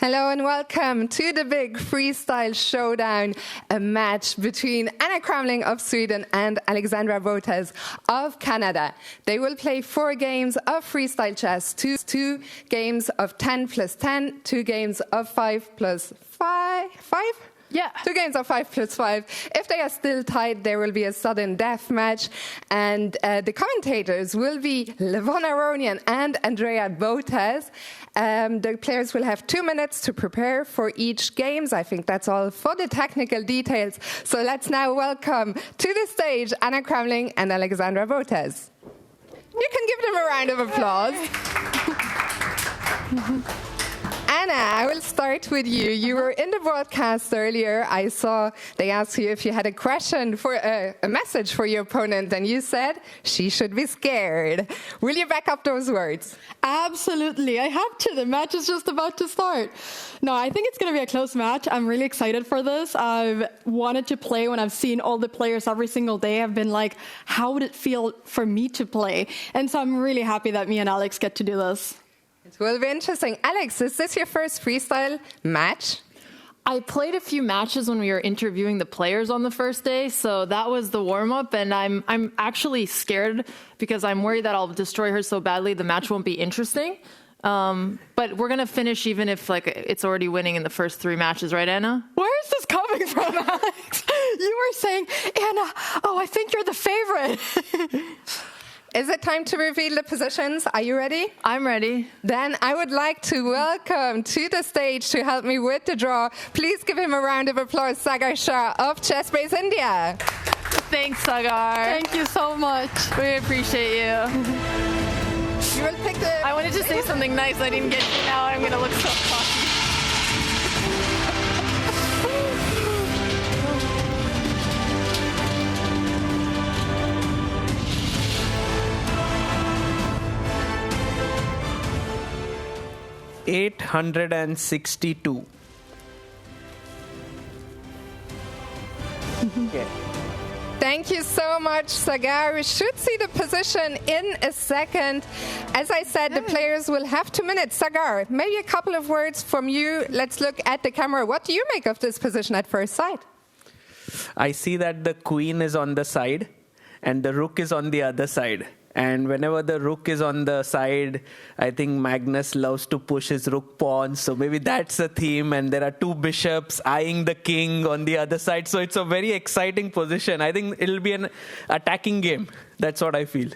Hello and welcome to the big freestyle showdown, a match between Anna CRAMLING of Sweden and Alexandra Botez of Canada. They will play 4 games of freestyle chess, two games of 10 plus 10, 2 games of 5 plus 5? Yeah. 2 games of 5 plus 5. If they are still tied, there will be a sudden death match. And the commentators will be Levona Aronian and Andrea Botez. The players will have 2 minutes to prepare for each games. I think that's all for the technical details. So let's now welcome to the stage Anna CRAMLING and Alexandra Botez. You can give them a round of applause. Anna, I will start with you. You were in the broadcast earlier. I saw they asked you if you had a question for a message for your opponent, and you said she should be scared. Will you back up those words? Absolutely. I have to. The match is just about to start. No, I think it's going to be a close match. I'm really excited for this. I've wanted to play when I've seen all the players every single day. I've been like, how would it feel for me to play? And so I'm really happy that me and Alex get to do this. It will be interesting. Alex, is this your first freestyle match? I played a few matches when we were interviewing the players on the first day, so that was the warm-up, and I'm actually scared because I'm worried that I'll destroy her so badly the match won't be interesting. But we're going to finish even if it's already winning in the first 3 matches, right, Anna? Where is this coming from, Alex? You were saying, Anna, I think you're the favorite. Is it time to reveal the positions? Are you ready? I'm ready. Then I would like to welcome to the stage to help me with the draw. Please give him a round of applause, Sagar Shah of ChessBase India. Thanks, Sagar. Thank you so much. We appreciate you. You will pick the... I wanted to say something nice. I didn't get to. Now I'm going to look so cocky. 862. Okay. Thank you so much, Sagar. We should see the position in a second. As I said, the players will have 2 minutes. Sagar, maybe a couple of words from you. Let's look at the camera. What do you make of this position at first sight? I see that the queen is on the side and the rook is on the other side. And whenever the rook is on the side, I think Magnus loves to push his rook pawn. So maybe that's a theme. And there are two bishops eyeing the king on the other side. So it's a very exciting position. I think it'll be an attacking game. That's what I feel.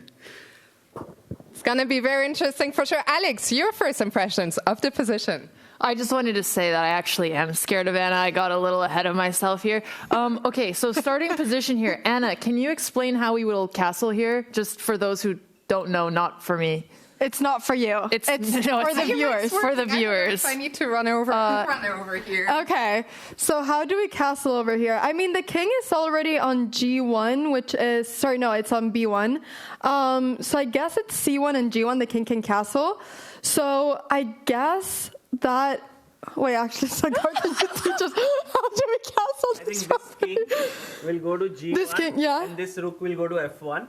It's going to be very interesting for sure. Alex, your first impressions of the position? I just wanted to say that I actually am scared of Anna. I got a little ahead of myself here. Okay, so starting position here. Anna, can you explain how we will castle here? Just for those who don't know, not for me. It's not for you. It's for the viewers. For the viewers. I need to run over here. Okay, so how do we castle over here? I mean, the king is already on G1, which is, sorry, no, it's on B1. So I guess it's C1 and G1, the king can castle. So I guess that, wait, actually, so can you teach us how do we castle I this? think this king will go to G1. This king, yeah. And this rook will go to F1.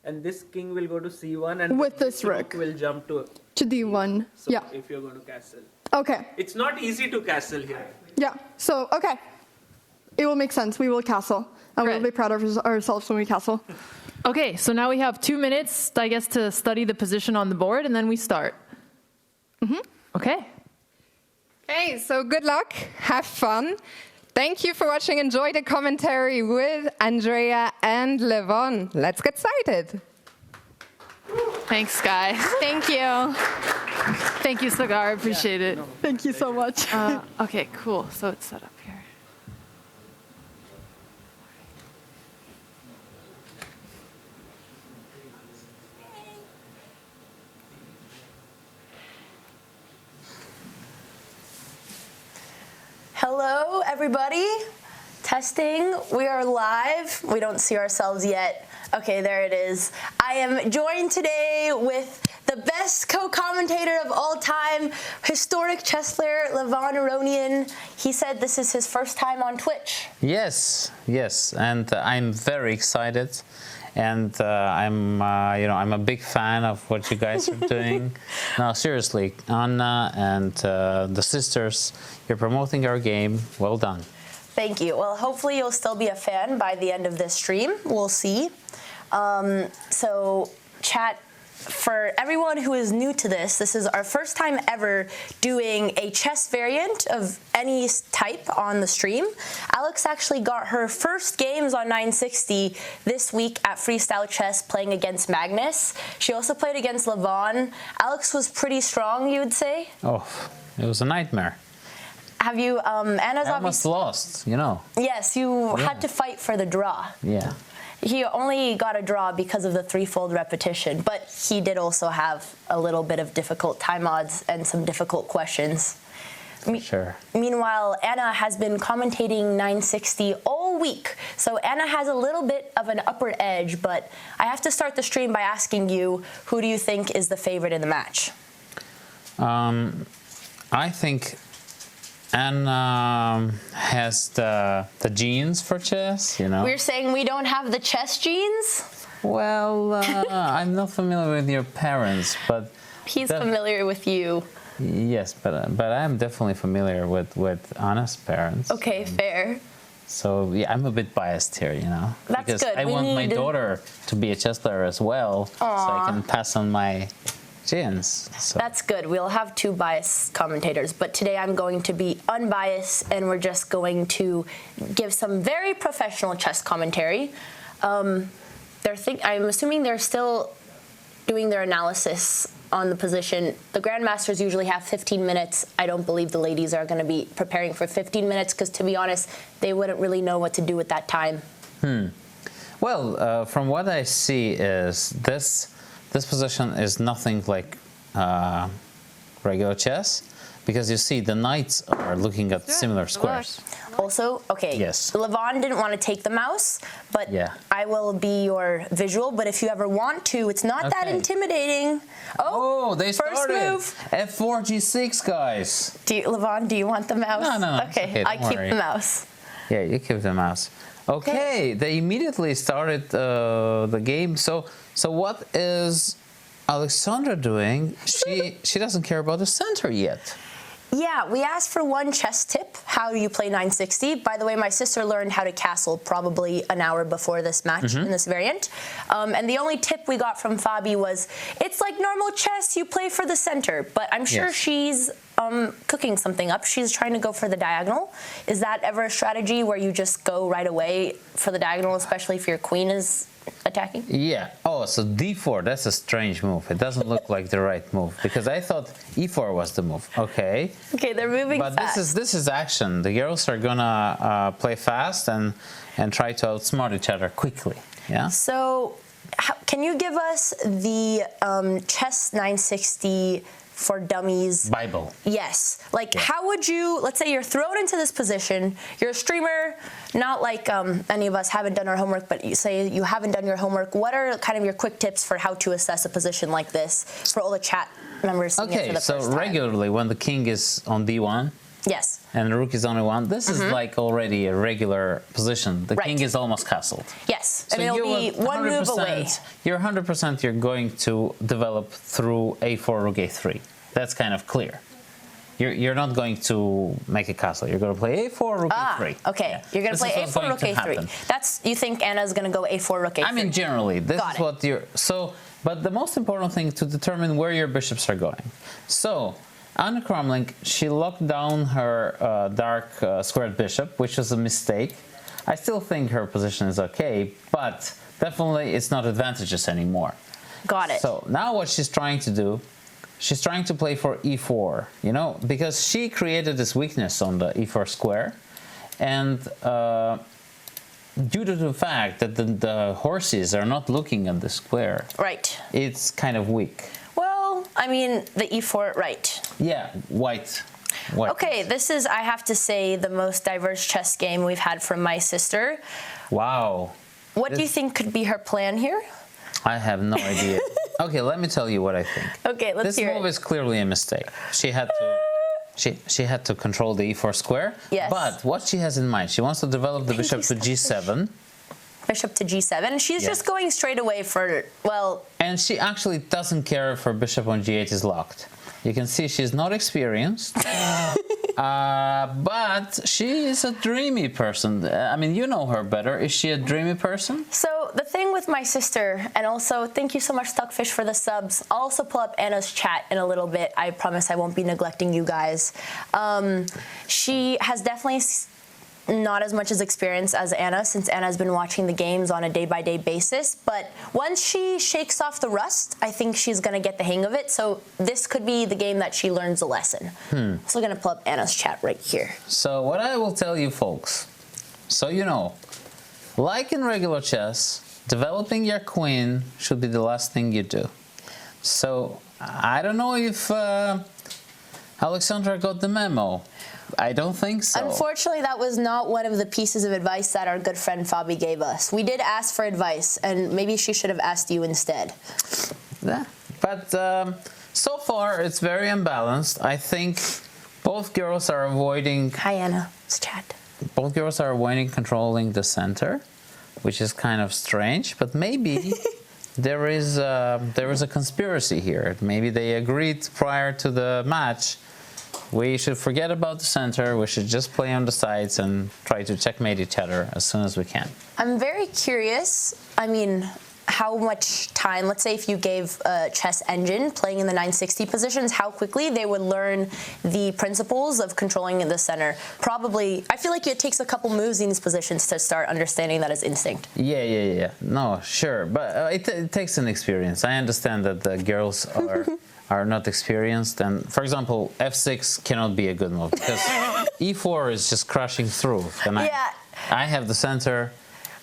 And this king will go to C1. And with this rook will jump to D1. So yeah. if you're going to castle. Okay. It's not easy to castle here. Yeah. So, okay. It will make sense. We will castle. And we'll be proud of ourselves when we castle. Okay, so now we have 2 minutes, I guess, to study the position on the board, and then we start. Mm-hmm. Okay. Okay, so good luck. Have fun. Thank you for watching. Enjoy the commentary with Andrea and Levon. Let's get started. Thanks, guys. Thank you. Thank you, Sagar. Appreciate it. Thank you so much. Okay, cool. So it's set up here. Hello, everybody. Testing. We are live. We don't see ourselves yet. Okay, there it is. I am joined today with the best co-commentator of all time, historic chess player Levon Aronian. He said this is his first time on Twitch. Yes, and I'm very excited. And I'm a big fan of what you guys are doing. No, seriously, Anna and the sisters, you're promoting our game. Well done. Thank you. Well, hopefully you'll still be a fan by the end of this stream. We'll see. So, chat. For everyone who is new to this is our first time ever doing a chess variant of any type on the stream. Alex actually got her first games on 960 this week at Freestyle Chess playing against Magnus. She also played against Levon. Alex was pretty strong, you would say? Oh, it was a nightmare. Have you, Anna's I almost lost, you know. Yes, you had to fight for the draw. Yeah. He only got a draw because of the threefold repetition, but he did also have a little bit of difficult time odds and some difficult questions. Sure. Meanwhile, Anna has been commentating 960 all week, so Anna has a little bit of an upper edge, but I have to start the stream by asking you, who do you think is the favorite in the match? I think Anna has the genes for chess, you know. We're saying we don't have the chess genes? Well, I'm not familiar with your parents, but he's familiar with you. Yes, but I'm definitely familiar with Anna's parents. Okay, fair. So yeah, I'm a bit biased here, you know. That's because good. I want my daughter to be a chess player as well, so I can pass on my genes. So. That's good. We'll have two biased commentators, but today I'm going to be unbiased, and we're just going to give some very professional chess commentary. I'm assuming they're still doing their analysis on the position. The grandmasters usually have 15 minutes. I don't believe the ladies are going to be preparing for 15 minutes because, to be honest, they wouldn't really know what to do with that time. Well, from what I see is this position is nothing like regular chess, because you see the knights are looking at similar squares. Also, okay, yes. Levon didn't want to take the mouse, but yeah. I will be your visual, but if you ever want to, it's not that intimidating. Oh, they first started. Move. F4, G6, guys. Levon, do you want the mouse? No. Okay, I keep the mouse. Yeah, you keep the mouse. Okay, they immediately started the game. So what is Alexandra doing? She doesn't care about the center yet. Yeah, we asked for one chess tip. How do you play 960? By the way, my sister learned how to castle probably an hour before this match in this variant. And the only tip we got from Fabi was, it's like normal chess, you play for the center. But I'm sure she's cooking something up. She's trying to go for the diagonal. Is that ever a strategy where you just go right away for the diagonal, especially if your queen is attacking? Yeah. Oh, so d4, that's a strange move. It doesn't look like the right move because I thought e4 was the move. Okay. Okay, they're moving but fast. this is action. The girls are gonna play fast and try to outsmart each other quickly. Yeah. So, can you give us the chess 960 for dummies Bible? Yes. Like, how would you, let's say you're thrown into this position, you're a streamer, not like any of us haven't done our homework, but you say you haven't done your homework. What are kind of your quick tips for how to assess a position like this for all the chat members seeing it for the first time? Regularly when the king is on d1, yes, and the rook is on e1, this is like already a regular position. The king is almost castled. Yes, So and it'll be one move away. You're 100% you're going to develop through a4, rook a3. That's kind of clear. You're not going to make a castle. You're going to play a4, rook a3. Okay. Yeah. You're going to play a4, rook a3. That's, you think Anna's going to go a4, rook a3? I mean, generally, this is what you're... So, but the most important thing to determine where your bishops are going. So, Anna CRAMLING, she locked down her dark squared bishop, which was a mistake. I still think her position is okay, but definitely it's not advantageous anymore. Got it. So, now what she's trying to do, she's trying to play for e4, you know, because she created this weakness on the e4 square, and due to the fact that the horses are not looking at the square, right, it's kind of weak. Well, I mean, the e4, right. Yeah, white. Okay, this is, I have to say, the most diverse chess game we've had from my sister. Wow. What do you think could be her plan here? I have no idea. Okay, let me tell you what I think. Okay, let's hear it. This move is clearly a mistake. She had to she had to control the e4 square. Yes. But what she has in mind, she wants to develop the bishop to g7. Bishop to g7. She's just going straight away for, well... And she actually doesn't care if her bishop on g8 is locked. You can see she's not experienced. But she is a dreamy person. I mean, you know her better. Is she a dreamy person? So the thing with my sister, and also thank you so much, Stuckfish, for the subs. I'll also pull up Anna's chat in a little bit. I promise I won't be neglecting you guys. She has definitely not as much as experience as Anna, since Anna's been watching the games on a day-by-day basis. But once she shakes off the rust, I think she's going to get the hang of it. So this could be the game that she learns a lesson. So I'm going to pull up Anna's chat right here. So what I will tell you folks, so you know, like in regular chess, developing your queen should be the last thing you do. So I don't know if Alexandra got the memo. I don't think so. Unfortunately, that was not one of the pieces of advice that our good friend Fabi gave us. We did ask for advice, and maybe she should have asked you instead. Yeah. But so far, it's very unbalanced. I think both girls are avoiding... Hi, Anna. It's chat. Both girls are avoiding controlling the center, which is kind of strange, but maybe... there is a conspiracy here. Maybe they agreed prior to the match. We should forget about the center. We should just play on the sides and try to checkmate each other as soon as we can. I'm very curious. I mean, how much time, let's say if you gave a chess engine playing in the 960 positions, how quickly they would learn the principles of controlling the center. Probably, I feel like it takes a couple moves in these positions to start understanding that as instinct. Yeah. No, sure. But it takes an experience. I understand that the girls are not experienced. And, for example, f6 cannot be a good move because e4 is just crushing through. And I have the center.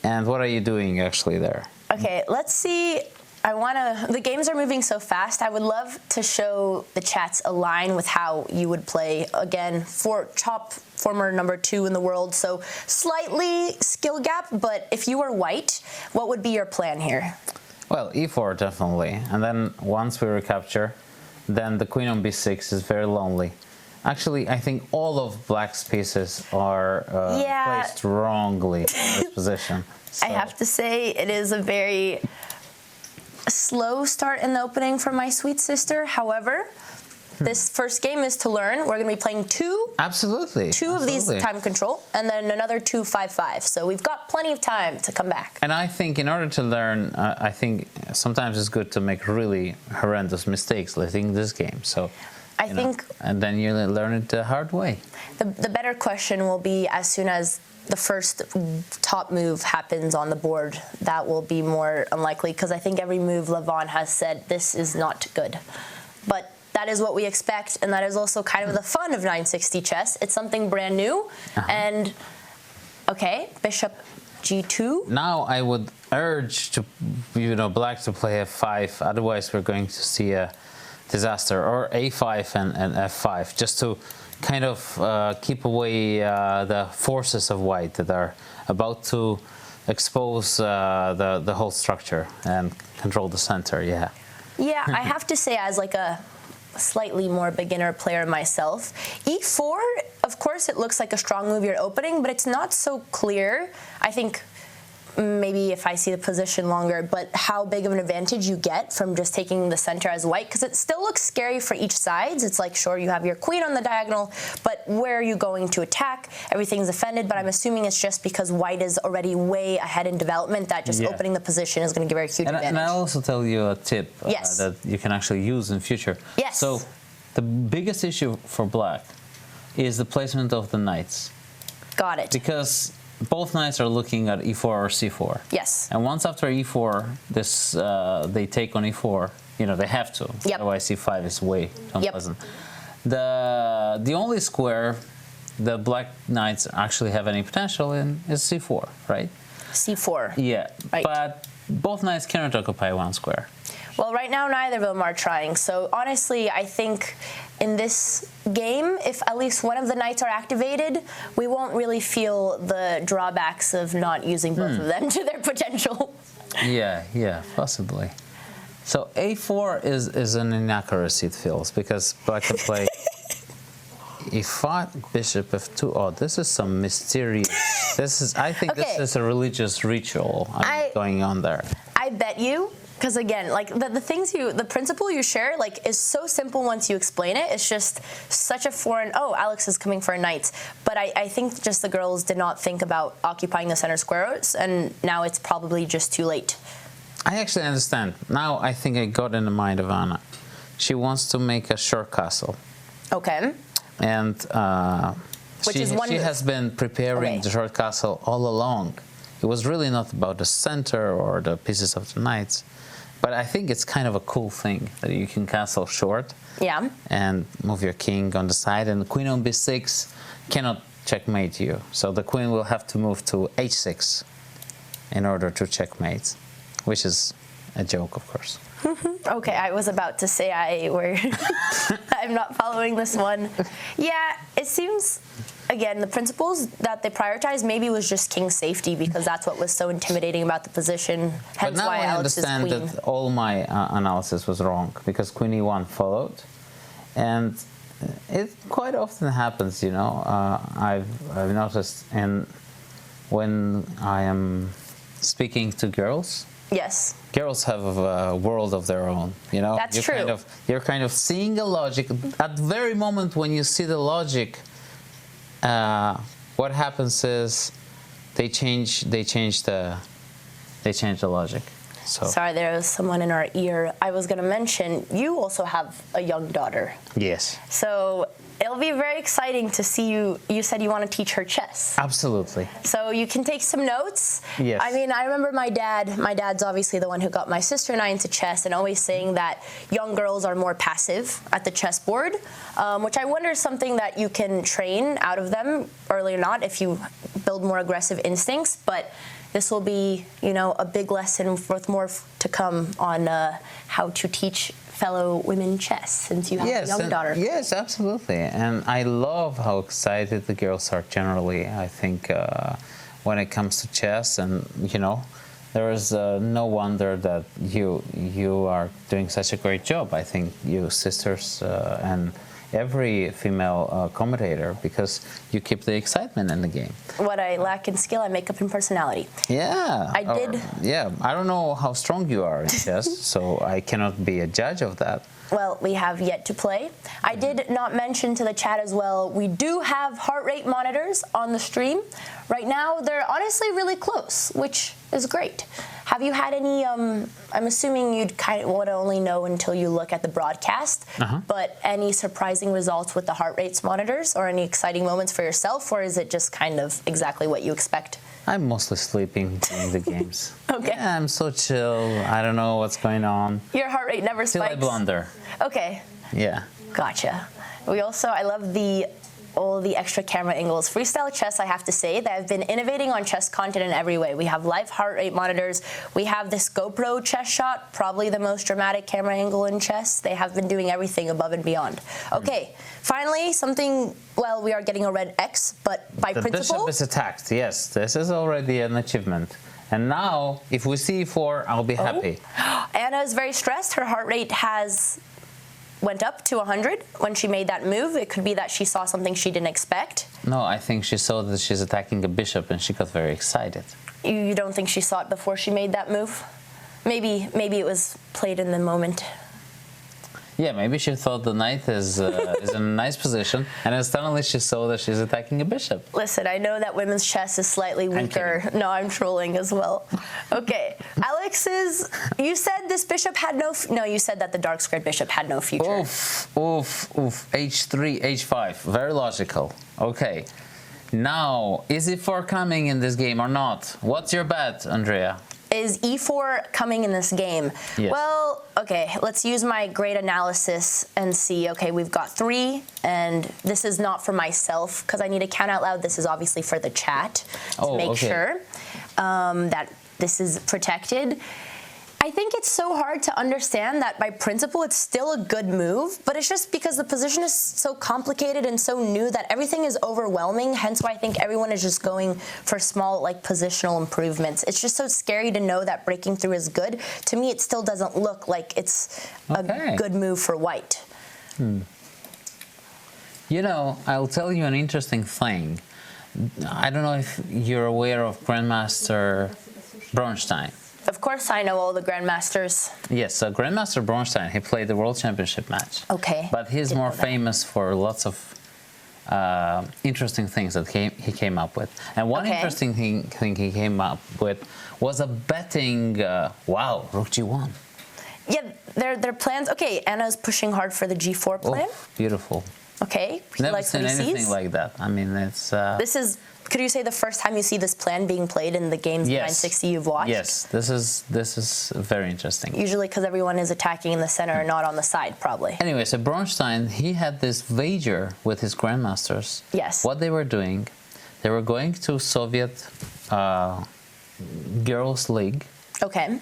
And what are you doing actually there? Okay, let's see. The games are moving so fast. I would love to show the chats align with how you would play. Again, former number 2 in the world, so slightly skill gap, but if you were white, what would be your plan here? Well, e4 definitely. And then once we recapture, then the queen on b6 is very lonely. Actually, I think all of black's pieces are placed wrongly in this position. So. I have to say, it is a very slow start in the opening for my sweet sister. However, This first game is to learn. We're going to be playing two of these time control, and then another 2 5-5. So we've got plenty of time to come back. And I think in order to learn, I think sometimes it's good to make really horrendous mistakes, like in this game. So I think, and then you learn it the hard way. The better question will be as soon as the first top move happens on the board, that will be more unlikely, because I think every move Levon has said, this is not good. But that is what we expect, and that is also kind of the fun of 960 chess. It's something brand new, and okay, bishop g2. Now I would urge to, black to play f5, otherwise we're going to see a disaster, or a5 and f5, just to kind of keep away the forces of white that are about to expose the whole structure and control the center. Yeah, I have to say, as like a slightly more beginner player myself, e4, of course it looks like a strong move you're opening, but it's not so clear, I think, maybe if I see the position longer, but how big of an advantage you get from just taking the center as white, because it still looks scary for each side. It's like, sure, you have your queen on the diagonal, but where are you going to attack? Everything's defended, but I'm assuming it's just because white is already way ahead in development that just opening the position is going to give her a huge advantage. And I'll also tell you a tip that you can actually use in future. Yes. So the biggest issue for black is the placement of the knights. Got it. Because both knights are looking at e4 or c4. Yes. And once after e4, this they take on e4. They have to. Yep. Otherwise, c5 is way too unpleasant. The only square the black knights actually have any potential in is c4, right? c4. Yeah. Right. But both knights cannot occupy one square. Well, right now, neither of them are trying. So honestly, I think in this game, if at least one of the knights are activated, we won't really feel the drawbacks of not using both of them to their potential. Yeah, possibly. So a4 is an inaccuracy, it feels, because black can play e5, bishop f2. Oh, this is some mysterious. I think this is a religious ritual going on there. I bet you. Because again, like the principle you share, like, is so simple once you explain it. It's just such a foreign. Oh, Alex is coming for a knight, but I think just the girls did not think about occupying the center squares, and now it's probably just too late. I actually understand. Now I think I got in the mind of Anna. She wants to make a short castle. Okay. And she has been preparing the short castle all along. It was really not about the center or the pieces of the knights. But I think it's kind of a cool thing that you can castle short and move your king on the side, and queen on b6 cannot checkmate you. So the queen will have to move to h6 in order to checkmate, which is a joke, of course. Okay, I was about to say I'm not following this one. Yeah, it seems, again, the principles that they prioritize maybe was just king safety, because that's what was so intimidating about the position. Hence why Alex is queen. But now I understand that all my analysis was wrong, because queen e1 followed, and it quite often happens, I've noticed, and when I am speaking to girls. Yes. Girls have a world of their own, That's true. You're kind of seeing the logic. At the very moment when you see the logic, what happens is they change the logic. So. Sorry, there was someone in our ear. I was going to mention, you also have a young daughter. Yes. So it'll be very exciting to see you. You said you want to teach her chess. Absolutely. So you can take some notes. Yes. I mean, I remember my dad. My dad's obviously the one who got my sister and I into chess, and always saying that young girls are more passive at the chessboard, which I wonder is something that you can train out of them early or not if you build more aggressive instincts. But this will be, a big lesson with more to come on how to teach fellow women chess, since you have a young daughter. Yes, absolutely. And I love how excited the girls are generally, I think, when it comes to chess. And, there is no wonder that you are doing such a great job. I think you sisters and every female commentator because you keep the excitement in the game. What I lack in skill, I make up in personality. Yeah. I did. Yeah. I don't know how strong you are in chess, so I cannot be a judge of that. Well, we have yet to play. I did not mention to the chat as well, we do have heart rate monitors on the stream. Right now, they're honestly really close, which is great. Have you had any, I'm assuming you'd kind of want to only know until you look at the broadcast, but any surprising results with the heart rates monitors or any exciting moments for yourself, or is it just kind of exactly what you expect? I'm mostly sleeping during the games. Okay. Yeah, I'm so chill. I don't know what's going on. Your heart rate never Till spikes? I blunder. Okay. Yeah. Gotcha. I love all the extra camera angles. Freestyle chess, I have to say, they have been innovating on chess content in every way. We have live heart rate monitors. We have this GoPro chess shot, probably the most dramatic camera angle in chess. They have been doing everything above and beyond. Okay, finally, well, we are getting a red X, but by The principle. bishop is attacked, yes. This is already an achievement. And now, if we see e4, I'll be happy. Anna is very stressed. Her heart rate went up to 100 when she made that move. It could be that she saw something she didn't expect. No, I think she saw that she's attacking a bishop and she got very excited. You don't think she saw it before she made that move? Maybe it was played in the moment. Yeah, maybe she thought the knight is in a nice position, and then suddenly she saw that she's attacking a bishop. Listen, I know that women's chess is slightly weaker. No, I'm trolling as well. Okay, you said this bishop had you said that the dark squared bishop had no future. Oof. H3, H5, very logical. Okay, now, is e4 coming in this game or not? What's your bet, Andrea? Is e4 coming in this game? Yes. Well, okay, let's use my great analysis and see. Okay, we've got 3, and this is not for myself because I need to count out loud. This is obviously for the chat to make sure that this is protected. I think it's so hard to understand that by principle it's still a good move, but it's just because the position is so complicated and so new that everything is overwhelming, hence why I think everyone is just going for small positional improvements. It's just so scary to know that breaking through is good. To me, it still doesn't look like it's a good move for white. You know, I'll tell you an interesting thing. I don't know if you're aware of Grandmaster Bronstein. Of course, I know all the grandmasters. Yes, so Grandmaster Bronstein, he played the World Championship match. Okay. But he's more famous for lots of interesting things that he came up with. And one interesting thing he came up with was a betting, rook g1. Yeah, their plans. Okay, Anna's pushing hard for the g4 plan. Oh, beautiful. Okay, Never seen anything like that. I mean, it's... Could you say the first time you see this plan being played in the games 960 you've watched? Yes, this is very interesting. Usually because everyone is attacking in the center and not on the side, probably. Anyway, so Bronstein, he had this wager with his grandmasters. Yes. What they were doing, they were going to Soviet Girls' League. Okay.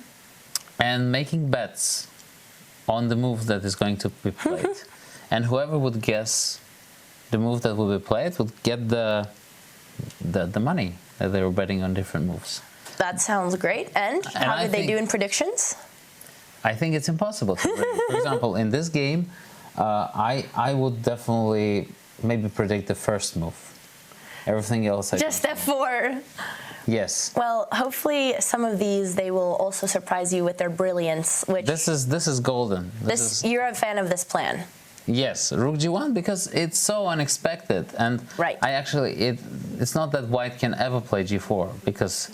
And making bets on the move that is going to be played. And whoever would guess the move that will be played would get the money that they were betting on different moves. That sounds great. And how did they do in predictions? I think it's impossible to predict. For example, in this game, I would definitely maybe predict the first move. Everything else just F4. Yes. Well, hopefully some of these they will also surprise you with their brilliance. Which this is golden. You're a fan of this plan. Yes, rook g1 because it's so unexpected, and it's not that white can ever play g4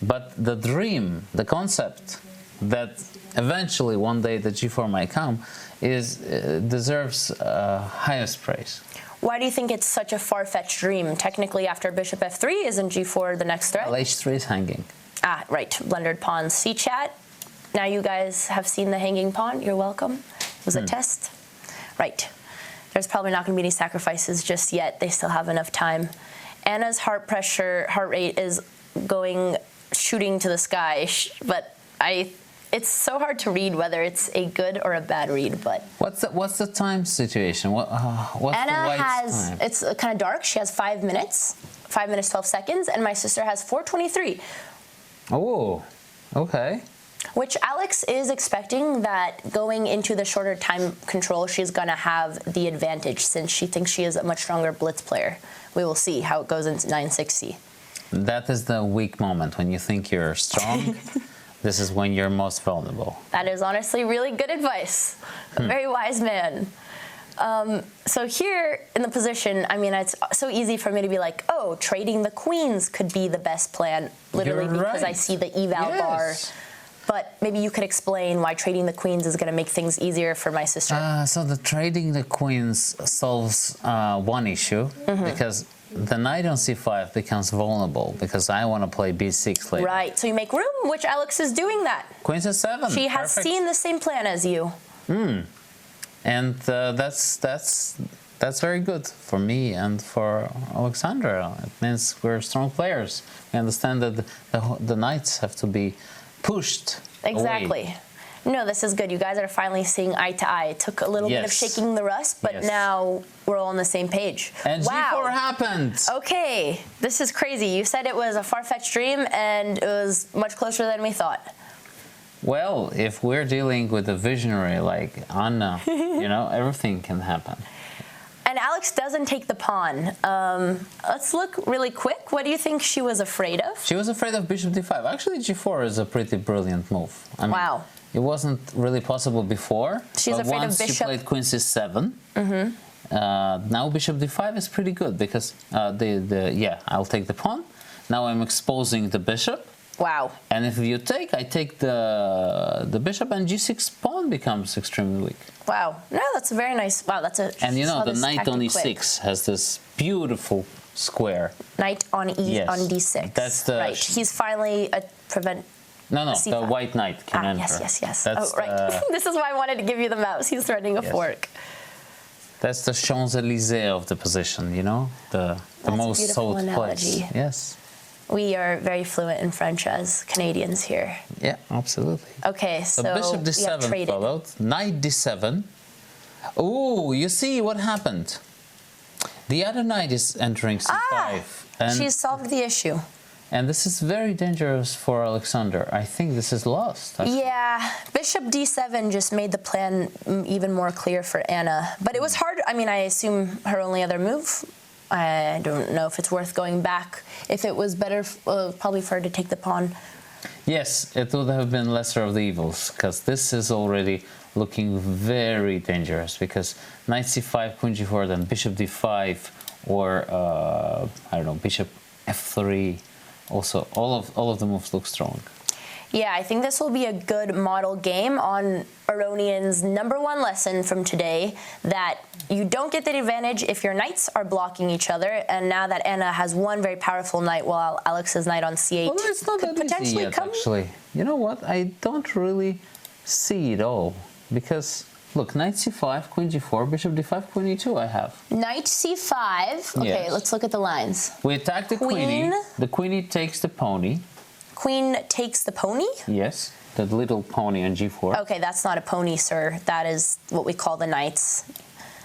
but the dream, the concept that eventually one day the g4 might come deserves highest praise. Why do you think it's such a far-fetched dream? Technically, after bishop f3, isn't g4 the next threat? Well, h3 is hanging. Ah, right. Blundered pawns. See, chat? Now you guys have seen the hanging pawn. You're welcome. It was a test. Right. There's probably not going to be any sacrifices just yet. They still have enough time. Anna's heart rate is shooting to the sky, but it's so hard to read whether it's a good or a bad read. But what's the time situation? What's Anna the white's time? It's kind of dark. She has 5 minutes, 5 minutes 12 seconds, and my sister has 4:23. Oh, okay. Which Alex is expecting that going into the shorter time control, she's going to have the advantage since she thinks she is a much stronger blitz player. We will see how it goes into 960. That is the weak moment when you think you're strong. This is when you're most vulnerable. That is honestly really good advice. A very wise man. So here in the position, I mean, it's so easy for me to be like, oh, trading the queens could be the best plan, literally You're because I right. see the eval bar. But maybe you could explain why trading the queens is going to make things easier for my sister. So the trading the queens solves one issue because the knight on c5 becomes vulnerable because I want to play b6 later. Right, so you make room, which Alex is doing that. Queen c7. She has seen the same plan as you. And that's very good for me and for Alexandra. It means we're strong players. We understand that the knights have to be pushed Exactly. away. No, this is good. You guys are finally seeing eye to eye. It took a little bit of Yes. shaking the rust, but Yes. now we're all on the same page. And wow. g4 happened. Okay, this is crazy. You said it was a far-fetched dream, and it was much closer than we thought. Well, if we're dealing with a visionary like Anna, everything can happen. And Alex doesn't take the pawn. Let's look really quick. What do you think she was afraid of? She was afraid of bishop d5. Actually, g4 is a pretty brilliant move. I mean, Wow. It wasn't really possible before. She's but afraid of once bishop. she played queen c7. Now bishop d5 is pretty good because I'll take the pawn. Now I'm exposing the bishop. Wow. And if you take, I take the bishop, and g6 pawn becomes extremely weak. Wow. No, that's a very nice. Wow, that's a. And saw the this knight tactic on quick. e6 has this beautiful square. Knight on Yes. on d6. That's the- right. He's finally prevent. No, the c5. white knight can enter. Yes. That's, oh, right. This is why I wanted to give you the mouse. He's threatening a Yes. fork. That's the Champs-Élysées of the position, the That's a most beautiful sought analogy. place. Yes. We are very fluent in French as Canadians here. Yeah, absolutely. Okay, so Bishop we have d7 traded. followed. Knight d7. Oh, you see what happened? The other knight is entering c5. She's solved the issue. And this is very dangerous for Alexander. I think this is lost. Actually. Yeah, Bishop d7 just made the plan even more clear for Anna. But it was hard. I mean, I assume her only other move. I don't know if it's worth going back. If it was better, probably for her to take the pawn. Yes, it would have been lesser of the evils, because this is already looking very dangerous, because knight c5, queen g4, then bishop d5, or, I don't know, bishop f3. Also, all of the moves look strong. Yeah, I think this will be a good model game on Aronian's #1 lesson from today, that you don't get the advantage if your knights are blocking each other. And now that Anna has one very powerful knight, while Alex's knight on c8 Well, it's not could that potentially easy yet, come. actually. You know what? I don't really see it all, because look, knight c5, queen g4, bishop d5, queen e2. I have. Knight c5. Okay, Yes. let's look at the lines. We attack the Queen. queenie. The queenie takes the pony. Queen takes the pony. Yes, the little pony on g4. Okay, that's not a pony, sir. That is what we call the knights.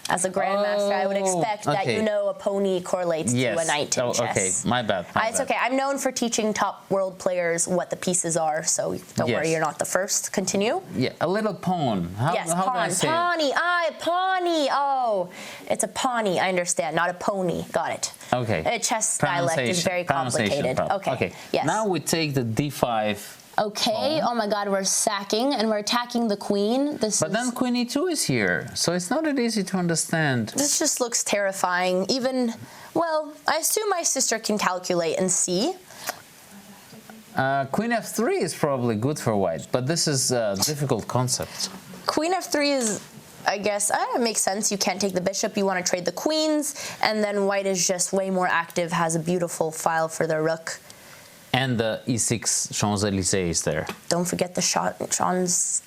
As a grandmaster, I would expect that okay. you know a pony correlates Yes. to a knight in chess. Okay, my bad. It's okay. I'm known for teaching top world players what the pieces are, so don't worry, Yes. you're not the first. Continue. Yeah, a little pawn. How Yes, do I pawn. say it? Pawnee. Pawnee. Oh, it's a pawnee. I understand, not a pony. Got it. Okay. Chess dialect is very complicated. Pronunciation. Okay. Yes. Now we take the d5. Okay. Oh my God, we're sacking and we're attacking the queen. But then queen e2 is here, so it's not that easy to understand. This just looks terrifying. Even, well, I assume my sister can calculate and see. Queen f3 is probably good for white, but this is a difficult concept. Queen f3 is, I guess, it makes sense. You can't take the bishop. You want to trade the queens, and then white is just way more active, has a beautiful file for their rook. And the e6 Champs-Élysées is there. Don't forget the Champs-Élysées.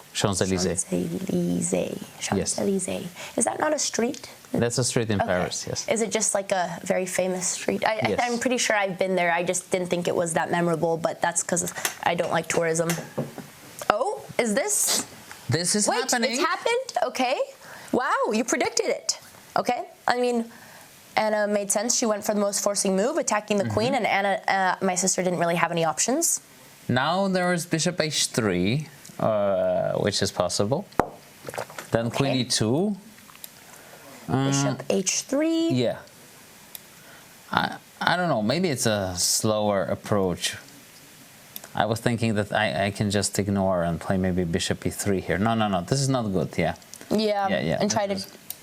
Champs-Élysées. Is that not a street? That's a street in Okay. Paris, yes. Is it just like a very famous street? Yes. I'm pretty sure I've been there. I just didn't think it was that memorable, but that's because I don't like tourism. Oh, is this? This is Wait, happening. it's happened? Okay. Wow, you predicted it. Okay. I mean, Anna made sense. She went for the most forcing move, attacking the queen, and Anna, my sister, didn't really have any options. Now there is bishop h3. which is possible. Then queen Okay. e2. Bishop h3. Yeah. I don't know. Maybe it's a slower approach. I was thinking that I can just ignore and play maybe bishop e3 here. No. This is not good. Yeah. Yeah, and try to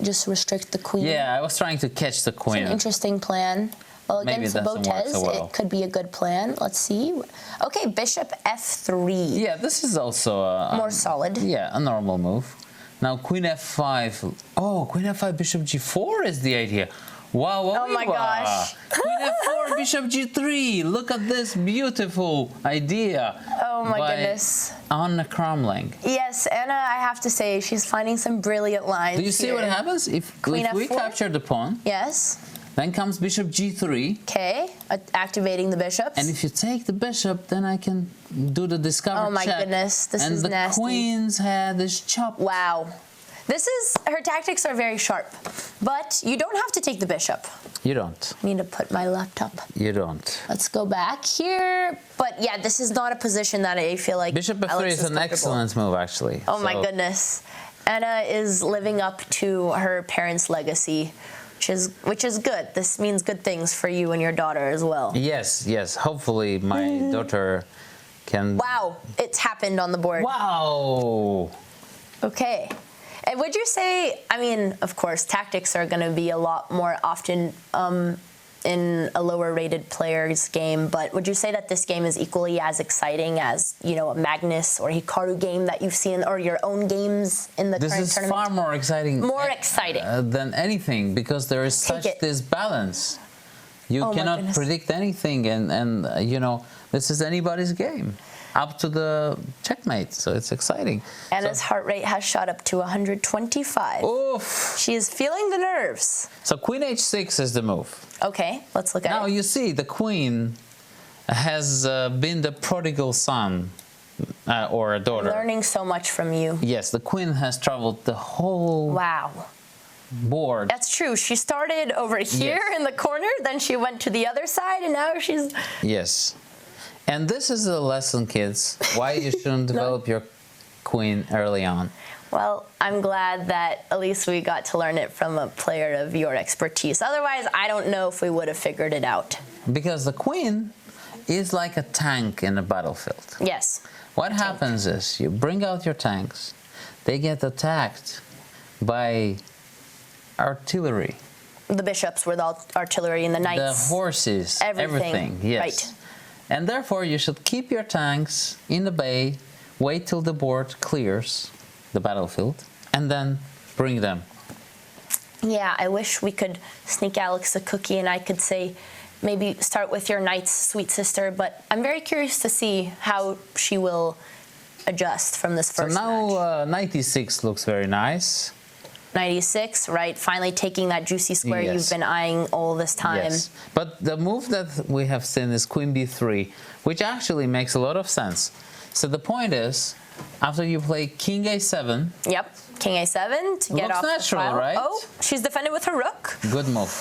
just restrict the queen. Yeah, I was trying to catch the It's queen. an interesting plan. Well, Maybe against it doesn't work Botez, so well. it could be a good plan. Let's see. Okay, bishop f3. Yeah, this is also a More solid. Yeah, a normal move. Now queen f5. Oh, queen f5, bishop g4 is the idea. Wow, Oh my gosh. Queen f4, bishop g3. Look at this beautiful idea. Oh my by goodness. Anna CRAMLING. Yes, Anna, I have to say, she's finding some brilliant lines. Do you see here. what happens? If Queen we f4? capture the pawn, Yes. then comes bishop g3. Okay, activating the bishops. And if you take the bishop, then I can do the discover Oh my check. goodness, this and is the nasty. queen's head is chopped. Wow. Her tactics are very sharp. But you don't have to take the bishop. You don't. I need to put my laptop. You don't. Let's go back here. But yeah, this is not a position that I feel like Bishop f3 Alex is an comfortable. excellent move, actually. Oh my So- goodness. Anna is living up to her parents' legacy, which is good. This means good things for you and your daughter as well. Yes. Hopefully my daughter can... Wow, it's happened on the board. Wow! Okay. And would you say, I mean, of course, tactics are going to be a lot more often in a lower rated player's game, but would you say that this game is equally as exciting as, you know, a Magnus or Hikaru game that you've seen, or your own games in the This current is tournament? far more exciting. More exciting. Than anything, because there is Take such it. this balance. You Oh my cannot goodness. predict anything, and you know, this is anybody's game. Up to the checkmate, so it's exciting. Anna's heart rate has shot up to 125. Oof! She is feeling the nerves. So queen h6 is the move. Okay, let's look at Now it. you see the queen has been the prodigal son or a daughter. Learning so much from you. Yes, the queen has traveled the whole Wow. board. That's true. She started over here Yes. in the corner, then she went to the other side, and now she's... Yes. And this is a lesson, kids, why you shouldn't develop your queen early on. Well, I'm glad that at least we got to learn it from a player of your expertise. Otherwise, I don't know if we would have figured it out. Because the queen is like a tank in a battlefield. Yes. What happens is you bring out your tanks, they get attacked by artillery, The bishops were the artillery and the the knights. horses, Everything. yes. Right. And therefore you should keep your tanks in the bay, wait till the board clears the battlefield, and then bring them. Yeah, I wish we could sneak Alex a cookie and I could say, maybe start with your knights, sweet sister, but I'm very curious to see how she will adjust from this So first match. now 96 looks very nice. 96, right? Finally taking that juicy square Yes. you've been eyeing all this time. Yes. But the move that we have seen is queen b3, which actually makes a lot of sense. So the point is, after you play king a7, Yep, king a7 to get Looks off natural, the file. right? Oh, she's defended with her rook. good move.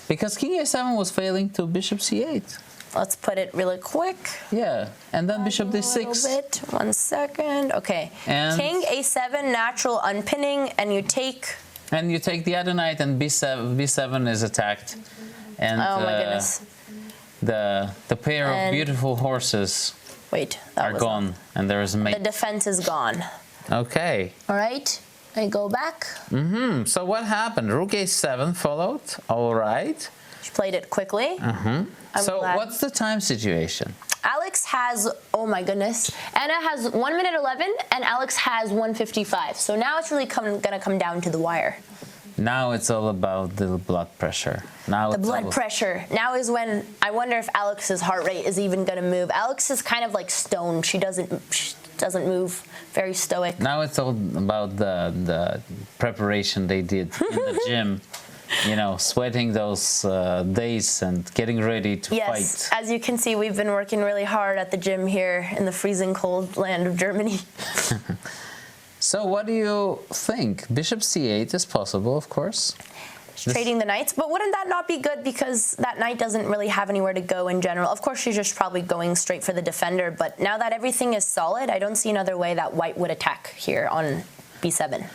Because king a7 was failing to bishop c8. Let's put it really quick. Yeah, and then bishop A little d6. bit. 1 second. Okay. And- King a7, natural unpinning, and you take. And you take the other knight, and b7 is attacked. And Oh my goodness. the pair of And- beautiful horses Wait, that are was gone, and there is a The mate. defense is gone. Okay. All right. I go back. So what happened? Rook a7 followed. All right. She played it quickly. I'm So glad. what's the time situation? Alex has, oh my goodness. Anna has 1 minute 11, and Alex has 1:55. So now it's really gonna come down to the wire. Now it's all about the blood pressure. Now The it's blood all- pressure. Now is when I wonder if Alex's heart rate is even going to move. Alex is kind of like stone. She doesn't move. Very stoic. Now it's all about the preparation they did in the gym. You know, sweating those days and getting ready to Yes, fight. as you can see, we've been working really hard at the gym here in the freezing cold land of Germany. So what do you think? Bishop c8 is possible, of course. trading the knights. But wouldn't that not be good because that knight doesn't really have anywhere to go in general? Of course, she's just probably going straight for the defender. But now that everything is solid, I don't see another way that white would attack here on b7.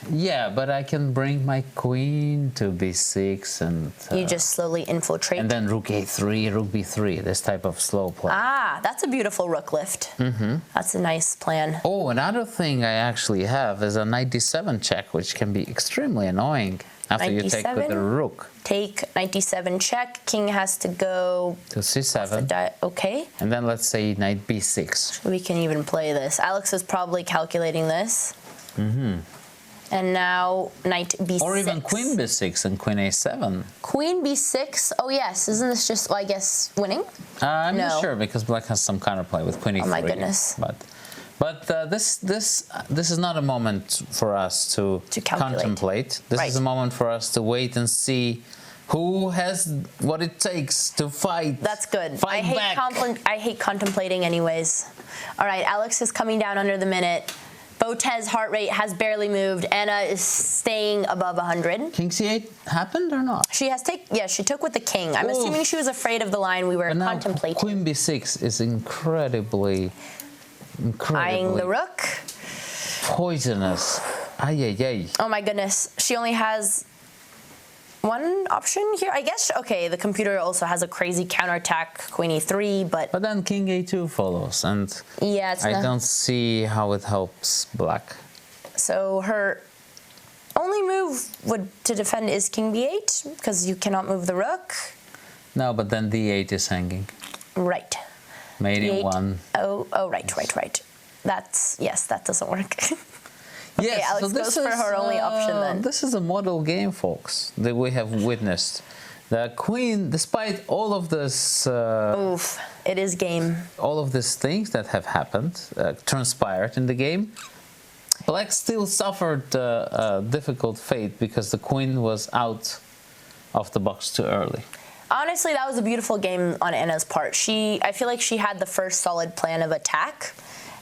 Yeah, but I can bring my queen to b6 and... you just slowly infiltrate. And then rook a3, rook b3, this type of slow play. Ah, that's a beautiful rook lift. That's a nice plan. Oh, another thing I actually have is a knight d7 check, which can be extremely annoying after you take with the rook. Take knight d7 check. King has to go to c7. Okay. And then let's say knight b6. We can even play this. Alex is probably calculating this. And now knight b6. Or even queen b6 and queen a7. Queen b6. Oh yes, isn't this just, well, I guess, winning? I'm not sure because black has some counterplay with queen e3. Oh my goodness. But this is not a moment for us to contemplate. This is a moment for us to wait and see who has what it takes to fight. That's good. Fight back. I hate contemplating anyways. All right, Alex is coming down under the minute. Botez heart rate has barely moved. Anna is staying above 100. King c8 happened or not? She took with the king. I'm assuming she was afraid of the line we were contemplating. Queen b6 is incredibly eyeing the rook. Poisonous. Ay, ay, ay. Oh my goodness. She only has one option here. I guess, okay, the computer also has a crazy counterattack, queen e3, but then king a2 follows, and yeah, I don't see how it helps black. So her only move to defend is king b8, because you cannot move the rook. No, but then d8 is hanging. Right. Mate in one. Oh, right. That doesn't work. Okay, yes, Alex so goes for her only option then. This is a model game, folks, that we have witnessed. The queen, despite all of this... Oof, it is game. All of these things that have happened, transpired in the game, black still suffered a difficult fate because the queen was out of the box too early. Honestly, that was a beautiful game on Anna's part. I feel like she had the first solid plan of attack,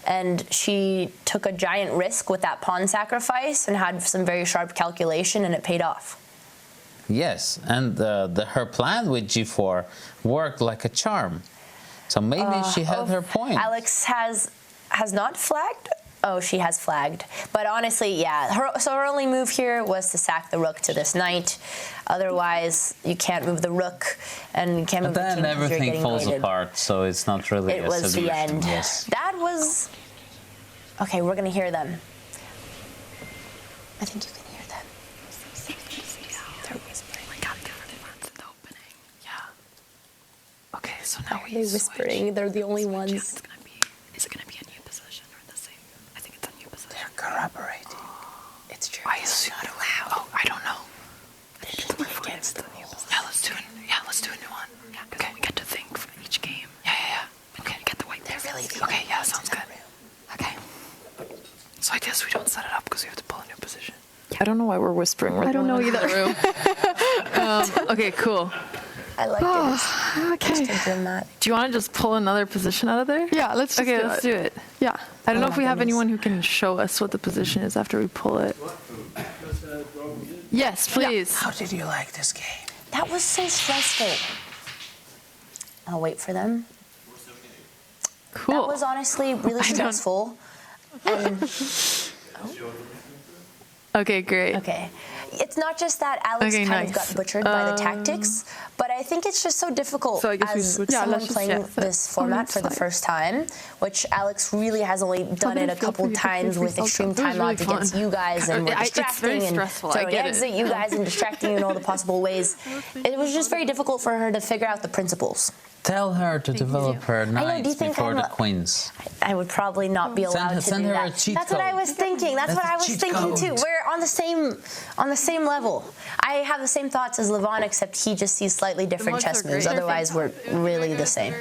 and she took a giant risk with that pawn sacrifice and had some very sharp calculation, and it paid off. Yes, and her plan with g4 worked like a charm. So maybe she had her point. Alex has not flagged. Oh, she has flagged. But honestly, yeah. Her only move here was to sack the rook to this knight. Otherwise, you can't move the rook, and you can't move the king. Then everything falls apart, so it's not really a solution. It was the end. Yes. That was... Okay, we're going to hear them. I think you can hear them. They're whispering. Yeah. Okay, so now Why are they whispering? They're the only ones. Is it going to be a new position or the same? I think it's a new position. They're corroborating. It's true. I assume not allowed. Oh, I don't know. Against the rules. Yeah, let's do a new one. Yeah, okay, we get to think for each game. Yeah. Okay, get the white. They're really the okay, yeah, sounds good. Okay. So I guess we don't set it up because we have to pull a new position. I don't know why we're whispering. I don't know either. Okay, cool. I like it. Okay. Do you want to just pull another position out of there? Yeah, let's do it. Yeah. I don't know if we have anyone who can show us what the position is after we pull it. Yes, please. How did you like this game? That was so stressful. I'll wait for them. Cool. That was honestly really stressful. And okay, great. Okay. It's not just that Alex of got butchered by the tactics, but I think it's just so difficult as someone playing this format for the first time, which Alex really has only done it a couple times with extreme time odds against you guys, and we're distracting and throwing eggs at you guys and distracting you in all the possible ways. It was just very difficult for her to figure out the principles. Tell her to develop her knights before the queens. I would probably not be allowed to do send her that. a cheat That's code. what I was thinking. That's what I was thinking too. We're on the same level. I have the same thoughts as Levon, except he just sees slightly different chess moves. Otherwise, we're really the same.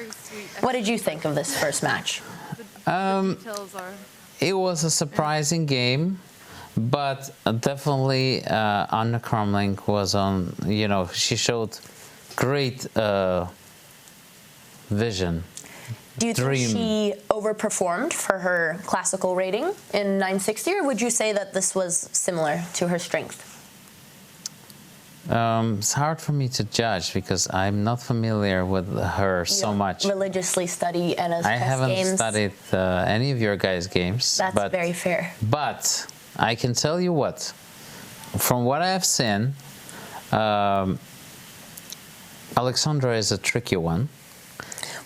What did you think of this first match? It was a surprising game, but definitely Anna CRAMLING was on. She showed great vision. Do you think she overperformed for her classical rating in 960, or would you say that this was similar to her strength? It's hard for me to judge because I'm not familiar with her so much. Religiously study Anna's I chess haven't games. studied any of your guys' games. That's very fair. But I can tell you what, from what I have seen, Alexandra is a tricky one.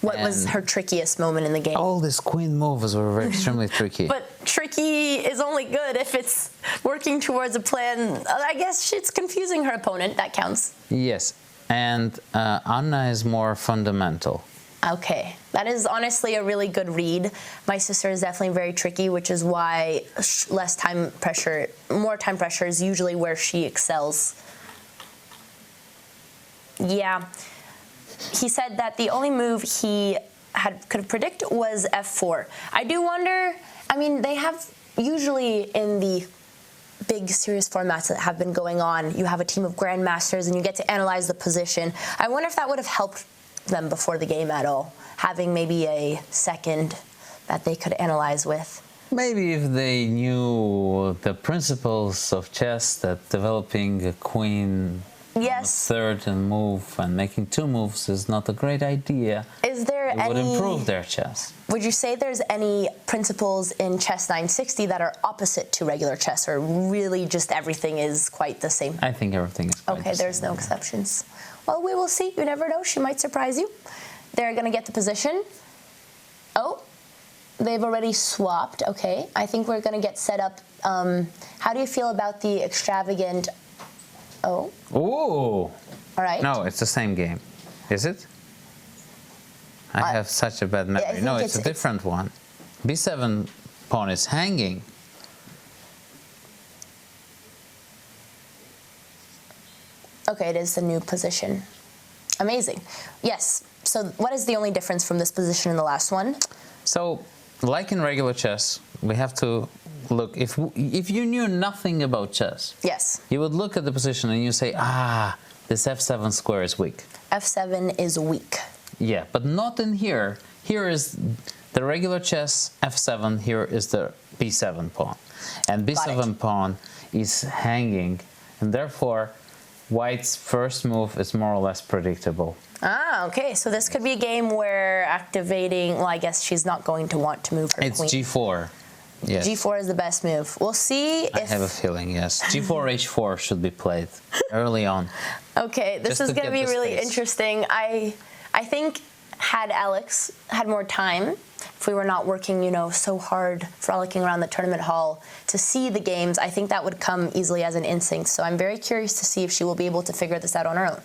What was her trickiest moment in the game? All these queen moves were very extremely tricky. But tricky is only good if it's working towards a plan. I guess it's confusing her opponent. That counts. Yes, and Anna is more fundamental. Okay, that is honestly a really good read. My sister is definitely very tricky, which is why more time pressure is usually where she excels. Yeah. He said that the only move he could predict was f4. I do wonder, I mean, they have usually in the big serious formats that have been going on, you have a team of grandmasters and you get to analyze the position. I wonder if that would have helped them before the game at all, having maybe a second that they could analyze with. Maybe if they knew the principles of chess, that developing a queen on a third and move and making two moves is not a great idea. Is there it would improve their chess. Would you say there's any principles in chess 960 that are opposite to regular chess, or really just everything is quite the same? I think everything is quite the same. There's no exceptions. Well, we will see. You never know. She might surprise you. They're going to get the position. Oh, they've already swapped. Okay, I think we're going to get set up. How do you feel about the extravagant... Oh. Ooh. All right. No, it's the same game. Is it? I have such a bad memory. No, it's a different one. B7 pawn is hanging. Okay, it is the new position. Amazing. Yes. So what is the only difference from this position and the last one? So, like in regular chess, we have to look. If you knew nothing about chess, yes, you would look at the position and you say, this f7 square is weak. F7 is weak. Yeah, but not in here. Here is the regular chess f7. Here is the b7 pawn, and b7 pawn is hanging, and therefore White's first move is more or less predictable. Okay. So this could be a game where activating. Well, I guess she's not going to want to move her queen. It's g4. Yes. G4 is the best move. We'll see if... I have a feeling, yes. G4, H4 should be played early on. Okay, this is going to be really interesting. I think had Alex had more time, if we were not working, so hard, frolicking around the tournament hall to see the games, I think that would come easily as an instinct. So I'm very curious to see if she will be able to figure this out on her own.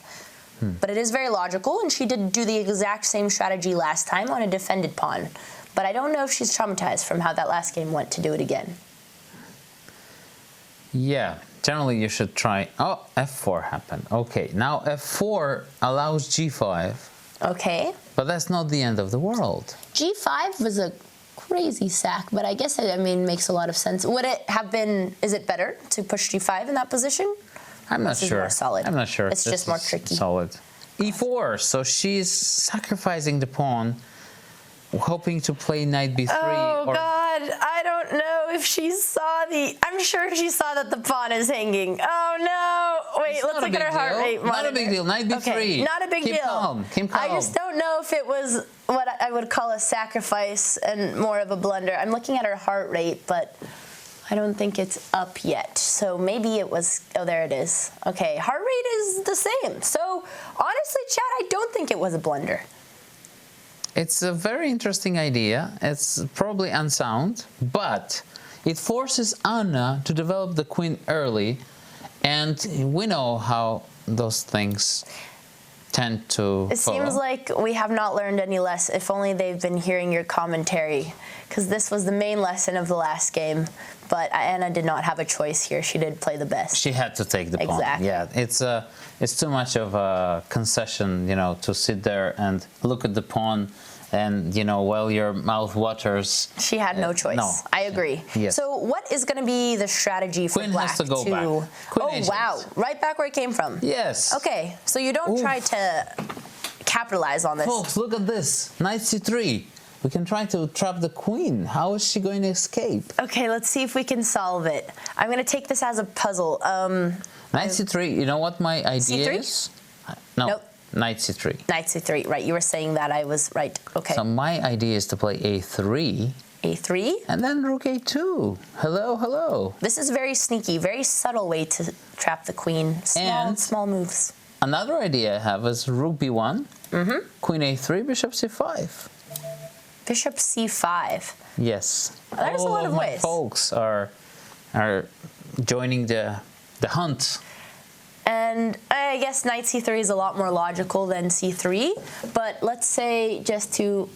But it is very logical, and she did do the exact same strategy last time on a defended pawn. But I don't know if she's traumatized from how that last game went to do it again. Yeah, generally you should try... Oh, f4 happened. Okay, now f4 allows g5. Okay. But that's not the end of the world. g5 was a crazy sack, but I guess it, makes a lot of sense. Would it have been... Is it better to push g5 in that position? I'm not sure. More solid. I'm not sure. It's just more tricky. Solid. e4, so she's sacrificing the pawn, hoping to play knight b3. Oh, God, I don't know if she saw I'm sure she saw that the pawn is hanging. Oh, no. Wait, let's look at her heart rate monitor. Not a big deal. Knight b3. Okay, not a big deal. Keep calm. I just don't know if it was what I would call a sacrifice and more of a blunder. I'm looking at her heart rate, but I don't think it's up yet. So maybe it was... Oh, there it is. Okay, heart rate is the same. So honestly, Chad, I don't think it was a blunder. It's a very interesting idea. It's probably unsound, but it forces Anna to develop the queen early, and we know how those things tend to It seems like we have not learned any less. If only they've been hearing your commentary, because this was the main lesson of the last game. But Anna did not have a choice here. She did play the best. She had to take the pawn. Exactly. Yeah, it's too much of a concession, to sit there and look at the pawn and, while your mouth waters. She had no choice. No. I agree. Yes. So what is going to be the strategy for Queen Black has to go back. Queen Oh, wow. Right back where it came from. Yes. Okay, so you don't try to capitalize on this. Folks, look at this. Knight c3. We can try to trap the queen. How is she going to escape? Okay, let's see if we can solve it. I'm going to take this as a puzzle. Knight c3, you know what my idea C3? is? No, Nope. knight c3. Knight c3, right. You were saying that. I was right. Okay. So my idea is to play a3 A3. and then rook a2. Hello, hello. This is very sneaky, very subtle way to trap the queen. Small moves. Another idea I have is rook b1, queen a3, bishop c5. Bishop c5. Yes. There's a All lot of of my ways. folks are joining the hunt. And I guess knight c3 is a lot more logical than c3. But let's say, just to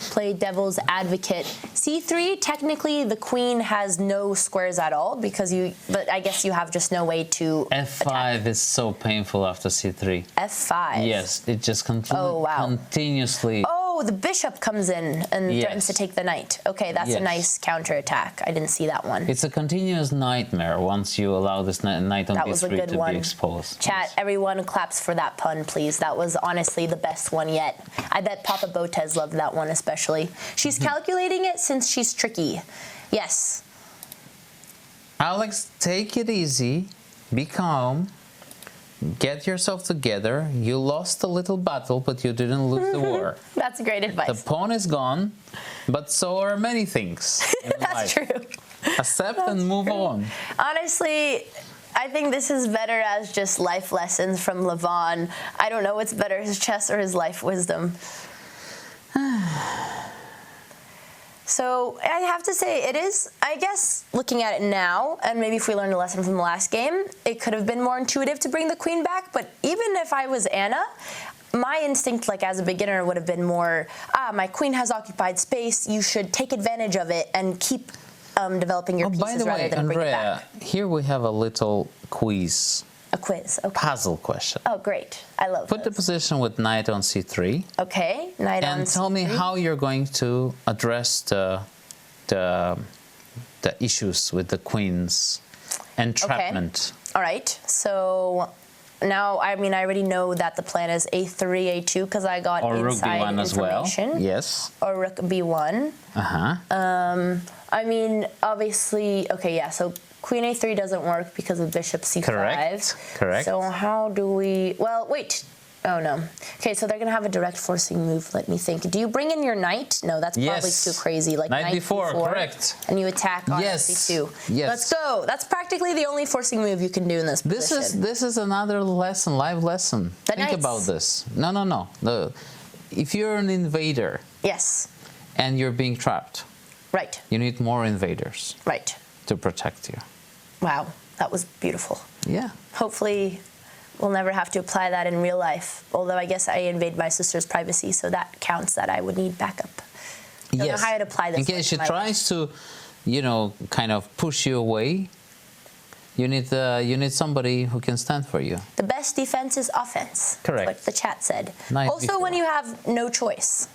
play devil's advocate, c3, technically the queen has no squares at all because but I guess you have just no way to f5 attack. is so painful after c3. f5. Yes, it just Oh, wow. continuously. Oh, the bishop comes in and threatens to take the knight. Okay, that's a Yes. nice counterattack. I didn't see that one. It's a continuous nightmare once you allow this knight on That was a b3 good to one. be exposed. Chat, Yes. everyone claps for that pun, please. That was honestly the best one yet. I bet Papa Botez loved that one especially. She's calculating it since she's tricky. Yes. Alex, take it easy. Be calm. Get yourself together. You lost a little battle, but you didn't lose the war. That's great The advice. pawn is gone, but so are many things in That's life. true. Accept and move on. Honestly, I think this is better as just life lessons from Levon. I don't know what's better, his chess or his life wisdom. So I have to say, it is, I guess, looking at it now, and maybe if we learned a lesson from the last game, it could have been more intuitive to bring the queen back. But even if I was Anna, my instinct, like as a beginner, would have been more, my queen has occupied space, you should take advantage of it and keep developing your By pieces the rather way, than bring it Andrea, back. here we have a little quiz, A quiz, okay. puzzle question. Oh, great. I love Put the those. position with knight on c3 Okay, knight on and tell me c3. how you're going to address the issues with the queen's entrapment. All right, so now, I mean, I already know that the plan is a3, a2, because I got Or rook inside b1 as well. information. Yes. Or rook b1. I mean, obviously, okay, yeah, so queen a3 doesn't work because of bishop c5. Correct. So how do we, well, wait. Oh, no. Okay, so they're going to have a direct forcing move, let me think. Do you bring in your knight? No, that's probably Yes. too crazy. Like Knight b4, correct. And you attack on Yes. c2. Yes. Let's go. That's practically the only forcing move you can do in this position. This is another lesson, live lesson. The Think knights. about this. No. If you're an invader Yes, and you're being trapped, right, you need more invaders right. to protect you. Wow, that was beautiful. Yeah. Hopefully, we'll never have to apply that in real life. Although I guess I invade my sister's privacy, so that counts that I would need backup. Don't know how I'd apply this In case she in my tries to, kind of push you away, you need somebody who can stand for you. The best defense is offense. Correct. What the chat said. Knight Also, when b4. you have no choice.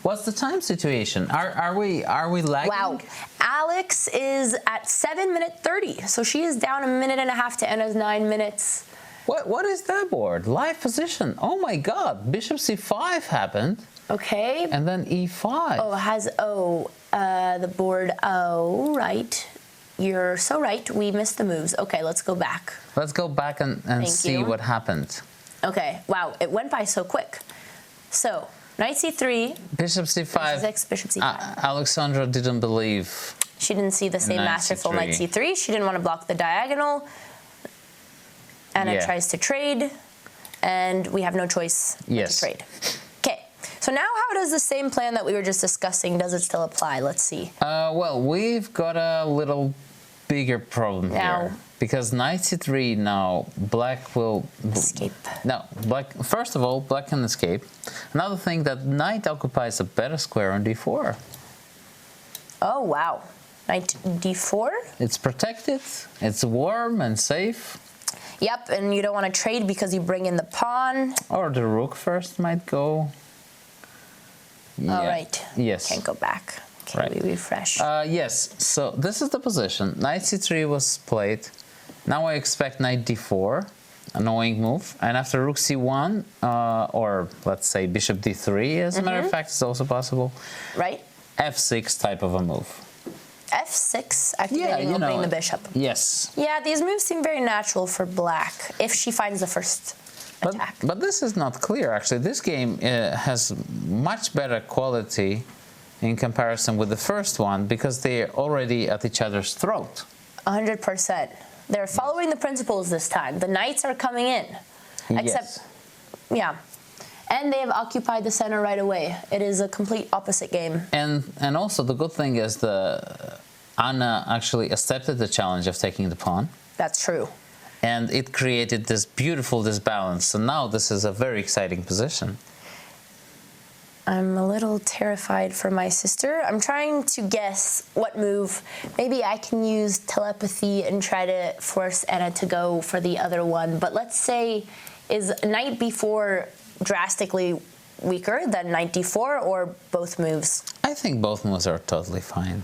What's the time situation? Are we lagging? Wow. Alex is at 7 minutes 30, so she is down a minute and a half to Anna's 9 minutes. What is that board? Live position. Oh my God! Bishop c5 happened, Okay. and then e5. The board. Oh, right. You're so right. We missed the moves. Okay, let's go back. Let's go back and Thank see you. what happened. Okay. Wow, it went by so quick. So, knight c3, Bishop c5. bishop c5. Alexandra didn't believe. She didn't see the same Knight masterful c3. knight c3. She didn't want to block the diagonal. Anna Yeah. tries to trade, and we have no choice but Yes. to trade. Okay. So now how does the same plan that we were just discussing, does it still apply? Let's see. Well, we've got a little bigger problem Now- here. Because knight c3 now, black will... Escape. No, black. First of all, black can escape. Another thing, that knight occupies a better square on d4. Oh, wow. Knight d4? It's protected, it's warm and safe. Yep, and you don't want to trade because you bring in the pawn. Or the rook first might go. Yeah. All right. Yes. Can't go back. Okay, Right. we refresh. Yes, so this is the position. Knight c3 was played. Now I expect knight d4, annoying move. And after rook c1, or let's say bishop d3, as a matter of fact, is also possible. Right? f6 type of a move. f6, activating opening the bishop. Yes. Yeah, these moves seem very natural for black if she finds the first attack. But this is not clear, actually. This game has much better quality in comparison with the first one because they're already at each other's throat. 100%. They're following the principles this time. The knights are coming in. Except, yeah. And they have occupied the center right away. It is a complete opposite game. And also the good thing is Anna actually accepted the challenge of taking the pawn. That's true. And it created this beautiful disbalance. So now this is a very exciting position. I'm a little terrified for my sister. I'm trying to guess what move. Maybe I can use telepathy and try to force Anna to go for the other one. But let's say, is knight b4 drastically weaker than knight d4 or both moves? I think both moves are totally fine.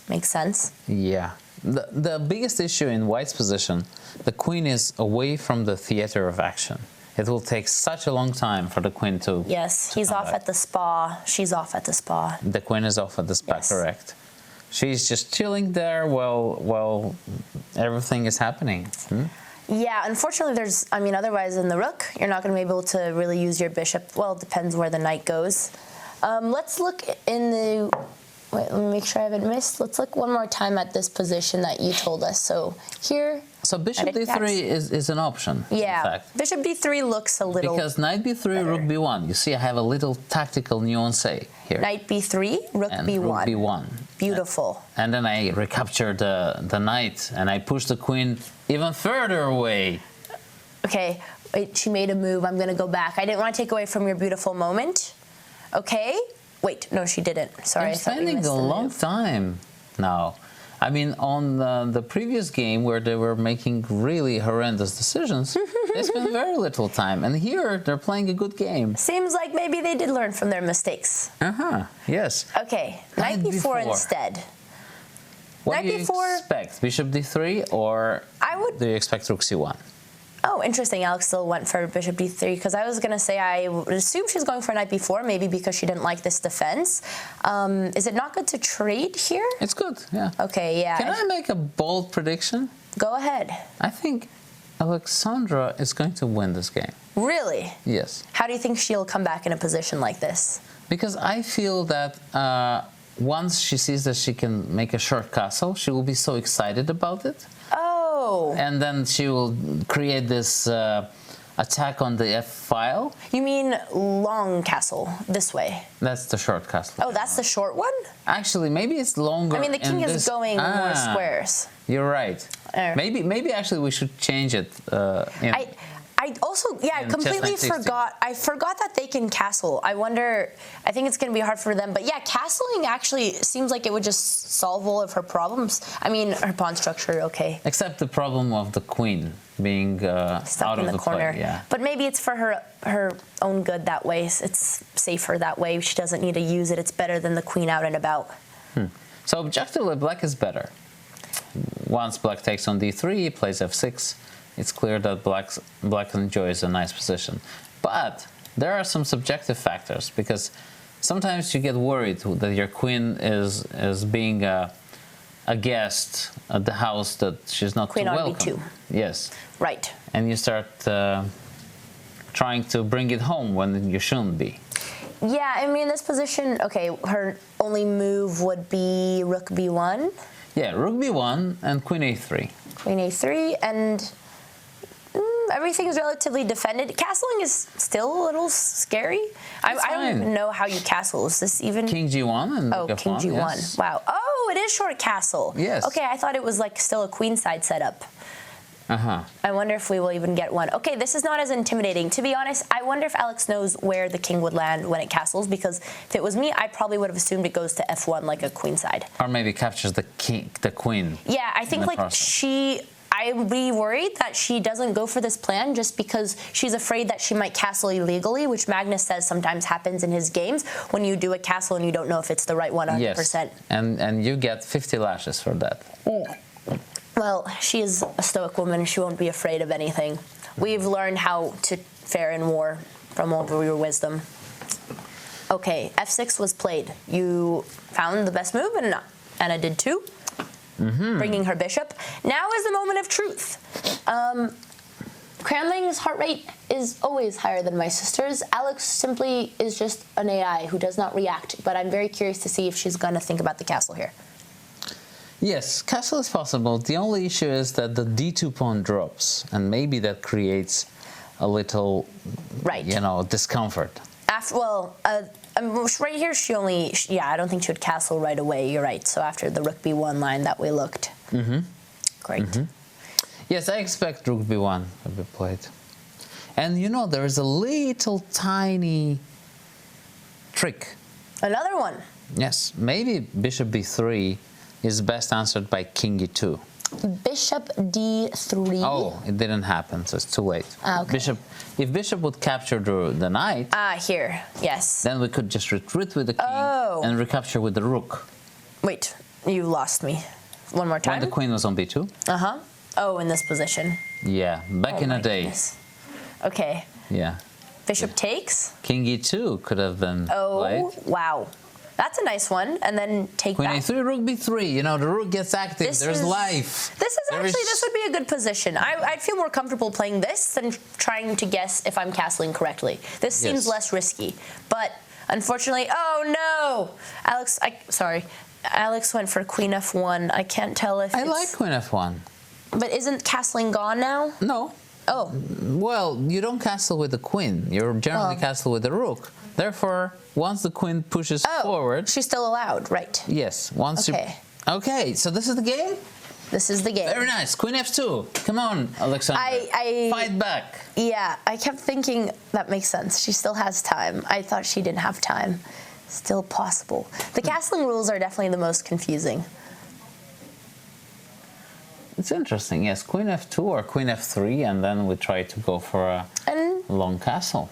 Makes sense. Yeah. The biggest issue in white's position, the queen is away from the theater of action. It will take such a long time for the queen to... Yes, he's off at the spa. She's off at the spa. The queen is off at the spa, Yes. correct. She's just chilling there while everything is happening. Yeah, unfortunately, otherwise in the rook, you're not going to be able to really use your bishop. Well, it depends where the knight goes. Let's look in the... Wait, let me make sure I haven't missed. Let's look one more time at this position that you told us. So here... So bishop d3 is an option, yeah, in fact. Bishop d3 looks a little... Because knight b3, better. rook b1. You see, I have a little tactical nuance here. Knight b3, rook and b1. rook b1. Beautiful. And then I recapture the knight, and I push the queen even further away. Okay, wait, she made a move. I'm going to go back. I didn't want to take away from your beautiful moment. Okay. Wait, no, she didn't. Sorry, I'm I thought we spending missed a the long move. time now. I mean, on the previous game where they were making really horrendous decisions, they spent very little time. And here, they're playing a good game. Seems like maybe they did learn from their mistakes. Yes. Okay, knight b4 instead. What Knight do you b4 expect? Bishop d3 or do you expect rook c1? Oh, interesting. Alex still went for bishop d3 because I was going to say I would assume she's going for knight b4, maybe because she didn't like this defense. Is it not good to trade here? It's good, yeah. Okay, yeah. Can I make a bold prediction? Go ahead. I think Alexandra is going to win this game. Really? Yes. How do you think she'll come back in a position like this? Because I feel that once she sees that she can make a short castle, she will be so excited about it. Oh. And then she will create this attack on the f file. You mean long castle, this way? That's the short castle. Oh, that's the short one? Actually, maybe it's longer. I mean, the king is going more squares. You're right. Maybe actually we should change it. I also, I completely forgot. I forgot that they can castle. I think it's going to be hard for them. But yeah, castling actually seems like it would just solve all of her problems. I mean, her pawn structure, okay. Except the problem of the queen being stuck out in of the corner. play, yeah. But maybe it's for her own good that way. It's safer that way. She doesn't need to use it. It's better than the queen out and about. So objectively, black is better. Once black takes on d3, plays f6. It's clear that black enjoys a nice position. But there are some subjective factors, because sometimes you get worried that your queen is being a guest at the house that she's not Queen too on welcome. b2. Yes. Right. And you start trying to bring it home when you shouldn't be. Yeah, I mean, this position, okay, her only move would be rook b1. Yeah, rook b1 and queen a3. Queen a3, and everything is relatively defended. Castling is still a little scary. I don't even know how you castle. Is this even... King g1 and rook King f1, g1. yes. Wow. Oh, it is short castle. Yes. Okay, I thought it was like still a queenside setup. I wonder if we will even get one. Okay, this is not as intimidating. To be honest, I wonder if Alex knows where the king would land when it castles, because if it was me, I probably would have assumed it goes to f1 like a queenside. Or maybe captures the queen. Yeah, I think like I'd be worried that she doesn't go for this plan just because she's afraid that she might castle illegally, which Magnus says sometimes happens in his games when you do a castle and you don't know if it's the right one 100%. Yes, and you get 50 lashes for that. Well, she is a stoic woman. She won't be afraid of anything. We've learned how to fare in war from all of your wisdom. Okay, f6 was played. You found the best move, and Anna did too. bringing her bishop. Now is the moment of truth. CRAMLING's heart rate is always higher than my sister's. Alex simply is just an AI who does not react, but I'm very curious to see if she's going to think about the castle here. Yes, castle is possible. The only issue is that the d2 pawn drops, and maybe that creates a little, discomfort. Right here, I don't think she would castle right away. You're right. So after the rook b1 line that we looked. Great. Yes, I expect rook b1 to be played. And there is a little tiny trick. Another one. Yes, maybe bishop b3 is best answered by king e2. Bishop d3. Oh, it didn't happen, so it's too late. Okay. If bishop would capture the knight, here, yes. then we could just retreat with the king and recapture with the rook. Wait, you lost me. One more time. When the queen was on b2. Oh, in this position. Yeah, back in the day. Goodness. Okay. Yeah. Bishop takes. King e2 could have been played. Wow. That's a nice one. And then take Queen back. a3, rook b3. The rook gets active. There's life. This would be a good position. I'd feel more comfortable playing this than trying to guess if I'm castling correctly. This seems less risky. But unfortunately, oh no! Alex went for queen f1. I can't tell if I like queen f1. But isn't castling gone now? No. Oh. Well, you don't castle with the queen. You generally castle with the rook. Therefore, once the queen pushes forward... she's still allowed, right? Yes. Okay, so this is the game? This is the game. Very nice. Queen f2. Come on, Alexander. Fight back. Yeah, I kept thinking that makes sense. She still has time. I thought she didn't have time. Still possible. The castling rules are definitely the most confusing. It's interesting, yes. Queen f2 or queen f3, and then we try to go for a long castle.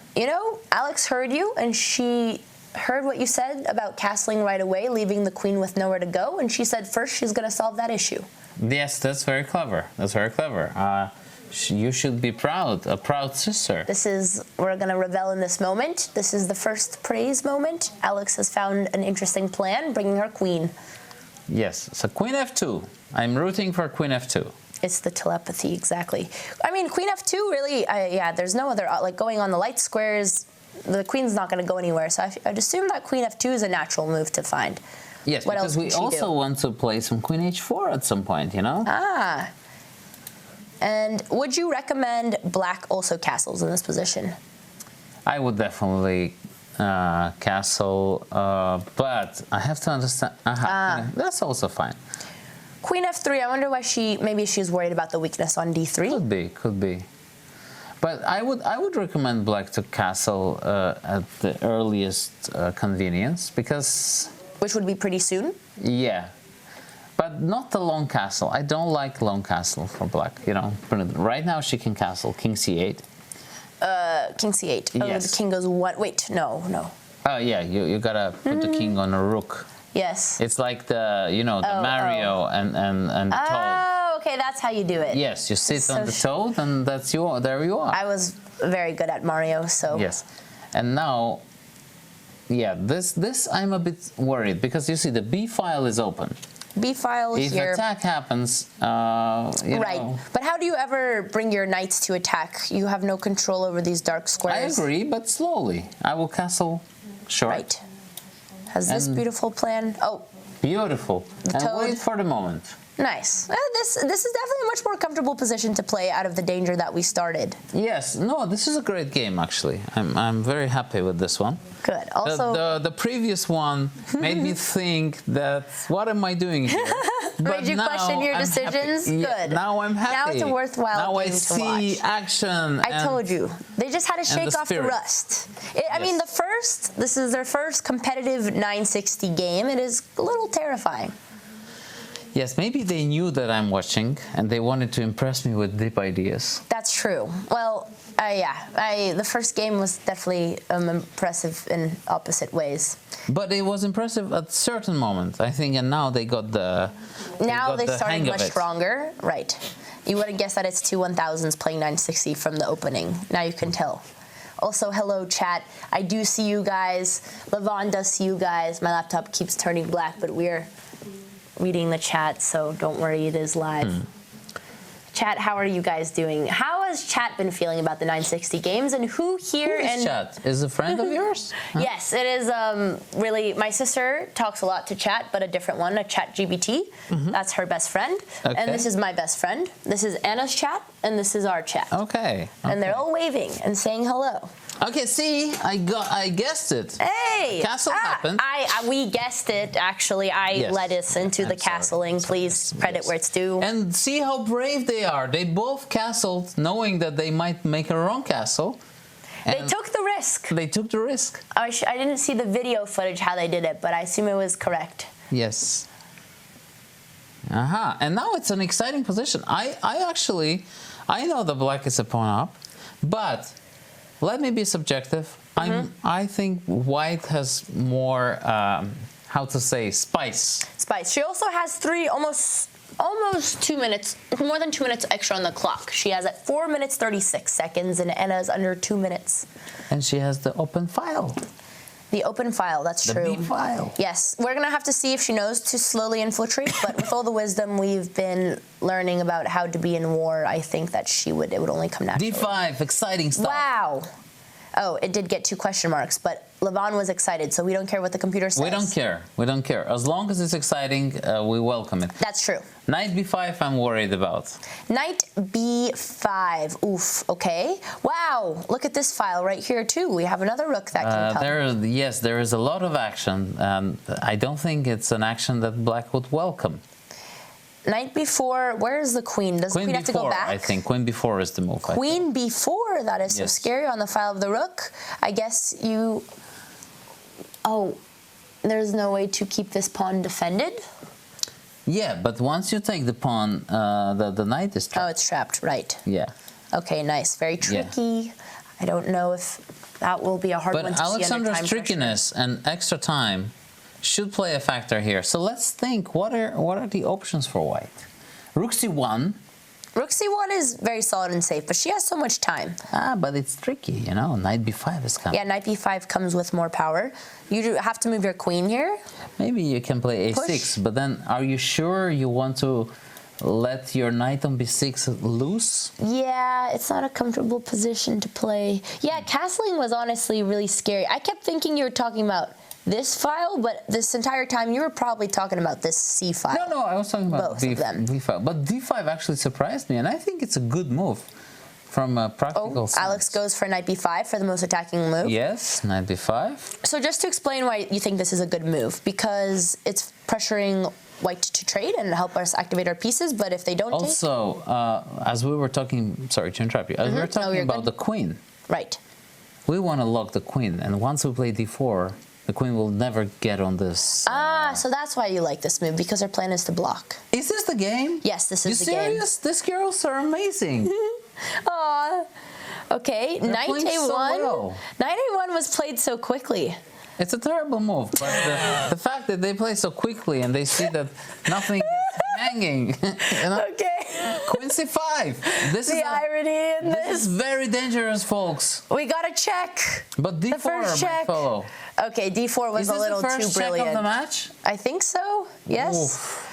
Alex heard you, and she heard what you said about castling right away, leaving the queen with nowhere to go, and she said first she's going to solve that issue. Yes, that's very clever. You should be proud, a proud sister. We're going to revel in this moment. This is the first praise moment. Alex has found an interesting plan, bringing her queen. Yes, so queen f2. I'm rooting for queen f2. It's the telepathy, exactly. I mean, queen f2, really, there's no other, going on the light squares, the queen's not going to go anywhere. So I'd assume that queen f2 is a natural move to find. Yes, what because we also want to play some queen h4 at some point, And would you recommend black also castles in this position? I would definitely castle, but I have to understand. That's also fine. Queen f3. I wonder why maybe she's worried about the weakness on d3. Could be. But I would recommend black to castle at the earliest convenience, because. Which would be pretty soon. Yeah. But not the long castle. I don't like long castle for black. Right now she can castle king c8. King c8. Oh, yes. The king goes what? Wait, no. Oh yeah, you gotta put the king on a rook. Yes. It's like the Mario and the toad. Oh, okay, that's how you do it. Yes, you sit on the toad, and there you are. I was very good at Mario, so. Yes, and now, this I'm a bit worried, because you see the B file is open. B file if here. If attack happens, right. But how do you ever bring your knights to attack? You have no control over these dark squares. I agree, but slowly. I will castle short. Right. Has this beautiful plan? Oh. Beautiful. And wait for the moment. Nice. This is definitely a much more comfortable position to play out of the danger that we started. Yes. No, this is a great game, actually. I'm very happy with this one. Good. Also, the previous one made me think that, what am I doing here? Made you question your decisions? Happy. Good. Now I'm happy. Now it's a worthwhile game to watch. Now I see action. I told you. They just had to shake off the rust. I mean, this is their first competitive 960 game. It is a little terrifying. Yes, maybe they knew that I'm watching, and they wanted to impress me with deep ideas. That's true. Well, the first game was definitely impressive in opposite ways. But it was impressive at a certain moment, I think, and now they got the Now they started much stronger. Right. You would have guessed that it's two 1000s playing 960 from the opening. Now you can tell. Also, hello, chat. I do see you guys. Levon does see you guys. My laptop keeps turning black, but we're reading the chat, so don't worry, it is live. Chat, how are you guys doing? How has chat been feeling about the 960 games, and who here? Who is chat? Is a friend of yours? Huh? Yes, it is. Really, my sister talks a lot to chat, but a different one, a chat GBT. That's her best friend, and this is my best friend. This is Anna's chat, and this is our chat. Okay. And they're all waving and saying hello. Okay, see, I guessed it. Hey! Castle happened. We guessed it, actually. I led us into the castling. Please, credit where it's due. And see how brave they are. They both castled, knowing that they might make a wrong castle. They took the risk. They took the risk. I didn't see the video footage how they did it, but I assume it was correct. Yes. And now it's an exciting position. I know the black is a pawn up, but let me be subjective. I think white has more, how to say, spice. Spice. She also has almost 2 minutes, more than 2 minutes extra on the clock. She has at 4 minutes 36 seconds, and Anna's under 2 minutes. And she has the open file. The open file, that's true. The B file. Yes, we're gonna have to see if she knows to slowly infiltrate. But with all the wisdom we've been learning about how to be in war, I think that it would only come naturally. D5, exciting stuff. Wow. Oh, it did get 2 question marks, but Levon was excited, so we don't care what the computer says. We don't care. We don't care. As long as it's exciting, we welcome it. That's true. Knight B5, I'm worried about. Knight B5. Oof. Okay. Wow. Look at this file right here too. We have another rook that can come. There is a lot of action, and I don't think it's an action that black would welcome. Knight B4. Where is the queen? Does the queen have to go back? I think Queen B4 is the move. Queen B4. That is so scary on the file of the rook. I guess you. Oh, there's no way to keep this pawn defended. Yeah, but once you take the pawn, the knight is trapped. Oh, it's trapped, right. Yeah. Okay, nice. Very tricky. Yeah. I don't know if that will be a hard one to see under time pressure. But Alexandra's trickiness and extra time should play a factor here. So let's think, what are the options for white? Rook C1. Rook C1 is very solid and safe, but she has so much time. But it's tricky, you know. Knight B5 is coming. Yeah, Knight B5 comes with more power. You do have to move your queen here. Maybe you can play A6, Push. but then are you sure you want to let your knight on B6 loose? Yeah, it's not a comfortable position to play. Yeah, castling was honestly really scary. I kept thinking you were talking about this file, but this entire time you were probably talking about this C file. No, I was talking about both of them. D5. But D5 actually surprised me, and I think it's a good move from a practical sense. Alex goes for Knight B5 for the most attacking move. Yes, Knight B5. So just to explain why you think this is a good move, because it's pressuring white to trade and help us activate our pieces, but if they don't also, as we were talking, sorry to interrupt you, as we were talking about the queen. Right. We want to lock the queen, and once we play D4, the queen will never get on this. So that's why you like this move, because her plan is to block. Is this the game? Yes, this is the game. You serious? These girls are amazing. Aw. Okay, Knight A1. So well. Knight A1 was played so quickly. It's a terrible move, but the fact that they play so quickly and they see that nothing is hanging. You know? Okay. Queen C5. This the irony in this. This is very dangerous, folks. We got to check. But D4 the first check. might follow. Okay, D4 was a little too brilliant. Is this the first check of the match? I think so. Yes.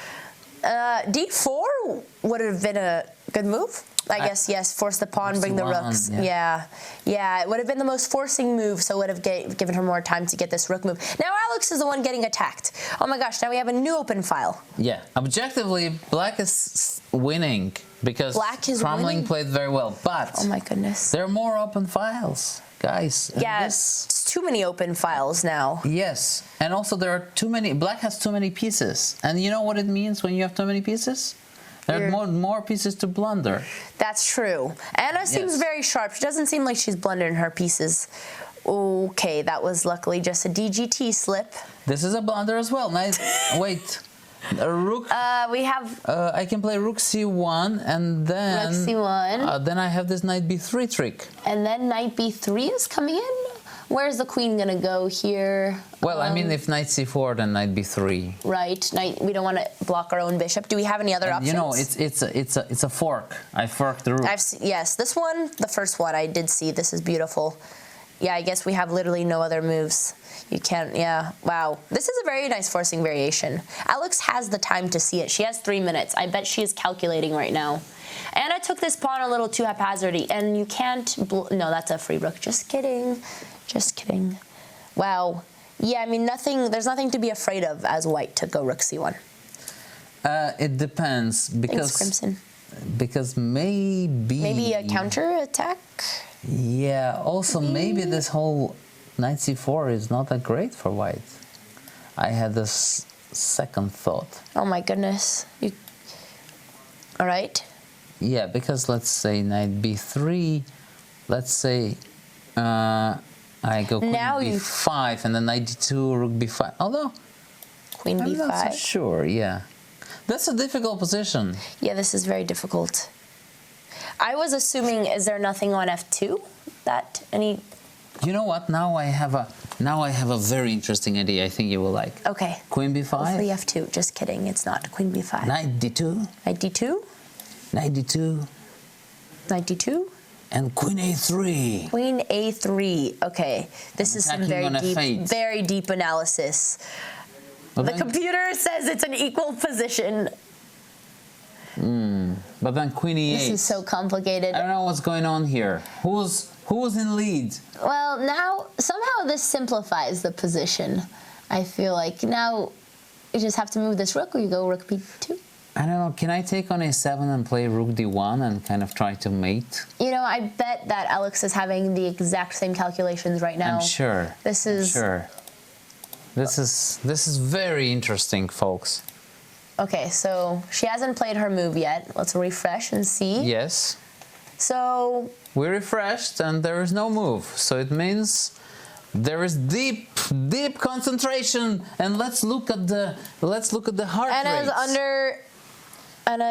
D4 would have been a good move. I guess, yes, force the pawn, bring the rooks. Yeah, it would have been the most forcing move, so it would have given her more time to get this rook move. Now Alex is the one getting attacked. Oh my gosh, now we have a new open file. Yeah, objectively, black is winning because CRAMLING played very well, but oh my goodness, there are more open files, guys. Yes, it's too many open files now. Yes, and also there are too many, black has too many pieces, and you know what it means when you have too many pieces? There are more pieces to blunder. That's true. Anna seems very sharp. She doesn't seem like she's blundering her pieces. Okay, that was luckily just a DGT slip. This is a blunder as well. Nice. Wait. A rook. We have. I can play rook C1 and then. Rook C1. Then I have this knight B3 trick. And then knight B3 is coming in. Where's the queen gonna go here? Well, I mean, if knight C4, then knight B3. Right. We don't want to block our own bishop. Do we have any other options? You know, it's a fork. I forked the rook. Yes, this one, the first one, I did see. This is beautiful. Yeah, I guess we have literally no other moves. You can't, yeah, wow. This is a very nice forcing variation. Alex has the time to see it. She has 3 minutes. I bet she is calculating right now. Anna took this pawn a little too haphazardly, and you can't, no, that's a free rook. Just kidding, just kidding. Wow. Yeah, I mean, there's nothing to be afraid of as white to go rook c1. It depends, because Thanks, Crimson. because maybe a counter attack. Yeah. Also, maybe this whole knight c4 is not that great for white. I had this second thought. Oh my goodness. All right. Yeah, because let's say knight b3. Let's say I go queen b5 and then knight d2, rook b5. Although Queen I'm b5. not so sure. Yeah, that's a difficult position. Yeah, this is very difficult. I was assuming, is there nothing on f2 that any? You know what? Now I have a very interesting idea. I think you will like. Okay. Queen b5. Hopefully f2. Just kidding. It's not queen b5. Knight d2. Knight d2. Knight d2. Knight d2. And queen a3. Queen a3. Okay. This is some very deep analysis. But the computer says it's an equal position. But then queen e8. This is so complicated. I don't know what's going on here. Who's in lead? Well, now somehow this simplifies the position. I feel like now you just have to move this rook, or you go rook b2. I don't know. Can I take on a7 and play rook d1 and kind of try to mate? You know, I bet that Alex is having the exact same calculations right now. I'm sure. This is This is very interesting, folks. Okay, so she hasn't played her move yet. Let's refresh and see. Yes. So We refreshed and there is no move. So it means there is deep concentration. And let's look at the heart Anna's rates.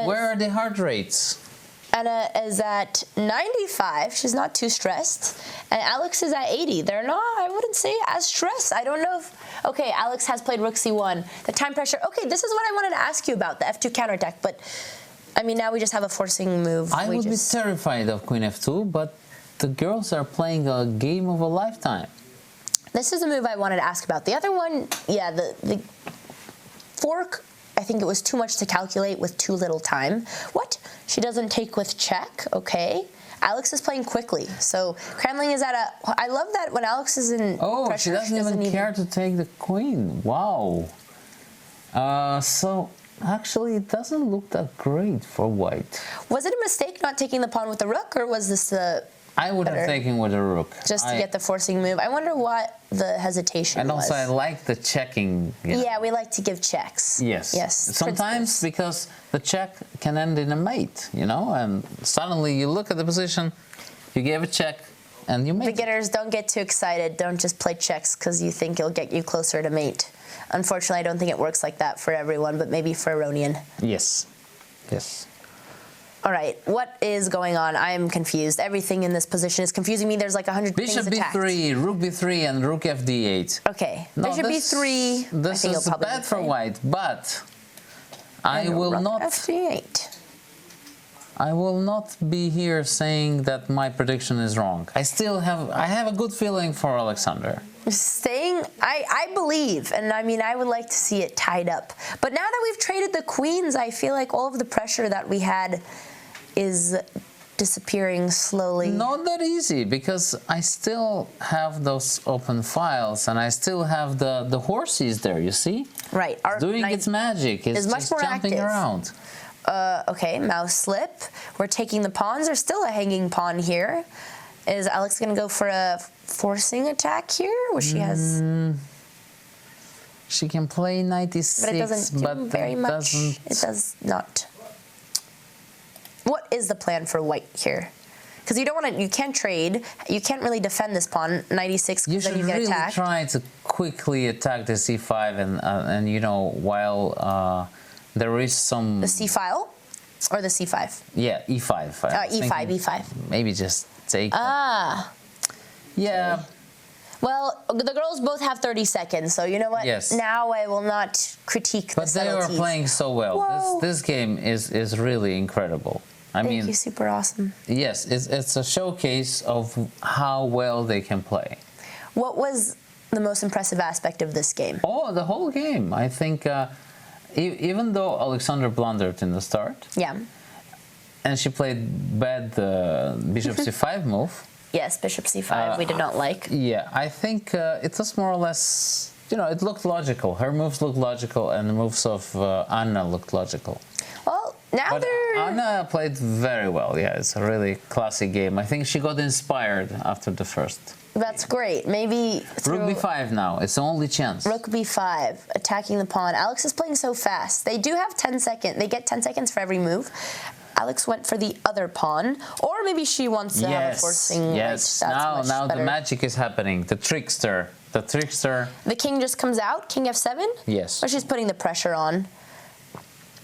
Where are the heart rates? Anna is at 95. She's not too stressed. And Alex is at 80. They're not, I wouldn't say, as stressed. I don't know if... Okay, Alex has played rook c1. The time pressure... Okay, this is what I wanted to ask you about, the f2 counterattack. But, I mean, now we just have a forcing move. I would be terrified of queen f2, but the girls are playing a game of a lifetime. This is a move I wanted to ask about. The other one, yeah, the fork... I think it was too much to calculate with too little time. What? She doesn't take with check. Okay. Alex is playing quickly. So CRAMLING is at a... I love that when Alex is in pressure, she doesn't even care to take the queen. Wow. So actually it doesn't look that great for white. Was it a mistake not taking the pawn with the rook, or was this the... I would have taken with a rook. Just to get the forcing move. I wonder what the hesitation was. And also I like the checking. Yeah, we like to give checks. Yes. Yes. Sometimes because the check can end in a mate, you know, and suddenly you look at the position, you gave a check, and you mate. Beginners, don't get too excited. Don't just play checks because you think it'll get you closer to mate. Unfortunately, I don't think it works like that for everyone, but maybe for Aronian. Yes. Yes. All right, what is going on? I am confused. Everything in this position is confusing me. There's like 100 things attacked. Bishop b3, rook b3, and rook fd8. Okay, no, bishop b3. This is bad for white, but I will not. fd8. I will not be here saying that my prediction is wrong. I have a good feeling for Alexander. I believe, and I mean, I would like to see it tied up. But now that we've traded the queens, I feel like all of the pressure that we had is disappearing slowly. Not that easy, because I still have those open files, and I still have the horses there, you see? Right. It's doing its magic. It's much just more jumping active. around. Okay, mouse slip. We're taking the pawns. There's still a hanging pawn here. Is Alex going to go for a forcing attack here, where she has... She can play 96, but it doesn't do very much. It does not. What is the plan for white here? Because you don't want to. You can't trade. You can't really defend this pawn 96. You then should you get really attacked. try to quickly attack the c5, and you know, while there is some the c file or the c5. Yeah, e5. E5. Maybe just take. Okay. Yeah. Well, the girls both have 30 seconds, so you know what? Yes. Now I will not critique But the they subtleties. are playing so well. Whoa. This game is really incredible. I Thank mean, you, super awesome. yes, it's a showcase of how well they can play. What was the most impressive aspect of this game? Oh, the whole game. I think even though Alexandra blundered in the start, Yeah. and she played bad bishop c5 move. Yes, bishop c5 we did not like. Yeah, I think it was more or less, it looked logical. Her moves looked logical, and the moves of Anna looked logical. Well, now But they're... Anna played very well. Yeah, it's a really classy game. I think she got inspired after the first. That's great. Maybe Rook through b5 now. It's the only chance. Rook b5, attacking the pawn. Alex is playing so fast. They do have 10 seconds. They get 10 seconds for every move. Alex went for the other pawn, or maybe she wants to have a forcing. Yes. Now the magic is happening. The trickster. The king just comes out. King f7. Yes. Or she's putting the pressure on.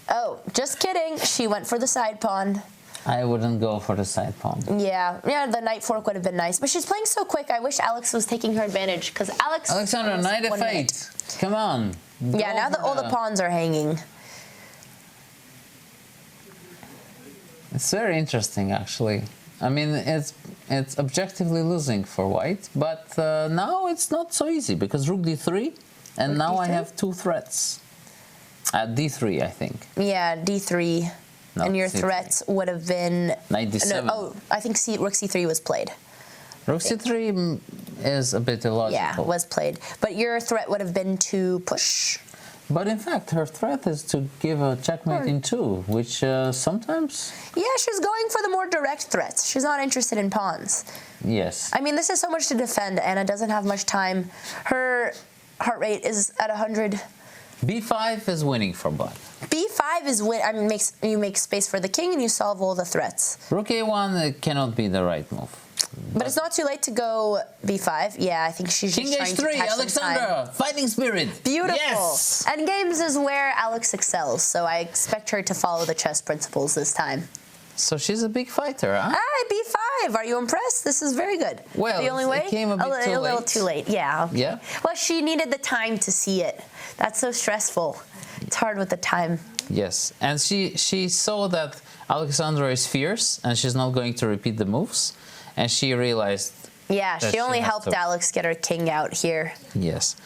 Oh, just kidding. She went for the side pawn. I wouldn't go for the side pawn. Yeah, the knight fork would have been nice, but she's playing so quick. I wish Alex was taking her advantage because Alexandra, knight f8. Come on. Yeah, now all the pawns are hanging. It's very interesting, actually. I mean, it's objectively losing for white, but now it's not so easy because rook d3, and Rook now d3? I have two threats. At d3, I think. Yeah, d3. No, and your c3. threats would have been... Knight d7. No, oh, I think rook c3 was played. Rook c3 is a bit illogical. Yeah, was played. But your threat would have been to push. But in fact, her threat is to give a checkmate in 2, which sometimes... Yeah, she's going for the more direct threats. She's not interested in pawns. Yes. I mean, this is so much to defend. Anna doesn't have much time. Her heart rate is at 100. b5 is winning for black. b5 is you make space for the king and you solve all the threats. Rook a1 cannot be the right move. But it's not too late to go b5. Yeah, I think she's King just trying to h3, catch some time. Alexandra, fighting spirit. Beautiful. Yes. And games is where Alex excels, so I expect her to follow the chess principles this time. So she's a big fighter, huh? b5. Are you impressed? This is very good. Well, the only way? it came a bit too little late. too late. Yeah. Yeah. Well, she needed the time to see it. That's so stressful. It's hard with the time. Yes, and she saw that Alexandra is fierce and she's not going to repeat the moves, and she realized. Yeah, that she only has helped to- Alex get her king out here. Yes.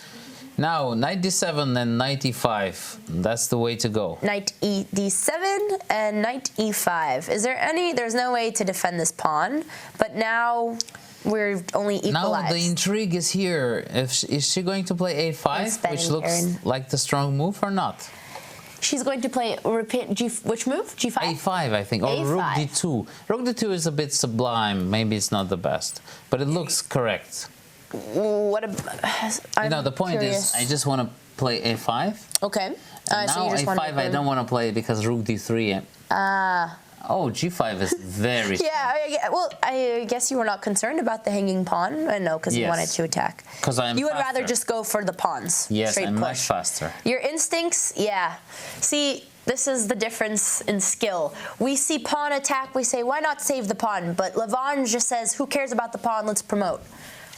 Now knight d7 and knight e5. That's the way to go. Knight d7 and knight e5. Is there any? There's no way to defend this pawn, but now we're only equalized. Now the intrigue is here. Is she going to play a5, Spending which looks turn. like the strong move, or not? She's going to play which move? G5? a5, I think, or rook A5. d2. Rook d2 is a bit sublime. Maybe it's not the best, but it looks correct. What The point is, I just want to play a5. Okay. And So now you just want a5 I don't want to play because rook d3. Oh, g5 is very strong. Well, I guess you were not concerned about the hanging pawn. I know, because you Yes. wanted to attack. 'Cause I'm You would rather faster. just go for the pawns. Yes, straight I'm push. much faster. Your instincts, yeah. See, this is the difference in skill. We see pawn attack, we say, why not save the pawn? But Levon just says, who cares about the pawn? Let's promote.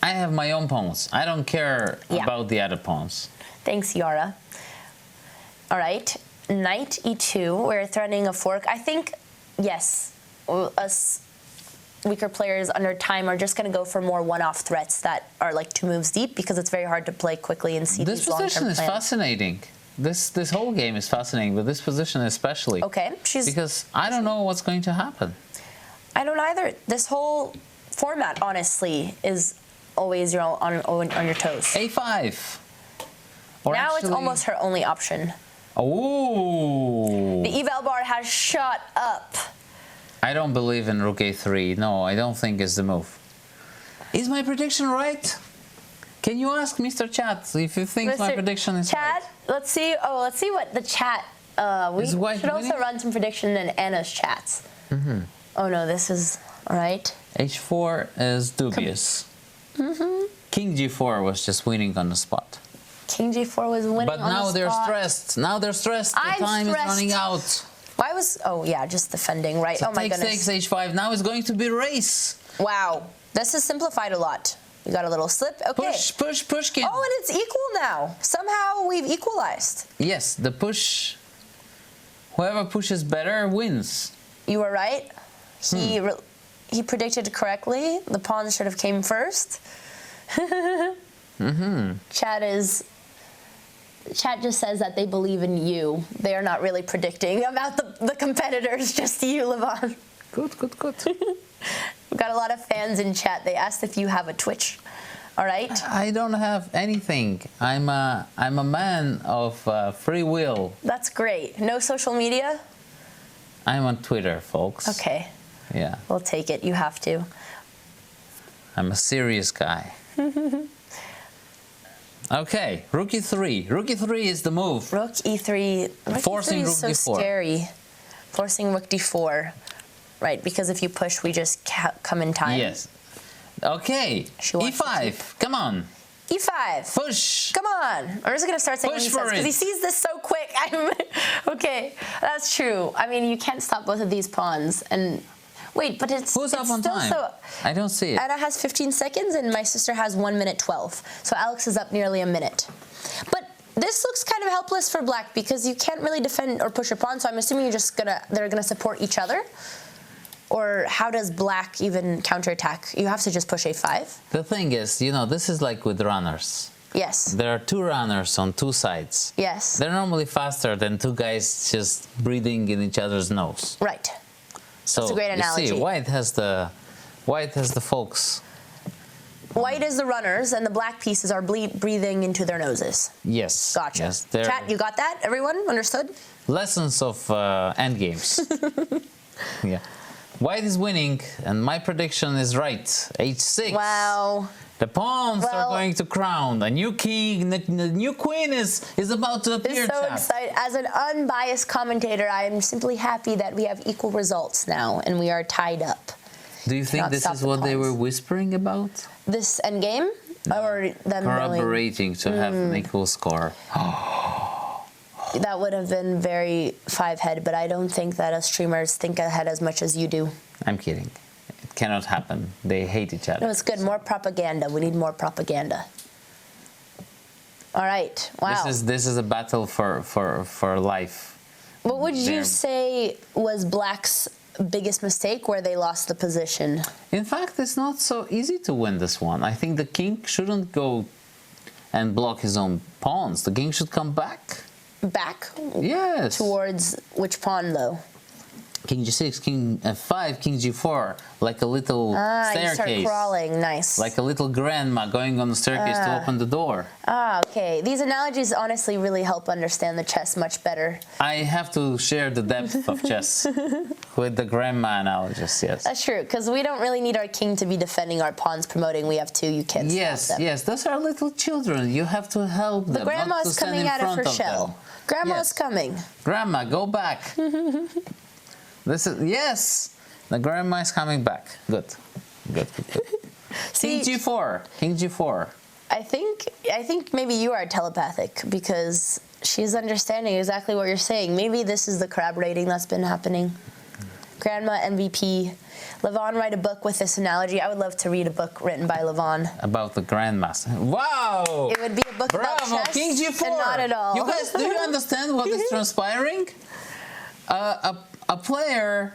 I have my own pawns. I don't care Yeah. about the other pawns. Thanks, Yara. All right, knight e2. We're threatening a fork. I think, yes, us weaker players under time are just going to go for more one-off threats that are like 2 moves deep because it's very hard to play quickly and see This these long-term position is plans. fascinating. This whole game is fascinating, but this position especially. Okay, Because I don't know what's going to happen. I don't either. This whole format, honestly, is always on your toes. a5. Or Now it's actually- almost her only option. Oh. The eval bar has shot up. I don't believe in rook a3. No, I don't think it's the move. Is my prediction right? Can you ask Mr. Chat if you think my Mr. prediction is Chat, right? let's see. Oh, let's see what the chat. We Is white should also winning? run some prediction in Anna's chats. Oh no, this is all right. h4 is dubious. King g4 was just winning on the spot. King G4 was winning But on now the they're spot. stressed. Now they're stressed. The I'm time stressed. is running out. Why was? Oh yeah, just defending, right? So oh my takes goodness. h5. Now it's going to be race. Wow, this is simplified a lot. We got a little slip. Okay. Push, Pushkin. Oh, and it's equal now. Somehow we've equalized. Yes, the push. Whoever pushes better wins. you were right. He predicted correctly. The pawns should have came first. Chat just says that they believe in you. They are not really predicting about the competitors, just you, Levon. Good. We've got a lot of fans in chat. They asked if you have a Twitch. All right. I don't have anything. I'm a man of free will. That's great. No social media? I'm on Twitter, folks. Okay. Yeah. We'll take it. You have to. I'm a serious guy. Okay, rook e3. Rook e3 is the move. Rook e3. Forcing e3 is rook so d4. scary. Forcing rook d4. Right, because if you push, we just come in time. Yes. Okay, She wants to e5. Come on. E5. Push. Come on. I'm just going to start saying what he Push for says because it. he sees this so quick. Okay, that's true. I mean, you can't stop both of these pawns. And wait, but it's Who's up on still time? so. I don't see it. Anna has 15 seconds and my sister has 1 minute 12. So Alex is up nearly a minute. But this looks kind of helpless for black because you can't really defend or push a pawn. So I'm assuming they're gonna support each other. Or how does black even counterattack? You have to just push a5. The thing is, this is like with runners. Yes. There are two runners on two sides. Yes. They're normally faster than two guys just breathing in each other's nose. Right. So That's a great analogy. You see, white has the folks. White is the runners, and the black pieces are breathing into their noses. Yes. Gotcha. Yes, they're Chat, you got that? Everyone understood? lessons of end games. Yeah. White is winning, and my prediction is right. H6. Wow. The pawns are Well- going to crown. A new king, the new queen is about to appear. It's so chat. excited. As an unbiased commentator, I am simply happy that we have equal results now, and we are tied up. Do you think Cannot this stop is the what they pawns. were whispering about? This endgame? Or them really? Corroborating to have an equal score. That would have been very five-head, but I don't think that us streamers think ahead as much as you do. I'm kidding. It cannot happen. They hate each other. No, it's good. More propaganda. We need more propaganda. All right. Wow. This is a battle for life. What would you They're- say was Black's biggest mistake where they lost the position? In fact, it's not so easy to win this one. I think the king shouldn't go and block his own pawns. The king should come back. Back Yes. towards which pawn, though? King g6, king f5, king g4, like a little You start staircase. crawling. Nice. Like a little grandma going on the staircase to open the door. Okay. These analogies honestly really help understand the chess much better. I have to share the depth of chess with the grandma analogies, yes. That's true, because we don't really need our king to be defending our pawns promoting. We have two. You can't Yes, stop them. yes, those are little children. You have to help them. The not to grandma's stand coming in out of front her shell. them. Grandma's Yes. coming. Grandma, go back. This is yes. The grandma is coming back. Good. See, King g4. King g4. I think maybe you are telepathic because she's understanding exactly what you're saying. Maybe this is the corroborating that's been happening. Grandma MVP. Levon write a book with this analogy. I would love to read a book written by Levon. About the grandmaster. Wow! It would be a book about Bravo! chess King g4. and not at all. You guys, do you understand what is transpiring? A player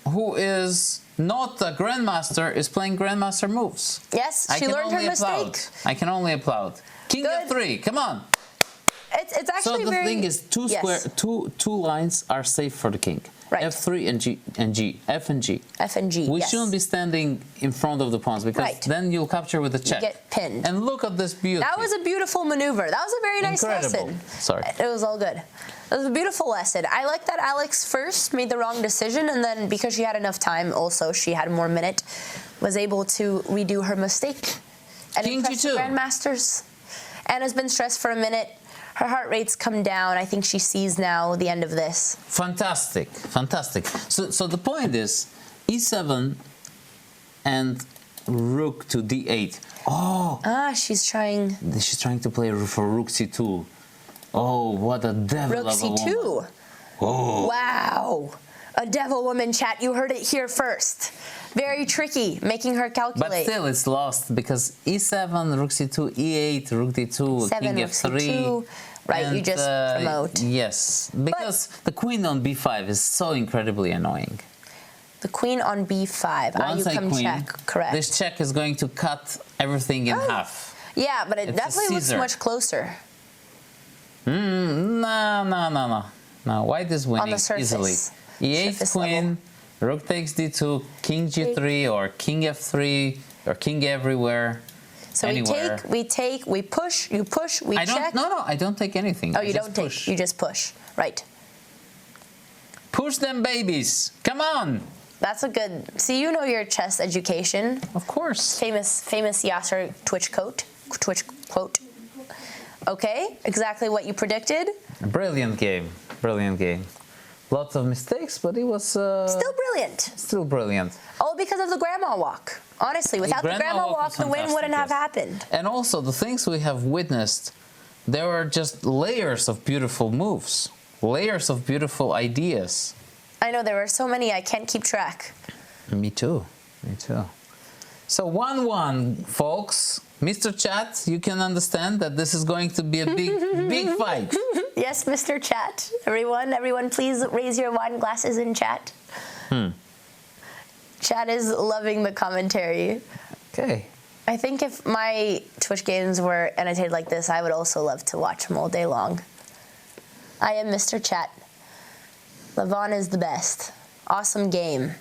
who is not a grandmaster is playing grandmaster moves. Yes, I she can learned her only applaud. mistake. I can only applaud. King Good. f3. Come on. It's So actually the very. thing is, Yes. two lines are safe for the king. Right. F3 and G, F and G. F and G. We yes. shouldn't be standing in front of the pawns because Right. then you'll capture with the check. get pinned. And look at this beauty. That was a beautiful maneuver. That was a very nice Incredible. lesson. Sorry. It was all good. It was a beautiful lesson. I like that Alex first made the wrong decision, and then because she had enough time, also she had more minute, was able to redo her mistake and King impress the G2. grandmasters. Anna's been stressed for a minute. Her heart rate's come down. I think she sees now the end of this. Fantastic, fantastic. So the point is, e7 and rook to d8. Oh, She's trying she's trying to play for rook c2. Oh, what a devil rook of a woman. c2. Oh. Wow. A devil woman, chat. You heard it here first. Very tricky, making her But calculate. still, it's lost because e7, rook c2, e8, rook d2, Seven, king rook f3. c2. right? You And, just promote. Yes, because the queen on b5 is so incredibly annoying. The queen on b5. Once You I come queen, check. Correct. this check is going to cut everything in half. Yeah, but it It's a definitely looks Caesar. much closer. No. White is winning the surface. easily. E8 Surface queen, rook takes d2, king g3, or king f3, or king everywhere. So anywhere. we push, you push, we check. No, I don't take anything. Oh, I you just don't take, push. you just push. Right. Push them babies. Come on. That's a good, see, you know your chess education. Of course. Famous Yasser Twitch quote. Okay, exactly what you predicted. Brilliant game. Lots of mistakes, but it was Still brilliant. still brilliant. All because of the grandma walk. Honestly, without the grandma walk, was the win wouldn't have fantastic, happened. And also the things we have witnessed, there were just layers of beautiful moves, layers of beautiful ideas. I know there were so many, I can't keep track. Me too. So 1-1, folks. Mr. Chat, you can understand that this is going to be a big fight. Yes, Mr. Chat. Everyone, please raise your wine glasses in chat. Chat is loving the commentary. Okay. I think if my Twitch games were annotated like this, I would also love to watch them all day long. I am Mr. Chat. Levon is the best. Awesome game.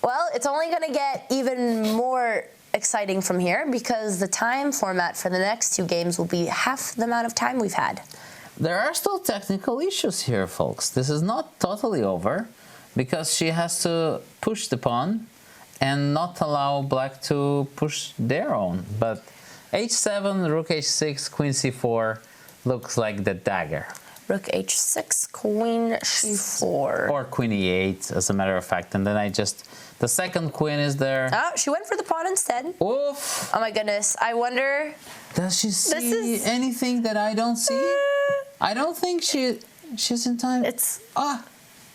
Well, it's only going to get even more exciting from here because the time format for the next two games will be half the amount of time we've had. There are still technical issues here, folks. This is not totally over because she has to push the pawn and not allow black to push their own. But h7, rook h6, queen c4 looks like the dagger. Rook h6, queen c4. Or queen e8, as a matter of fact. And then the second queen is there. Oh, she went for the pawn instead. Oof! Oh my goodness. I wonder. Does she see anything that I don't see? I don't think she's in time. It's.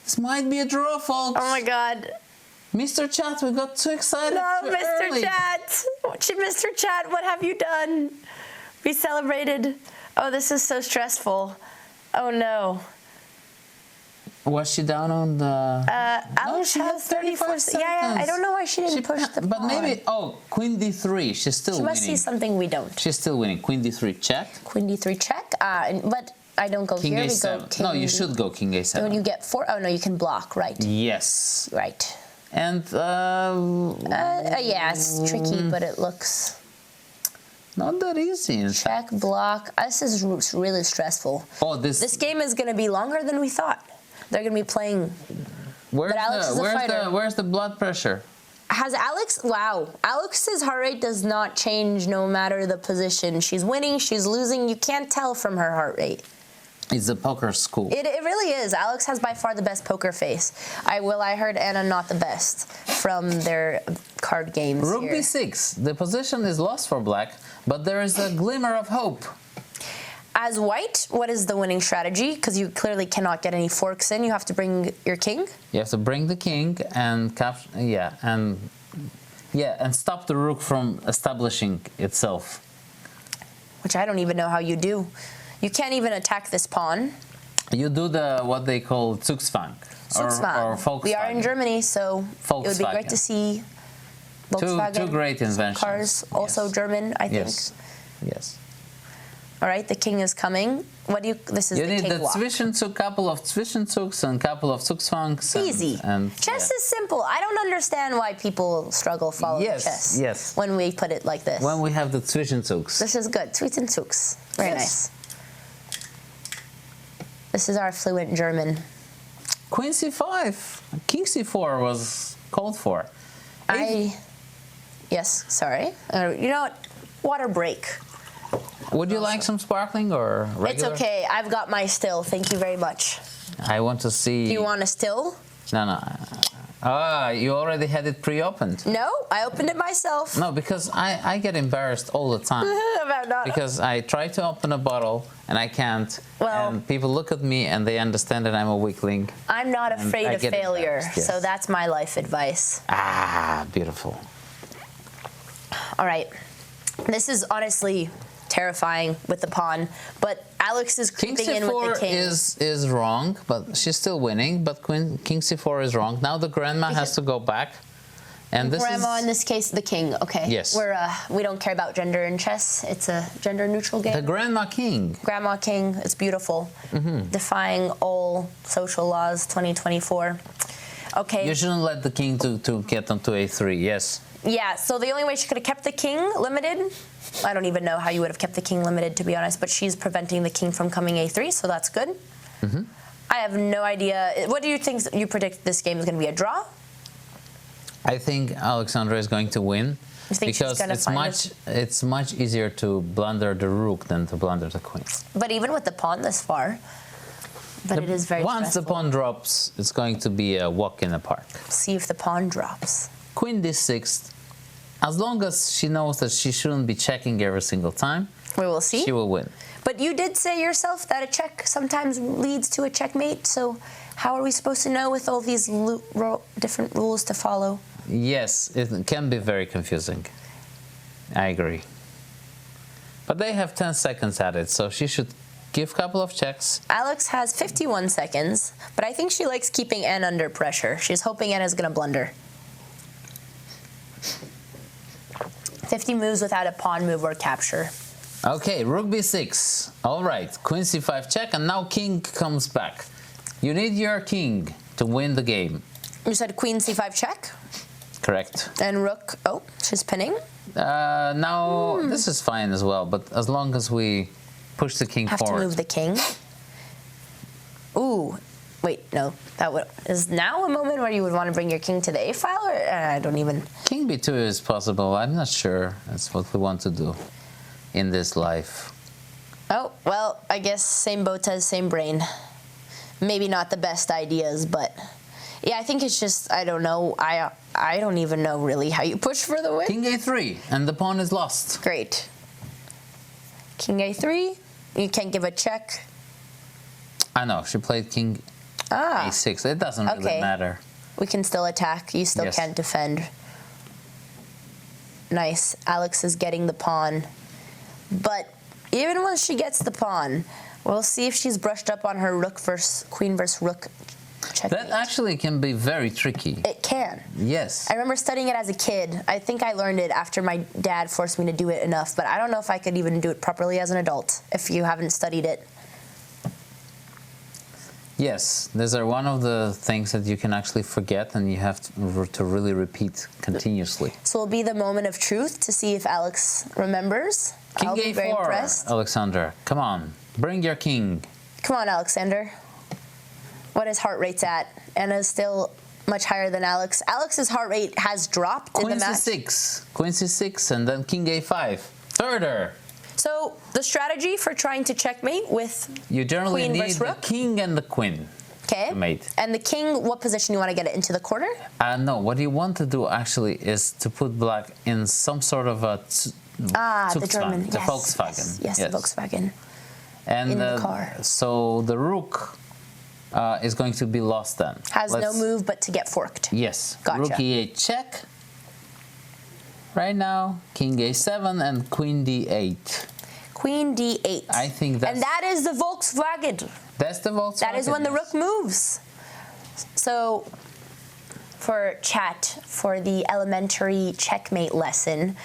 This might be a draw, folks. Oh my god. Mr. Chat, we got too excited. No, too Mr. early. Chat. Mr. Chat, what have you done? We celebrated. Oh, this is so stressful. Oh no. Was she down on the? Alice she had has 34 seconds. Yeah, I don't know why she didn't push the But pawn. maybe, queen d3. She's still She winning. must see something we don't. She's still winning. Queen d3 check. Queen d3 check. But I don't go King here. a7. We go king. No, you should go king a7. When you get 4. Oh no, you can block. Right. Yes. Right. And Yeah, it's tricky, but it looks. not that easy. In fact. Check, block. This is really stressful. Oh, This game is going to be longer than we thought. They're going to be playing. But Alex is a fighter. Where's the blood pressure? Has Alex? Wow. Alex's heart rate does not change no matter the position. She's winning, she's losing. You can't tell from her heart rate. It's a poker school. It really is. Alex has by far the best poker face. I heard Anna not the best from their card games Rook here. b6. The position is lost for black, but there is a glimmer of hope. As white, what is the winning strategy? Because you clearly cannot get any forks in. You have to bring your king. You have to bring the king and and stop the rook from establishing itself. Which I don't even know how you do. You can't even attack this pawn. You do what they call Zugzwang or Volkswagen. We are in Germany, so it would be great to see Volkswagen. Two great inventions. Cars, also Yes. German, I think. Yes. All right, the king is coming. This is You the need the cakewalk. couple of Zwischenzugs and couple of Zugzwangs. Easy. Chess is simple. I don't understand why people struggle following chess. Yes. When we put it like this. When we have the Zwischenzugs. This is good. Zwischenzugs. Very nice. This is our fluent German. Queen c5. King c4 was called for. Yes, sorry. You know what? Water break. Would you like some sparkling or regular? It's okay. I've got my still. Thank you very much. I want to see. Do you want a still? No. You already had it pre-opened. No, I opened it myself. No, because I get embarrassed all the time. About not. Because I try to open a bottle and I can't. Well, and people look at me and they understand that I'm a weakling. I'm not afraid of failure, so that's my life advice. Beautiful. All right. This is honestly terrifying with the pawn. But Alex is King creeping in with the king. C4 is wrong, but she's still winning. But King C4 is wrong. Now the grandma has to go back. And this Grandma, is in this case, the king. Okay. Yes. We don't care about gender in chess. It's a gender-neutral game. the grandma king. Grandma king. It's beautiful. Mm-hmm. Defying all social laws. 2024. Okay. You shouldn't let the king to get onto A3. Yes. Yeah. So the only way she could have kept the king limited. I don't even know how you would have kept the king limited, to be honest. But she's preventing the king from coming A3, so that's good. Mm-hmm. I have no idea. What do you think? You predict this game is going to be a draw? I think Alexandra is going to win You think she's because gonna find it's much easier to blunder the rook than to blunder the queen. But even with the pawn this far, it is very Once stressful. the pawn drops, it's going to be a walk in the park. See if the pawn drops. Queen D6, as long as she knows that she shouldn't be checking every single time, We will see. she will win. But you did say yourself that a check sometimes leads to a checkmate, so how are we supposed to know with all these different rules to follow? Yes, it can be very confusing. I agree. But they have 10 seconds at it, so she should give a couple of checks. Alex has 51 seconds, but I think she likes keeping Anna under pressure. She's hoping Anna's going to blunder. 50 moves without a pawn move or capture. Okay, rook b6. All right, queen c5 check, and now king comes back. You need your king to win the game. You said queen c5 check, Correct. and rook. Oh, she's pinning. Now, this is fine as well, but as long as we push the king Have forward. to move the king. Ooh, wait, no. Is now a moment where you would want to bring your king to the a file, or I don't even. King b2 is possible. I'm not sure that's what we want to do in this life. Oh, well, I guess same Botez, same brain. Maybe not the best ideas, but yeah, I think it's just, I don't know. I don't even know really how you push for the win. King a3, and the pawn is lost. Great. King a3. You can't give a check. I know, she played king a6. It doesn't really okay. matter. We can still attack. You still Yes. can't defend. Nice. Alex is getting the pawn. But even once she gets the pawn, we'll see if she's brushed up on her rook versus queen versus rook checkmate. That actually can be very tricky. It can. Yes. I remember studying it as a kid. I think I learned it after my dad forced me to do it enough, but I don't know if I could even do it properly as an adult if you haven't studied it. Yes, these are one of the things that you can actually forget, and you have to really repeat continuously. So it'll be the moment of truth to see if Alex remembers. King I'll be very a4, impressed. Alexander. Come on, bring your king. Come on, Alexander. What his heart rate's at? Anna's still much higher than Alex. Alex's heart rate has dropped in Queen the match. c6, queen c6, and then king a5. Further. So the strategy for trying to checkmate with You generally queen need versus the rook. king and the queen. Okay. Mate. And the king, what position you want to get it into the corner? No, what you want to do actually is to put black in some sort of a The German. the Yes, Volkswagen. Yes, the Volkswagen. And in the car. So the rook is going to be lost then. Has no move but to get forked. Yes. Gotcha. Rook e8 check. Right now, king a7 and queen d8. Queen d8. I think that's... And that is the Volkswagen. That's the Volkswagen. That is when the yes. rook moves. So for chat, for the elementary checkmate lesson,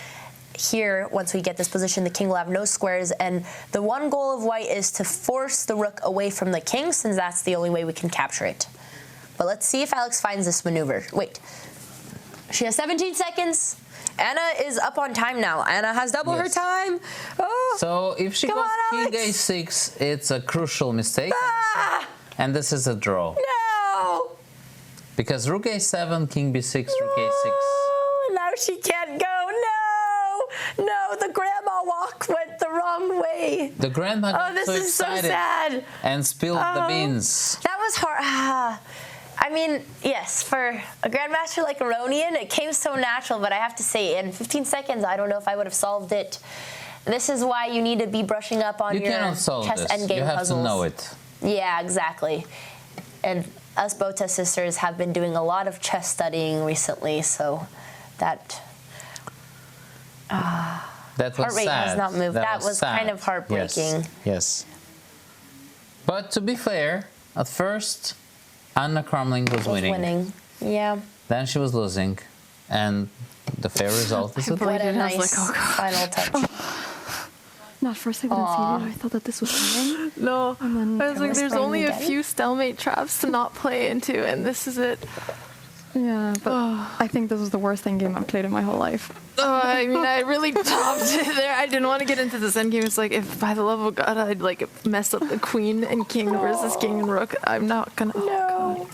here, once we get this position, the king will have no squares, and the one goal of white is to force the rook away from the king, since that's the only way we can capture it. But let's see if Alex finds this maneuver. Wait. She has 17 seconds. Anna is up on time now. Anna has double her Yes. time. Oh. So if she Come goes on, king Alex. a6, it's a crucial mistake. Ah! And this is a draw. No! Because rook a7, king b6, rook a6. No, now she can't go. No, the grandma walk went the wrong way. The grandma got This so is so excited sad. and spilled the beans. That was hard. I mean, yes, for a grandmaster like Aronian, it came so natural, but I have to say, in 15 seconds, I don't know if I would have solved it. This is why you need to be brushing up on You your cannot solve chess this. endgame You have puzzles. to know it. Yeah, exactly. And us Botez sisters have been doing a lot of chess studying recently, so that... That was Heart rate sad. has not moved. That was sad. kind of heartbreaking. Yes. But to be fair, at first, Anna CRAMLING was winning. Yeah. Then she was losing. And the fair result is a What a I was nice like, oh, God. final touch. No, at first I didn't see it. I thought that this was winning. No, then I was like, there's playing only a again? few stalemate traps to not play into, and this is it. Yeah, but I think this is the worst endgame I've played in my whole life. I mean, I really topped it there. I didn't want to get into this endgame. It's like, if by the love of God, I'd like mess up the queen and king versus king and rook, I'm not gonna. Oh, God.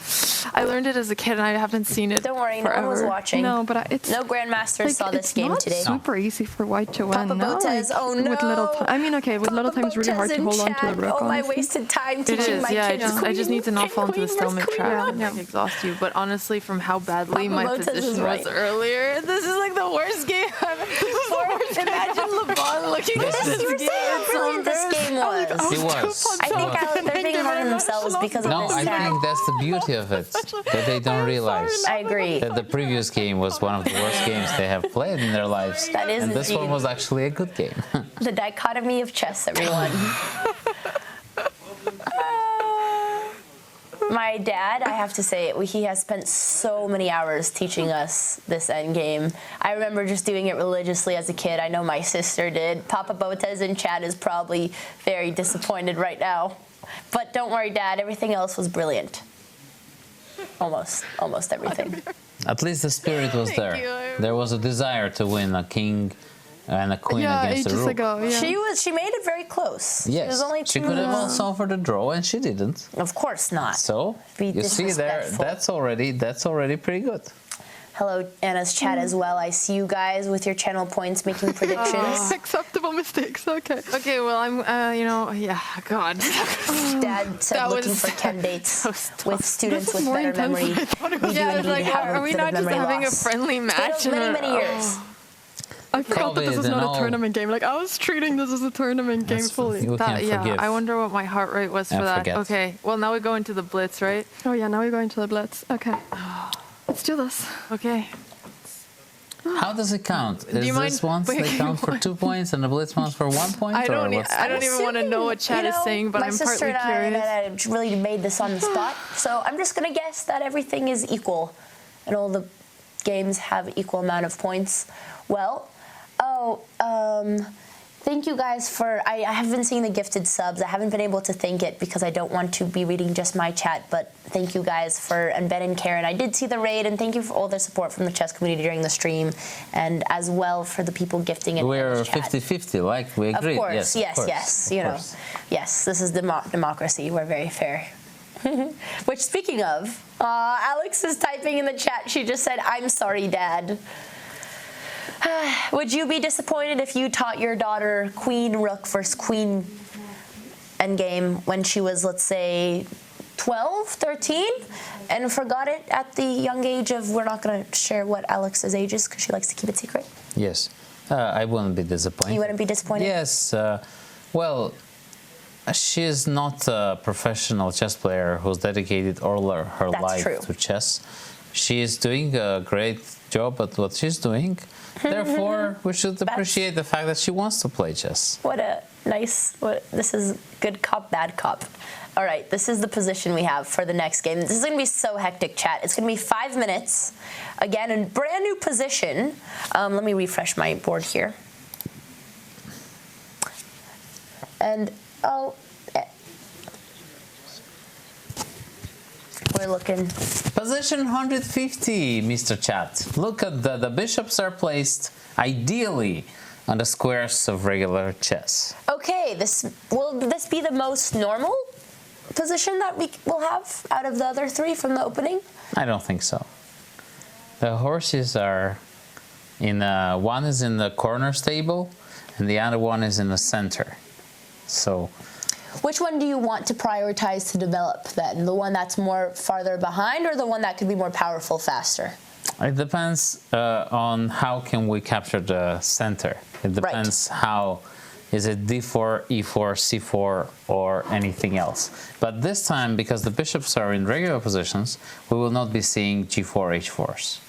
I learned it as a kid, and I haven't seen it. Don't worry, forever. no one was watching. No, but it's No grandmasters like, saw this it's game not today. super easy for white to win. Papa no? Botez, Like, oh no! With little time. I mean, okay, with little time it's really hard to hold on to the rook. Oh, I honestly. wasted time It teaching is, my yeah. kids. I just need to not King, fall into the queen, stalemate queen, trap rook. and like exhaust you. But honestly, from how badly Papa my Botez is position right. was earlier, this is like the worst game I've Imagine LeBron looking at You this were game. saying how brilliant this game was. It was. I think they're being hard on themselves because of No, this I stat. think that's the beauty of it, that they don't realize I agree. that the previous game was one of the worst games they have played in their lives. That is and this one indeed. was actually a good game. The dichotomy of chess, everyone. My dad, I have to say, he has spent so many hours teaching us this endgame. I remember just doing it religiously as a kid. I know my sister did. Papa Botez in chat is probably very disappointed right now. But don't worry, Dad, everything else was brilliant. Almost everything. At least the spirit was there. you. There was a desire to win a king and a queen Yeah, against a ages rook. ago. Yeah. She made it very close. Yes, It was only she two. could have also offered a draw, and she didn't. Of course not. So Be you see there, disrespectful. that's already pretty good. Hello, Anna's chat as well. I see you guys with your channel points making predictions. Acceptable mistakes. Okay. Okay, well, I'm, yeah, God. Dad said That looking was for candidates so tough. with students This with is more better intense memory. than I thought it We was. do Yeah, it's indeed like, have are we bit of not just memory having loss. a friendly match? It's been many years. I forgot that this COVID is and not all. a tournament game. Like, I was treating this as a tournament game That's- fully. You That, can yeah, forgive. I wonder what my heart rate was for And that. forget. Okay, well, now we go into the blitz, right? Oh, yeah, now we're going to the blitz. Okay. Let's do this. Okay. How does it count? Is you mind this ones they breaking count for one? 2 points and the blitz ones for 1 point? I or don't, what's I don't even want to know what chat is saying, but my I'm sister partly and curious. I really made this on the spot. So I'm just going to guess that everything is equal and all the games have equal amount of points. Well, thank you guys for, I have been seeing the gifted subs. I haven't been able to thank it because I don't want to be reading just my chat, but thank you guys for, and Ben and Karen, I did see the raid, and thank you for all the support from the chess community during the stream, and as well for the people gifting in We're the chat. 50-50, like we agreed. Of course, yes, of course, yes. of You know, course. yes. This is democracy. We're very fair. Which, speaking of, Alex is typing in the chat. She just said, "I'm sorry, Dad." Would you be disappointed if you taught your daughter Queen Rook versus Queen endgame when she was, let's say, 12, 13, and forgot it at the young age of? We're not going to share what Alex's age is because she likes to keep it secret. Yes, I wouldn't be disappointed. You wouldn't be disappointed? Yes, well, she's not a professional chess player who's dedicated all her That's life true. to chess. She is doing a great job at what she's doing. Therefore, we should appreciate the fact that she wants to play chess. What a nice, this is good cop, bad cop. All right, this is the position we have for the next game. This is going to be so hectic, chat. It's going to be 5 minutes. Again, a brand new position. Let me refresh my board here. And, we're looking. Position 150, Mr. Chat. Look at the bishops are placed ideally on the squares of regular chess. Okay, will this be the most normal position that we will have out of the other three from the opening? I don't think so. The horses are in one is in the corner stable and the other one is in the center. So which one do you want to prioritize to develop then? The one that's more farther behind or the one that could be more powerful faster? it depends on how can we capture the center. It depends how, is it d4, e4, c4, or anything else. But this time, because the bishops are in regular positions, we will not be seeing g4, h4s.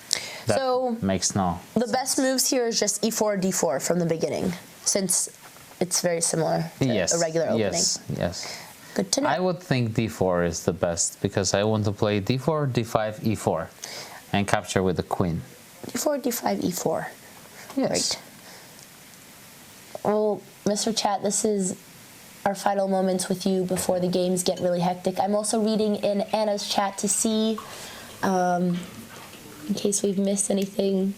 That So makes no. the best moves here is just e4, d4 from the beginning, since it's very similar to Yes. a regular opening. Yes. Good to know. I would think d4 is the best because I want to play d4, d5, e4, and capture with the queen. d4, d5, e4. Yes. Great. Well, Mr. Chat, this is our final moments with you before the games get really hectic. I'm also reading in Anna's chat to see, in case we've missed anything.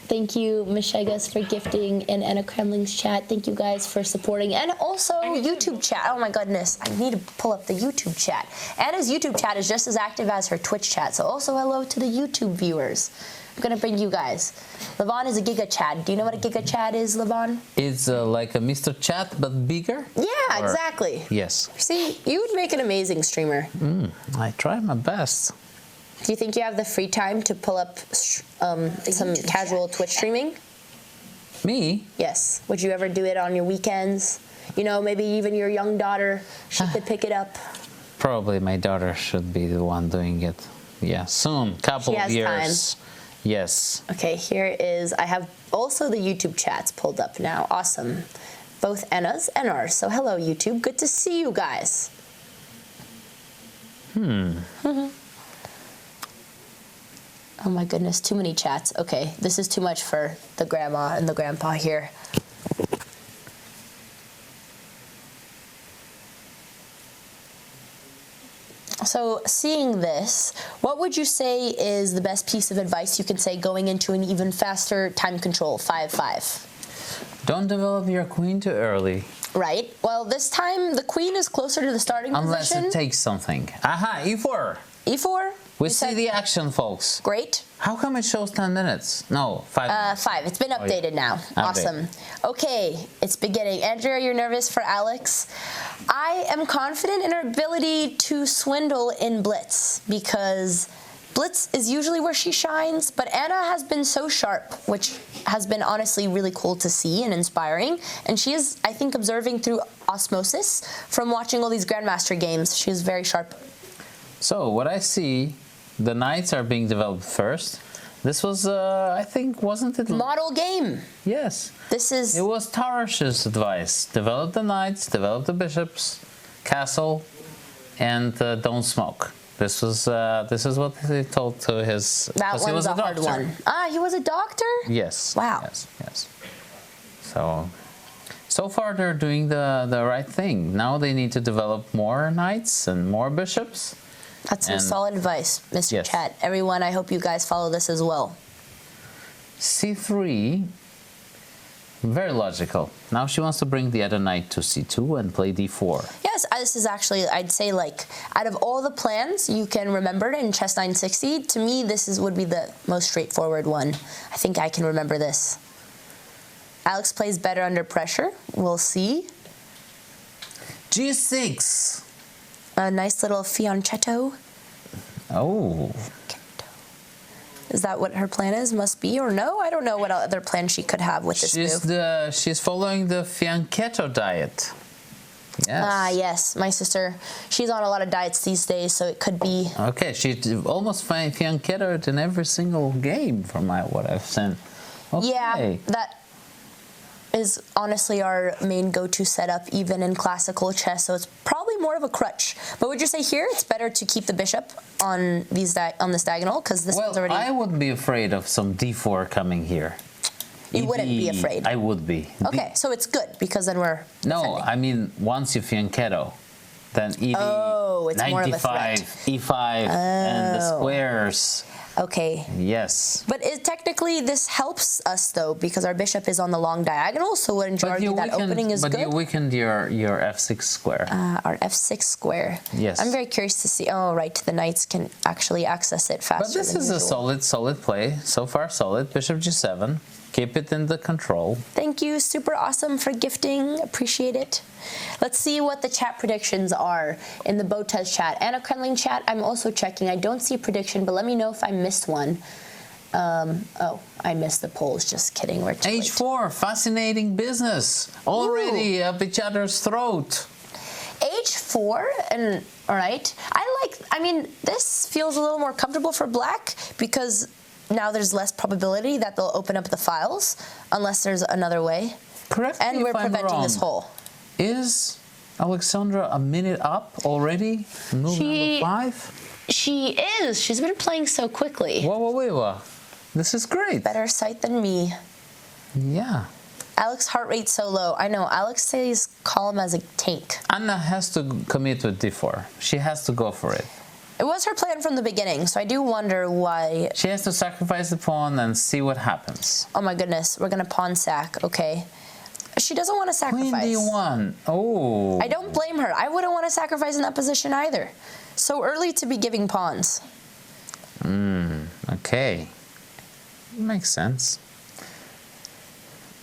Thank you, Mishegas, for gifting, and Anna CRAMLING's chat. Thank you guys for supporting. And also YouTube chat. Oh my goodness, I need to pull up the YouTube chat. Anna's YouTube chat is just as active as her Twitch chat. So also hello to the YouTube viewers. I'm going to bring you guys. Levon is a Giga Chad. Do you know what a Giga Chad is, Levon? It's like a Mr. Chat, but bigger? Yeah, Or- exactly. Yes. See, you would make an amazing streamer. I try my best. Do you think you have the free time to pull up some casual Twitch streaming? Me? Yes. Would you ever do it on your weekends? You know, maybe even your young daughter, she could pick it up. Probably my daughter should be the one doing it. Yeah, soon. Couple She of has years. Yes. Okay, here is, I have also the YouTube chats pulled up now. Awesome. Both Anna's and ours. So hello, YouTube. Good to see you guys. Oh my goodness, too many chats. Okay, this is too much for the grandma and the grandpa here. So seeing this, what would you say is the best piece of advice you can say going into an even faster time control, 5-5? Don't develop your queen too early. Right. Well, this time the queen is closer to the starting Unless position. it takes something. Aha, e4. E4. We You see said- the action, folks. Great. How come it shows 10 minutes? No, 5 minutes. 5. It's been yeah. updated now. Update. Awesome. Okay, it's beginning. Andrea, you're nervous for Alex. I am confident in her ability to swindle in Blitz because Blitz is usually where she shines, but Anna has been so sharp, which has been honestly really cool to see and inspiring. And she is, I think, observing through osmosis from watching all these Grandmaster games. She is very sharp. So, what I see, the knights are being developed first. This was, I think, wasn't it? Model game. Yes. This is... It was Tarash's advice. Develop the knights, develop the bishops, castle, and don't smoke. This was what he told to his... That 'cause he one's was a hard doctor. one. Ah, he was a doctor? Yes. Wow. Yes. So far they're doing the right thing. Now they need to develop more knights and more bishops. That's some And- solid advice, Mr. Yes. Chat. Everyone, I hope you guys follow this as well. C3, very logical. Now she wants to bring the other knight to C2 and play D4. Yes, this is actually, I'd say, like, out of all the plans you can remember in Chess 960, to me, would be the most straightforward one. I think I can remember this. Alex plays better under pressure. We'll see. G6. A nice little fianchetto. Oh. Is that what her plan is? Must be, or no? I don't know what other plan she could have with this move. She's following the fianchetto diet. Yes. Ah, yes, my sister. She's on a lot of diets these days, so it could be. Okay, she almost fianchettoed in every single game from what I've seen. Okay. Yeah, that is honestly our main go-to setup, even in classical chess. So it's probably more of a crutch. But would you say here it's better to keep the bishop on this diagonal because this one's already? I would be afraid of some D4 coming here. You wouldn't be afraid. I would be. Okay, so it's good because then we're. No, defending. I mean once you fianchetto, then ED Oh, it's more of a 95, threat. E5, and the Oh. squares. Okay. Yes. But technically this helps us though because our bishop is on the long diagonal. So wouldn't you argue that opening is but good? you weakened your F6 square. Our f6 square. Yes. I'm very curious to see. Oh, right. The knights can actually access it faster. But this than is a usual. solid play. So far, solid. Bishop G7. Keep it in the control. Thank you. Super awesome for gifting. Appreciate it. Let's see what the chat predictions are in the Botez chat. Anna CRAMLING chat, I'm also checking. I don't see a prediction, but let me know if I missed one. Oh, I missed the polls. Just kidding. We're too late. H4, fascinating business. Already up each other's throat. H4, and all right. I mean, this feels a little more comfortable for black because now there's less probability that they'll open up the files unless there's another way. Correct me And if we're I'm preventing wrong. this hole. Is Alexandra a minute up already? Move number 5? She is. She's been playing so quickly. Whoa. This is great. Better sight than me. Yeah. Alex heart rate so low. I know. Alex says call him as a tank. Anna has to commit with d4. She has to go for it. It was her plan from the beginning, so I do wonder why. She has to sacrifice the pawn and see what happens. Oh my goodness, we're gonna pawn sack. Okay. She doesn't want to sacrifice. Queen d1. Oh. I don't blame her. I wouldn't want to sacrifice in that position either. So early to be giving pawns. Okay. Makes sense.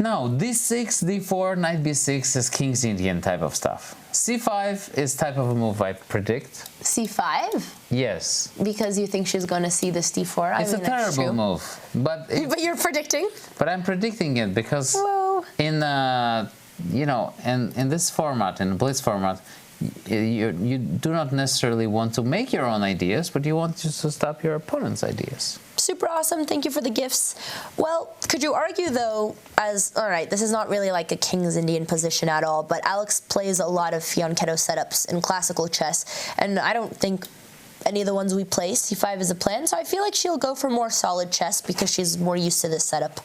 No, d6, d4, knight b6 is King's Indian type of stuff. c5 is type of a move I predict. C5? Yes. Because you think she's going to see this d4. It's a that's terrible true. move, but But you're predicting? but I'm predicting it because Whoa. in in this format, in the Blitz format, you do not necessarily want to make your own ideas, but you want to stop your opponent's ideas. Super awesome. Thank you for the gifts. Well, could you argue, though, all right, this is not really like a King's Indian position at all, but Alex plays a lot of fianchetto setups in classical chess, and I don't think any of the ones we play, c5 is a plan, so I feel like she'll go for more solid chess because she's more used to this setup.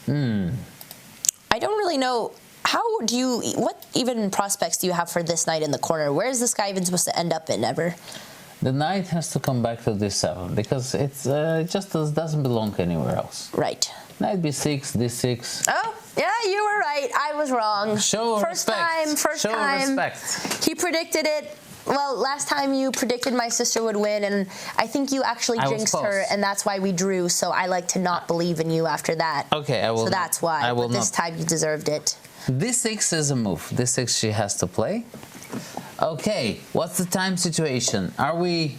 I don't really know. What even prospects do you have for this knight in the corner? Where is this guy even supposed to end up in ever? The knight has to come back to d7 because it just doesn't belong anywhere else. Right. Knight b6, d6. Oh, yeah, you were right. I was wrong. Show First respect. time. Respect. He predicted it. Well, last time you predicted my sister would win, and I think you actually jinxed her, and that's why we drew, so I like to not believe in you after that. Okay, I will. So that's why. I will but this time you deserved it. d6 is a move. d6 she has to play. Okay, what's the time situation? Are we...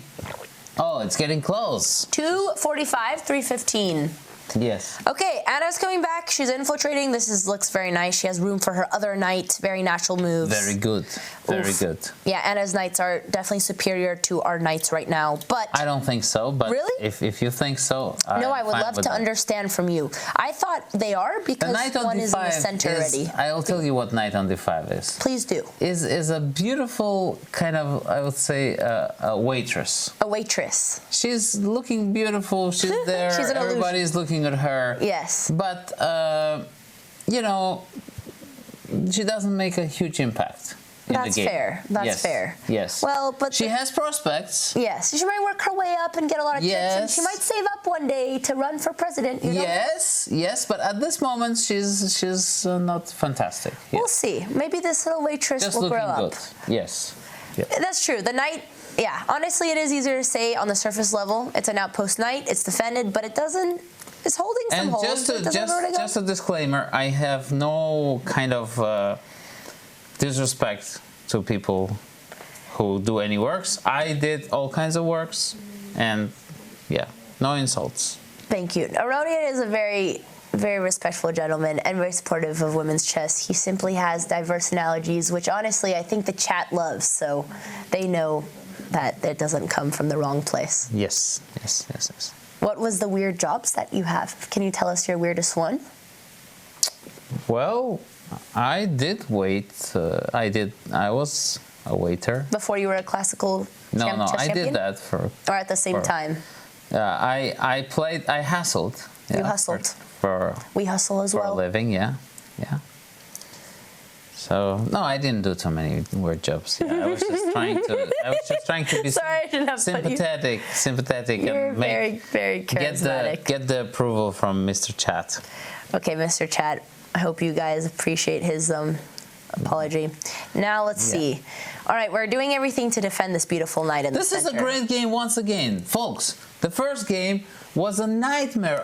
Oh, it's getting close. 2:45, 3:15. Yes. Okay, Anna's coming back. She's infiltrating. Looks very nice. She has room for her other knight. Very natural moves. Very good. Very good. Yeah, Anna's knights are definitely superior to our knights right now. But I don't think so, but really? if you think so, no, I would love to that. understand from you. I thought they are because one is in the center already. I'll tell you what knight on d5 is. Please do. Is a beautiful kind of, I would say, a waitress. A waitress. She's looking beautiful. She's there. She's an illusion. Everybody's looking at her. Yes. But, she doesn't make a huge impact in That's the game. fair. That's fair. Yes. Well, but she has prospects. Yes. She might work her way up and get a lot of tips. And Yes. she might save up one day to run for president. You know? Yes, but at this moment she's not fantastic. Yes. We'll see. Maybe this little waitress Just will looking grow good. up. Yes. Yeah. That's true. The knight, yeah. Honestly, it is easier to say on the surface level. It's an outpost knight. It's defended, but it doesn't. It's holding some And holes. just a disclaimer, I have no kind of disrespect to people who do any works. I did all kinds of works, and yeah, no insults. Thank you. Aronian is a very, very respectful gentleman and very supportive of women's chess. He simply has diverse analogies, which honestly I think the chat loves, so they know that it doesn't come from the wrong place. Yes. What was the weird jobs that you have? Can you tell us your weirdest one? Well, I did wait. I was a waiter. Before you were a classical No, chess I champion? did that for. Or at the same time? I played. I hustled. You hustled. For We hustle as for a well. living. Yeah. So no, I didn't do too many weird jobs. Yeah, I was just trying to be Sorry, I didn't have to put you- sympathetic, You're and very, very charismatic. get the approval from Mr. Chat. Okay, Mr. Chat, I hope you guys appreciate his apology. Now let's see. All right, we're doing everything to defend this beautiful knight in the This center. is a great game once again, folks. The first game was a nightmare.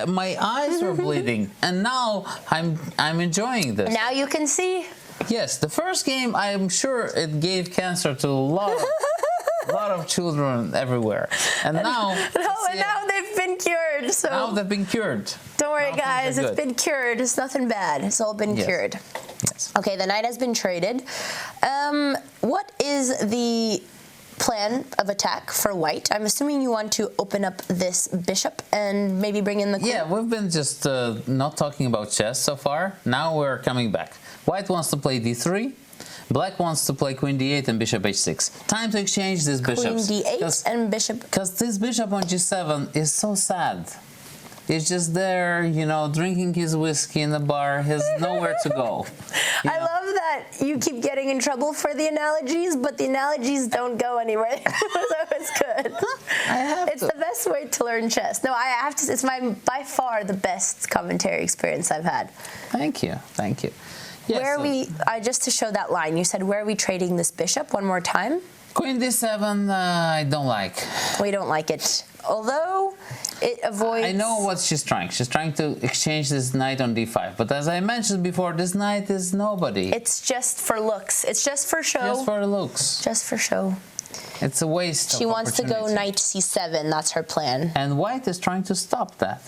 My eyes were bleeding, and now I'm enjoying this. Now you can see. Yes, the first game, I'm sure it gave cancer to a lot of children everywhere. And now... now they've been cured. So Now they've been cured. don't worry, Now things guys. are It's good. been cured. It's nothing bad. It's all been Yes. cured. Yes. Okay, the knight has been traded. What is the plan of attack for white? I'm assuming you want to open up this bishop and maybe bring in the queen. Yeah, we've been just not talking about chess so far. Now we're coming back. White wants to play d3. Black wants to play queen d8 and bishop h6. Time to exchange these bishops. Queen d8 and bishop. Because this bishop on g7 is so sad. He's just there, you know, drinking his whiskey in the bar. He has nowhere to go. I love that you keep getting in trouble for the analogies, but the analogies don't go anywhere. So it's good. It's the best way to learn chess. No, I have to. It's by far the best commentary experience I've had. Thank you. Thank you. Yeah, where are we, just to show that line, you said, where are we trading this bishop one more time? Queen d7, I don't like. We don't like it. Although it avoids... I know what she's trying. She's trying to exchange this knight on d5. But as I mentioned before, this knight is nobody. It's just for looks. It's just for show. Just for looks. Just for show. It's a waste She of wants to go opportunity. knight c7. That's her plan. And white is trying to stop that.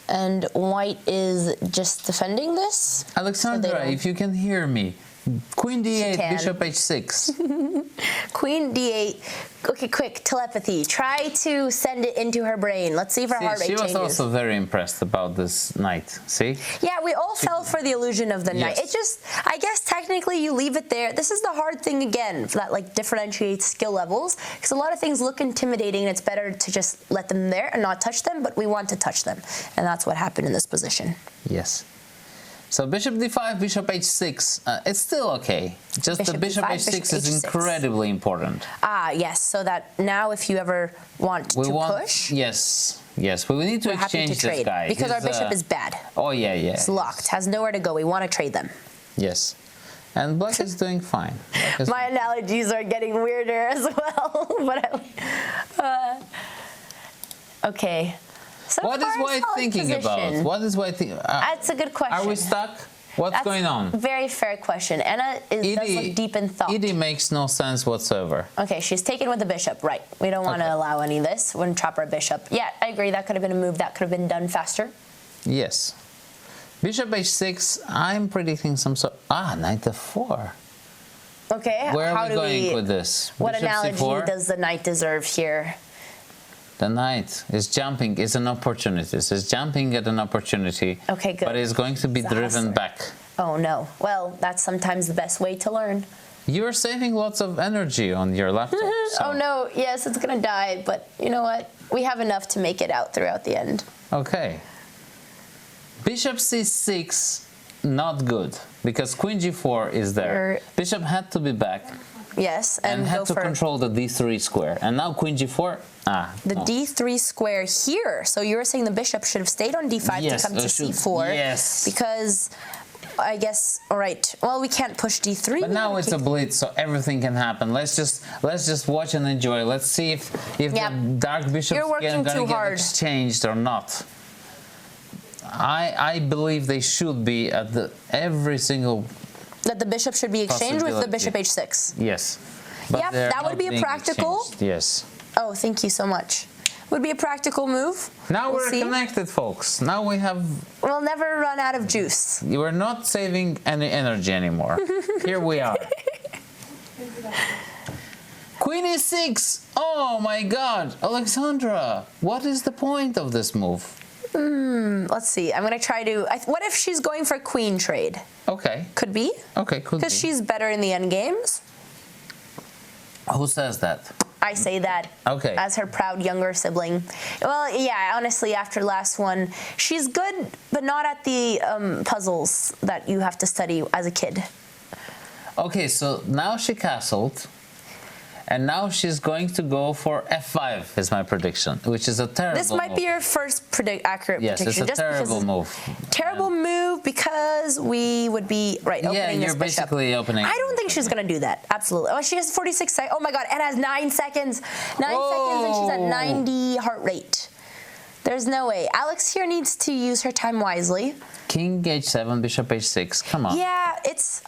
And white is just defending this? Alexandra, if you can hear me, queen d8, can. bishop h6. Queen d8. Okay, quick, telepathy. Try to send it into her brain. Let's see if her heart rate She was changes. also very impressed about this knight. See? Yeah, we all fell for the illusion of the knight. Yes. It just, I guess technically you leave it there. This is the hard thing again, that like differentiates skill levels, because a lot of things look intimidating and it's better to just let them there and not touch them, but we want to touch them. And that's what happened in this position. Yes. So bishop d5, bishop h6, it's still okay. Just Bishop the bishop d5, h6 bishop is h6. incredibly important. Ah, yes, so that now if you ever want to push, Yes, yes, we need to we're happy exchange to this trade, guy. because our He's, bishop is bad. Oh, yeah, yeah. It's locked, has nowhere to go. We want to trade them. Yes. And black is doing fine. My analogies are getting weirder as well. But okay. So What is far, White solid thinking position. about? What is White thinking? That's a good question. Are we stuck? What's That's going on? a very fair question. Anna does look deep in thought. Edie makes no sense whatsoever. Okay, she's taken with the bishop. Right. We don't want to allow any of this. We're going to chop our bishop. Yeah, I agree. That could have been a move. That could have been done faster. Yes. Bishop h6, I'm predicting some sort... knight f4. Okay, Where are how we do going with this? What Bishop analogy c4? does the knight deserve here? The knight is jumping, is an opportunity. It's jumping at an opportunity. Okay, good. But it's going to be It's a driven hustler. back. Oh, no. Well, that's sometimes the best way to learn. You're saving lots of energy on your laptop. so- Oh, no. Yes, it's going to die. But you know what? We have enough to make it out throughout the end. Okay. Bishop c6, not good. Because queen g4 is there. Bishop had to be back Yes, and and had go to for control the d3 square. And now queen g4, the no. d3 square here. So you were saying the bishop should have stayed on d5 Yes, to come to should- c4. yes. Because I guess, all right. Well, we can't push d3. But now it's a blitz, so everything can happen. Let's just watch and enjoy. Let's see if Yeah. the dark bishop's You're working gonna too get hard. exchanged or not. I believe they should be at every single That the bishop should be exchanged with the bishop Possibility. h6. yes. But Yep, they're that would not be a being practical. exchanged. Yes. Oh, thank you so much. Would be a practical move. Now We'll we're see. connected, folks. Now we have. We'll never run out of juice. We're not saving any energy anymore. Here we are. Queen e6. Oh my God, Alexandra! What is the point of this move? Let's see. I'm going to try to... what if she's going for queen trade? Okay. Could be. Okay, could be. Because she's better in the end games. Who says that? I say that Okay. as her proud younger sibling. Well, yeah, honestly, after last one, she's good, but not at the puzzles that you have to study as a kid. Okay, so now she castled, and now she's going to go for f5, is my prediction, which is a terrible This might move. be your first accurate Yes, prediction. it's a terrible move. Terrible move because we would be opening you're this bishop. basically opening. I don't think she's going to do that. Absolutely. Oh, she has 46 seconds. Oh my God, Anna has 9 seconds. 9 seconds and she's at 90 heart rate. There's no way. Alex here needs to use her time wisely. King h7, bishop h6. Come on. Yeah, it's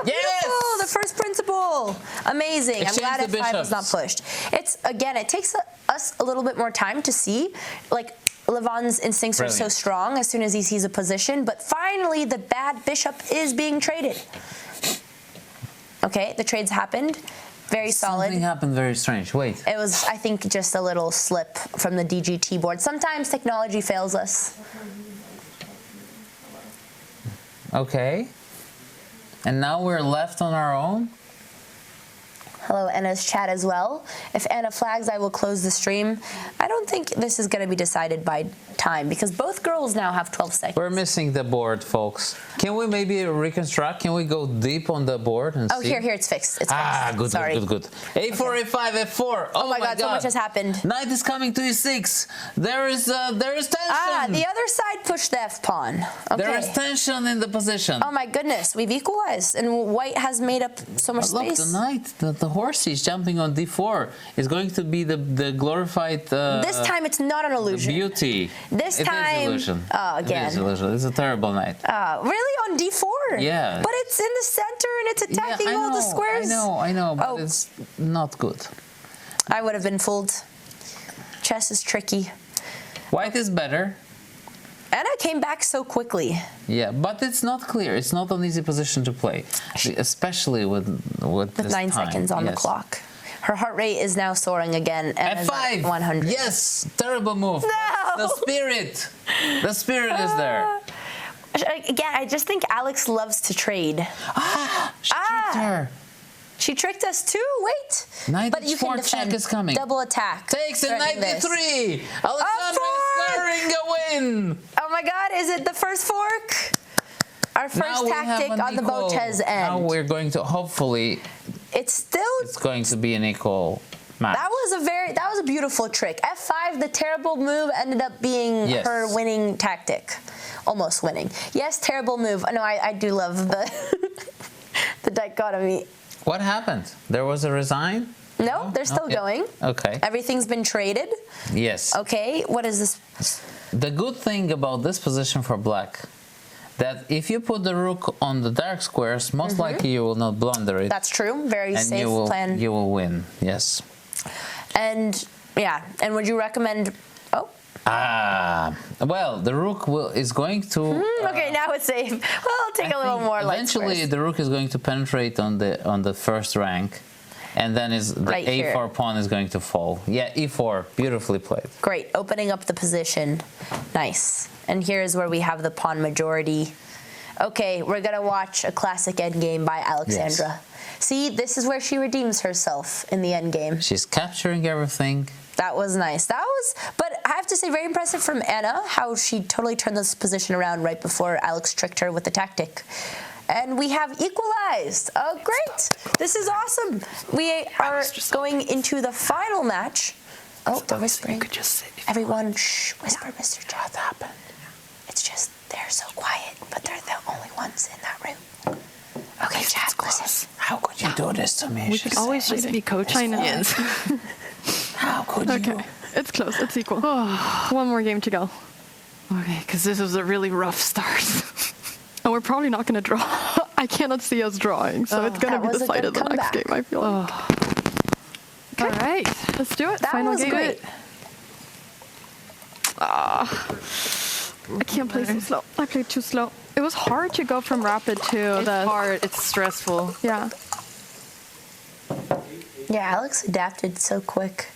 beautiful. Yes! The first principle. Amazing. Exchange I'm glad the F5 was not bishops. pushed. It's again, it takes us a little bit more time to see. Like Levon's instincts are so Brilliant. strong as soon as he sees a position, but finally the bad bishop is being traded. Okay, the trade's happened. Very solid. Something happened very strange. Wait. It was, I think, just a little slip from the DGT board. Sometimes technology fails us. Okay. And now we're left on our own? Hello, Anna's chat as well. If Anna flags, I will close the stream. I don't think this is going to be decided by time because both girls now have 12 seconds. We're missing the board, folks. Can we maybe reconstruct? Can we go deep on the board and see? Here, it's fixed. It's fixed. Good, Sorry. good. A4, A5, F4. Oh my God, so much has happened. Knight is coming to E6. There is tension. The other side pushed the F pawn. Okay. There is tension in the position. Oh my goodness, we've equalized, and white has made up so much Look, space. the knight, the horse is jumping on D4 is going to be the glorified. This time it's not an illusion. Beauty. This It time. is illusion. Oh, again. It is illusion. It's a terrible knight. Really on D4? Yeah. But it's in the center and it's attacking all the squares. I know, but it's not good. I would have been fooled. Chess is tricky. White is better. Anna came back so quickly. Yeah, but it's not clear. It's not an easy position to play, especially with this 9 time. seconds on the clock. Her heart rate is now soaring again. F5. 100. Yes, terrible move. No. The spirit is there. Again, I just think Alex loves to trade. She tricked her. She tricked us too. Wait. Knight but you can H4 defend. check is coming. Double attack. Takes a Threatening knight this. D3. Alexandra is scoring a win. Oh my God! Is it the first fork? Our first tactic on the Botez end. Now we're going to hopefully. It's going to be an equal match. That was a beautiful trick. F5, the terrible move, ended up being her winning tactic. Almost winning. Yes, terrible move. No, I do love the the dichotomy. What happened? There was a resign? No, they're still going. Okay. Everything's been traded. Yes. Okay, what is this? The good thing about this position for black, that if you put the rook on the dark squares, most likely you will not blunder it. That's true. Very safe plan. You will win. Yes. And yeah, and would you recommend? Oh. Well, the rook is going to. Okay, now it's safe. Well, I'll take a little more. Eventually, the rook is going to penetrate on the first rank, and then the A4 pawn is going to fall. Yeah, E4, beautifully played. Great, opening up the position. Nice. And here's where we have the pawn majority. Okay, we're gonna watch a classic endgame by Alexandra. Yes. See, this is where she redeems herself in the endgame. She's capturing everything. That was nice. But I have to say, very impressive from Anna, how she totally turned this position around right before Alex tricked her with the tactic. And we have equalized. Oh, great. This is awesome. We are going into the final match. Oh, the whispering. Could just say everyone, shh, whisper, Mr. John. What happened? It's just, they're so quiet, but they're the only ones in that room. Okay, chat, listen. How could you do this to me? We could always just be coaches. I know. How could you? Okay, it's close. It's equal. One more game to go. Okay, because this was a really rough start. And we're probably not going to draw. I cannot see us drawing, so it's going to be decided the next game, I feel like. All right. Let's do it. That Final was game. great. I can't play so slow. I played too slow. It was hard to go from rapid to It's hard. It's stressful. Yeah. Yeah, Alex adapted so quick.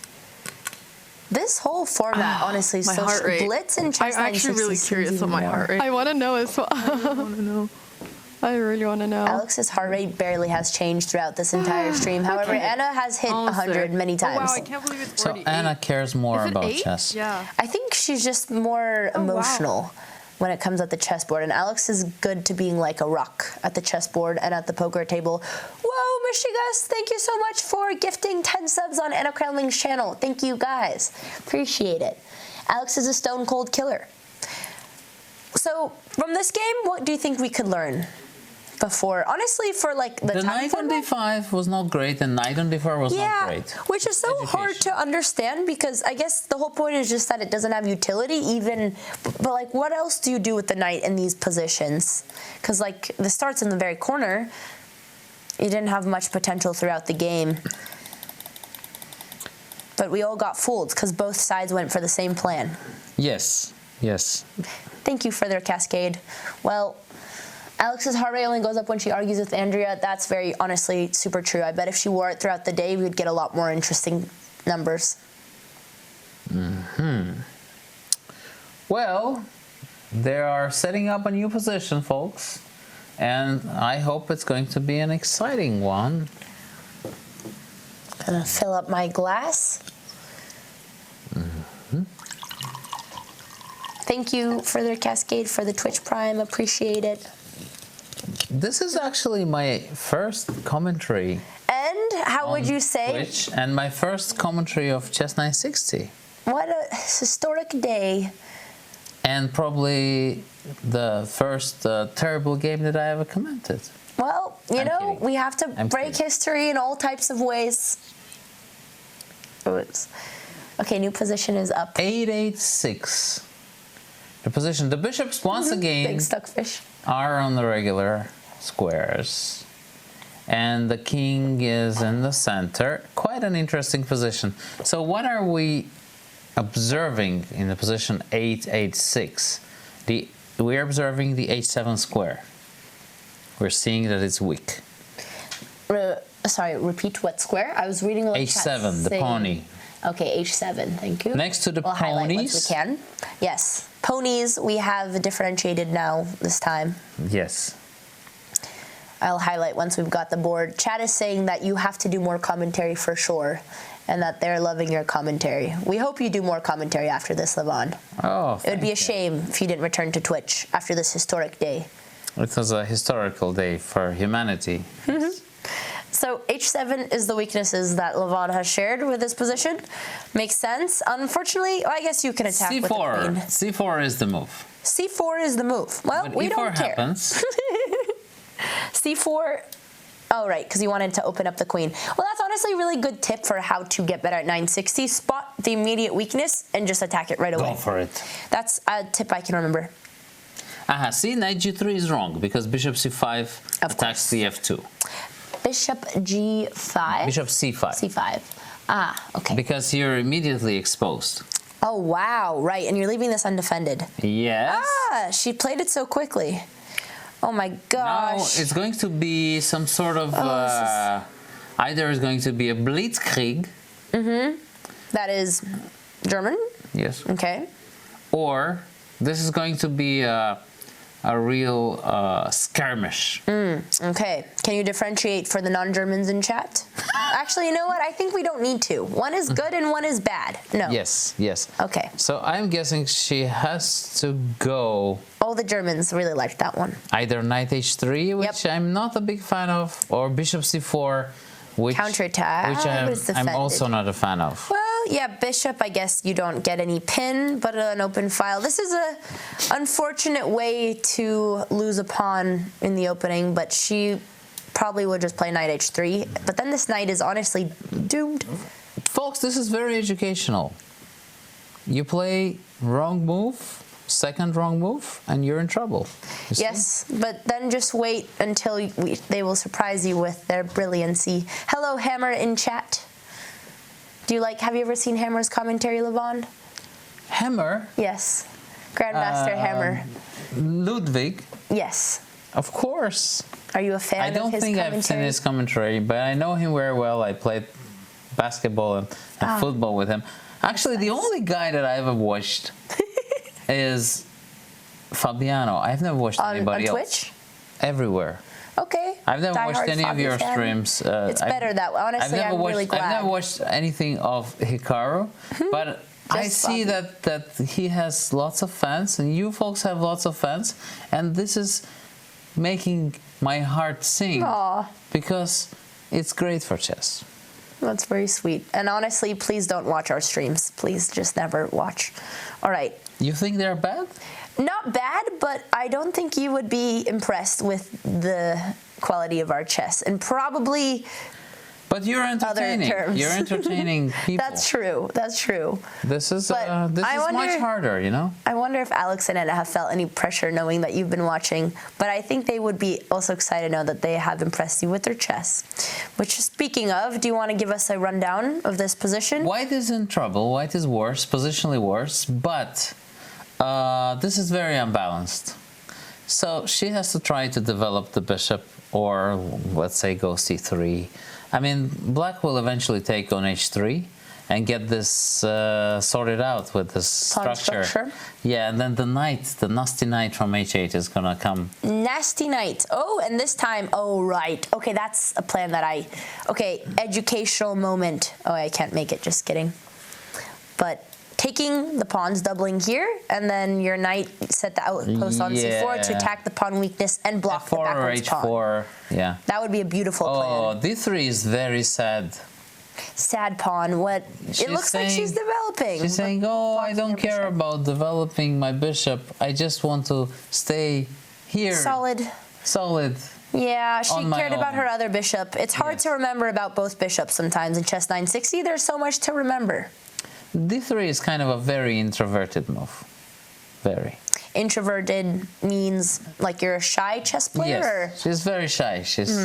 This whole format, honestly, is my so heart rate. Blitz and I'm Chess actually really curious what my heart rate. I want to know as well. I want to know. I really want to know. Alex's heart rate barely has changed throughout this entire stream. However, Anna has hit 100 many times. Oh, wow, I can't believe it's So 48. Anna cares more about 8? chess. Yeah. I think she's just more emotional when it comes at the chessboard. And Alex is good to being like a rock at the chessboard and at the poker table. Whoa, Michigas, thank you so much for gifting 10 subs on Anna CRAMLING's channel. Thank you, guys. Appreciate it. Alex is a stone cold killer. So from this game, what do you think we could learn? Before, honestly, for like the time knight on D5 was not great, and knight on D4 was not great. Which is so hard to understand because I guess the whole point is just that it doesn't have utility even, but like what else do you do with the knight in these positions? Because like the start's in the very corner, you didn't have much potential throughout the game. But we all got fooled because both sides went for the same plan. Yes, yes. Thank you for their cascade. Well, Alex's heart rate only goes up when she argues with Andrea. That's very, honestly, super true. I bet if she wore it throughout the day, we would get a lot more interesting numbers. Well, they are setting up a new position, folks. And I hope it's going to be an exciting one. Gonna fill up my glass. Thank you, Further Cascade, for the Twitch Prime. Appreciate it. This is actually my first commentary. And how would you say? Twitch, and my first commentary of Chess 960. What a historic day. And probably the first terrible game that I ever commented. Well, you know, kidding. we have to break kidding. history in all types of ways. Oops. Okay, new position is up. 886. The position. The bishops once again Big stuckfish. are on the regular squares. And the king is in the center. Quite an interesting position. So what are we observing in the position 886? We're observing the h7 square. We're seeing that it's weak. Sorry, repeat what square? I was reading what h7, the pony. Okay, h7, thank you. Next to the we'll highlight ponies. once we can. Yes, ponies we have differentiated now this time. Yes. I'll highlight once we've got the board. Chat is saying that you have to do more commentary for sure, and that they're loving your commentary. We hope you do more commentary after this, Levon. Oh, It would be a shame if you didn't return to Twitch after this historic day. It was a historical day for humanity. So h7 is the weaknesses that Levon has shared with this position. Makes sense. Unfortunately, I guess you can attack with the queen. C4 is the move. C4 is the move. Well, When we E4 don't care. happens, C4. Oh, right, because you wanted to open up the queen. Well, that's honestly a really good tip for how to get better at 960. Spot the immediate weakness and just attack it right away. go for it. That's a tip I can remember. Aha, see, knight g3 is wrong because bishop c5 Of attacks course. the f2. Bishop g5. Bishop c5. c5. Ah, okay. Because you're immediately exposed. Oh, wow, right, and you're leaving this undefended. Yes. Ah, she played it so quickly. Oh my Now gosh. it's going to be some sort of either it's going to be a blitzkrieg. That is German? Yes. Okay. Or this is going to be a real skirmish. Okay. Can you differentiate for the non-Germans in chat? Actually, you know what? I think we don't need to. One is good and one is bad. No. Yes, yes. Okay. So I'm guessing she has to go All the Germans really liked that one. either knight h3, which I'm not a big fan of, or bishop c4, which Counterattack which was I'm defended. also not a fan of. Well, yeah, bishop, I guess you don't get any pin, but an open file. This is a unfortunate way to lose a pawn in the opening, but she probably would just play knight h3. But then this knight is honestly doomed. Folks, this is very educational. You play wrong move, second wrong move, and you're in trouble. You see? Yes, but then just wait until they will surprise you with their brilliancy. Hello, Hammer in chat. Have you ever seen Hammer's commentary, Levon? Hammer, Yes. Grandmaster Hammer. Ludwig, Yes. of course. Are you a fan I of don't his think commentary? I've seen his commentary, but I know him very well. I played basketball and football with him. Actually, the only guy that I ever watched is Fabiano. I've never watched anybody on else. Twitch? Everywhere. Okay. I've never Die watched hard any of Fabi your fan. streams. It's better that way. Honestly, I'm really glad. I've never watched anything of Hikaru, but I Just see Fabi. that he has lots of fans, and you folks have lots of fans, and this is making my heart sing Aw. because it's great for chess. That's very sweet. And honestly, please don't watch our streams. Please just never watch. All right. You think they're bad? Not bad, but I don't think you would be impressed with the quality of our chess. And probably But you're entertaining. terms. You're entertaining people. that's true. That's true. This is But I much wonder- harder, you know. I wonder if Alex and Anna have felt any pressure knowing that you've been watching, but I think they would be also excited to know that they have impressed you with their chess. Which, speaking of, do you want to give us a rundown of this position? White is in trouble. White is worse, positionally worse, but this is very unbalanced. So she has to try to develop the bishop, or let's say go c3. I mean, black will eventually take on h3 and get this sorted out with this Pawn structure. Yeah, and then the knight, the nasty knight from h8 is gonna come. Nasty knight. Oh, and this time, oh, right. Okay, that's a plan that okay, educational moment. Oh, I can't make it, just kidding. But taking the pawns, doubling here, and then your knight set the outpost on c4 to attack the pawn weakness and block the backwards h4, pawn. yeah. That would be a beautiful plan. Oh, d3 is very sad. Sad pawn. What? It looks like she's developing. She's saying, oh, I don't care about developing my bishop. I just want to stay here. Solid. Yeah, she cared about her other bishop. It's hard to remember about both bishops sometimes in chess 960. There's so much to remember. d3 is kind of a very introverted move. Very. Introverted means like you're a shy chess player? Yes, or? she's very shy. She's